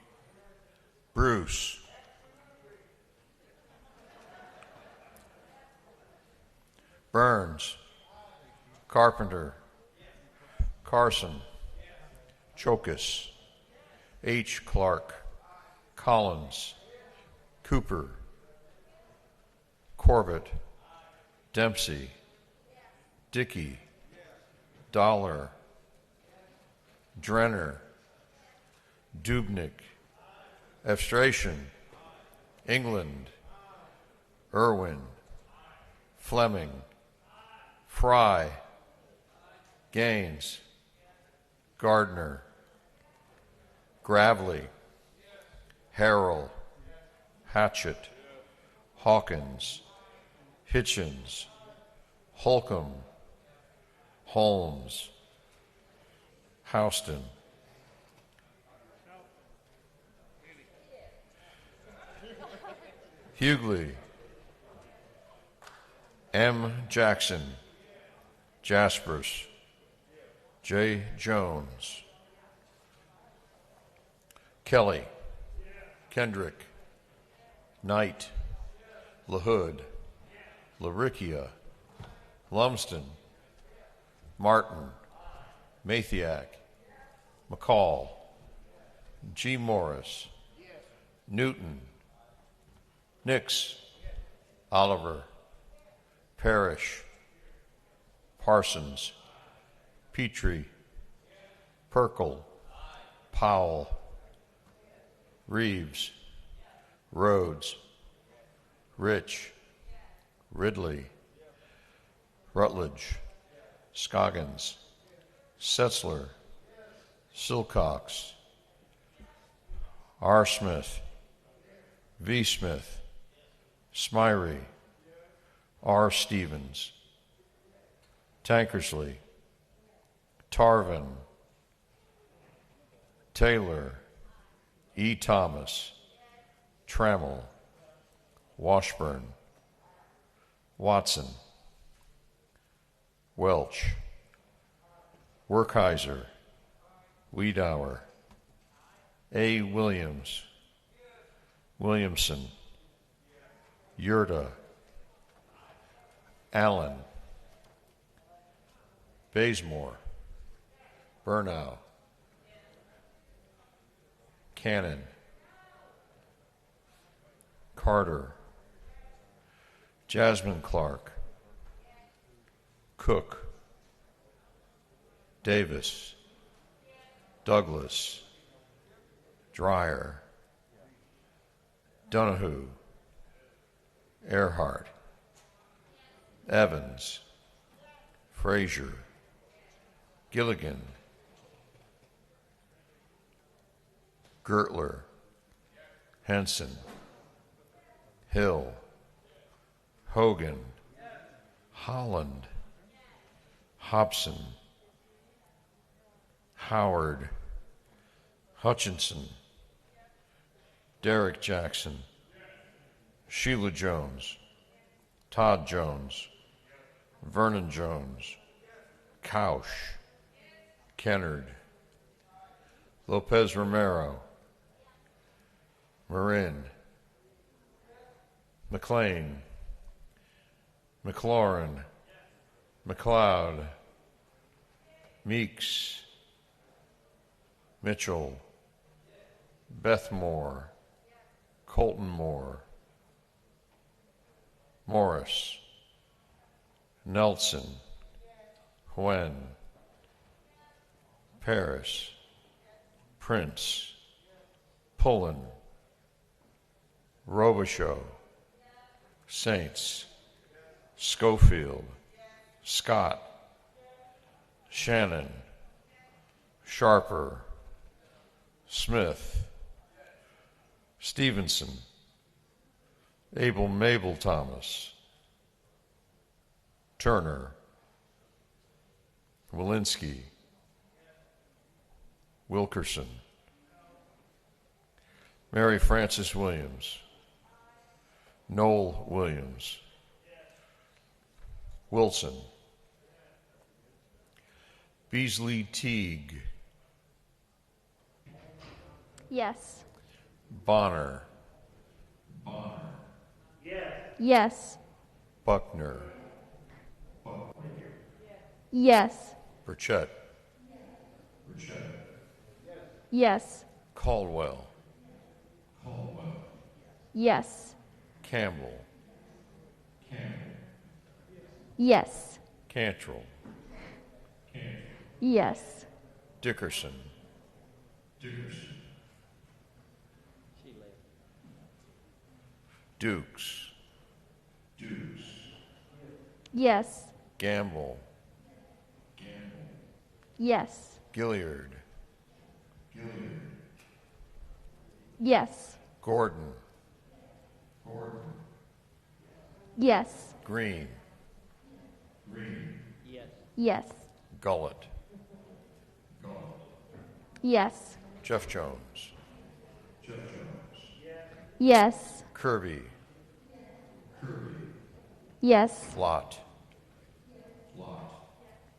Bruce, Burns, Carpenter, Carson, Chokus, H. Clark, Collins, Cooper, Corbett, Dempsey, Dickey, Dollar, Drenner, Dubnik, Evstration, England, Irwin, Fleming, Fry, Gaines, Gardner, Gravely, Harrell, Hatchett, Hawkins, Hitchens, Holcomb, Holmes, Houston, Hughley, M. Jackson, Jaspers, J. Jones, Kelly, Kendrick, Knight, LaHood, LaRicchia, Lumsden, Martin, Mathiak, McCall, G. Morris, Newton, Nix, Oliver, Parrish, Parsons, Petrie, Perkel, Powell, Reeves, Rhodes, Rich, Ridley, Rutledge, Scoggins, Setzler, Silcox, R. Smith, V. Smith, Smyrie, R. Stevens, Tankersley, Tarvin, Taylor, E. Thomas, Trammell, Washburn, Watson, Welch, Werkheiser, Wiedauer, A. Williams, Williamson, Yurda, Allen, Bazemore, Burnow, Cannon, Carter, Jasmine Clark, Cook, Davis, Douglas, Dreyer, Donahue, Earhart, Evans, Frazier, Gilligan, Gertler, Henson, Hill, Hogan, Holland, Hobson, Howard, Hutchinson, Derek Jackson, Sheila Jones, Todd Jones, Vernon Jones, Couch, Kennard, Lopez Romero, Marin, McLean, McLaurin, McLeod, Meeks, Mitchell, Bethmore, Colton Moore, Morris, Nelson, Huen, Paris, Prince, Pullen, Robichaud, Saints, Schofield, Scott, Shannon, Sharper, Smith, Stevenson, Abel Mabel Thomas, Turner, Walensky, Wilkerson, Mary Frances Williams, Noel Williams, Wilson, Beasley Teague, Yes. Bonner, Yes. Buckner, Yes. Burchett, Yes. Caldwell, Yes. Campbell, Yes. Cantrell, Yes. Dickerson, Dukes, Yes. Gamble, Yes. Gilliard, Yes. Gordon, Yes. Green, Yes. Gullett, Yes. Jeff Jones, Yes. Kirby, Yes. Flott,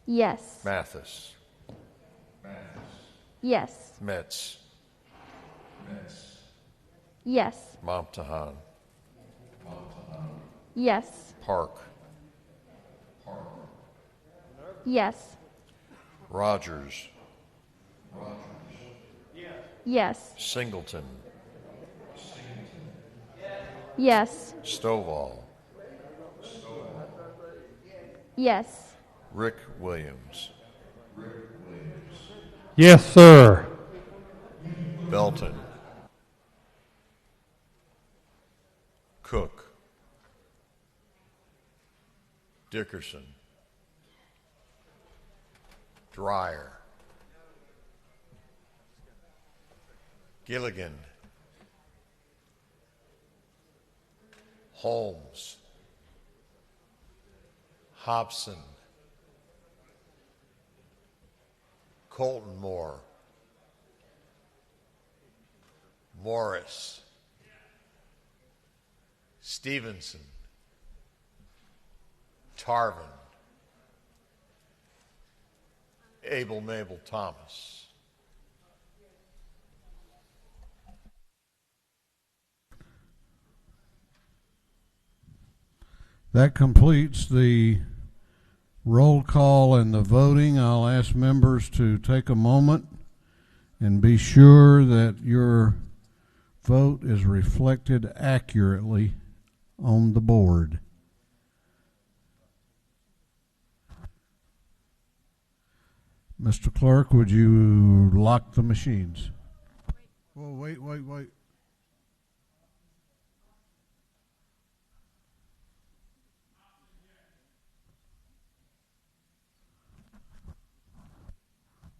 Yes. Mathis, Yes. Metz, Yes. Momtahan, Yes. Park, Yes. Rogers, Yes. Singleton, Yes. Stovall, Yes. Rick Williams, Yes, sir. Belton, Cook, Dickerson, Dreyer, Gilligan, Holmes, Hobson, Colton Moore, Morris, Stevenson, Tarvin, Abel Mabel Thomas. That completes the roll call and the voting. I'll ask members to take a moment and be sure that your vote is reflected accurately on the board. Mr. Clerk, would you lock the machines? Oh, wait.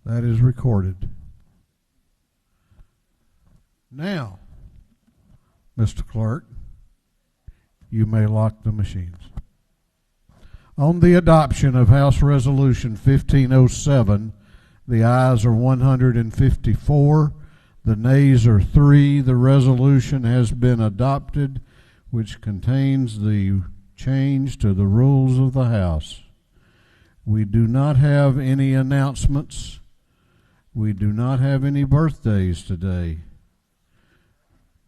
That is recorded. Now, Mr. Clerk, you may lock the machines. On the adoption of House Resolution 1507, the ayes are 154, the nays are 3. The resolution has been adopted, which contains the change to the rules of the House. We do not have any announcements. We do not have any birthdays today.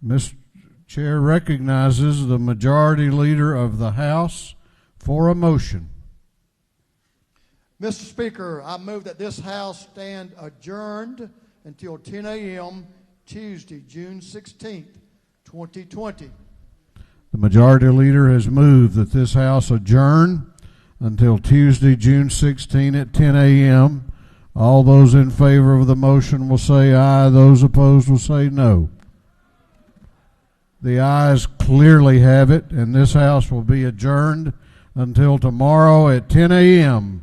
Mr. Chair recognizes the Majority Leader of the House for a motion. Mr. Speaker, I move that this House stand adjourned until 10 a.m. Tuesday, June 16th, 2020. The Majority Leader has moved that this House adjourn until Tuesday, June 16 at 10 a.m. All those in favor of the motion will say aye. Those opposed will say no. The ayes clearly have it, and this House will be adjourned until tomorrow at 10 a.m.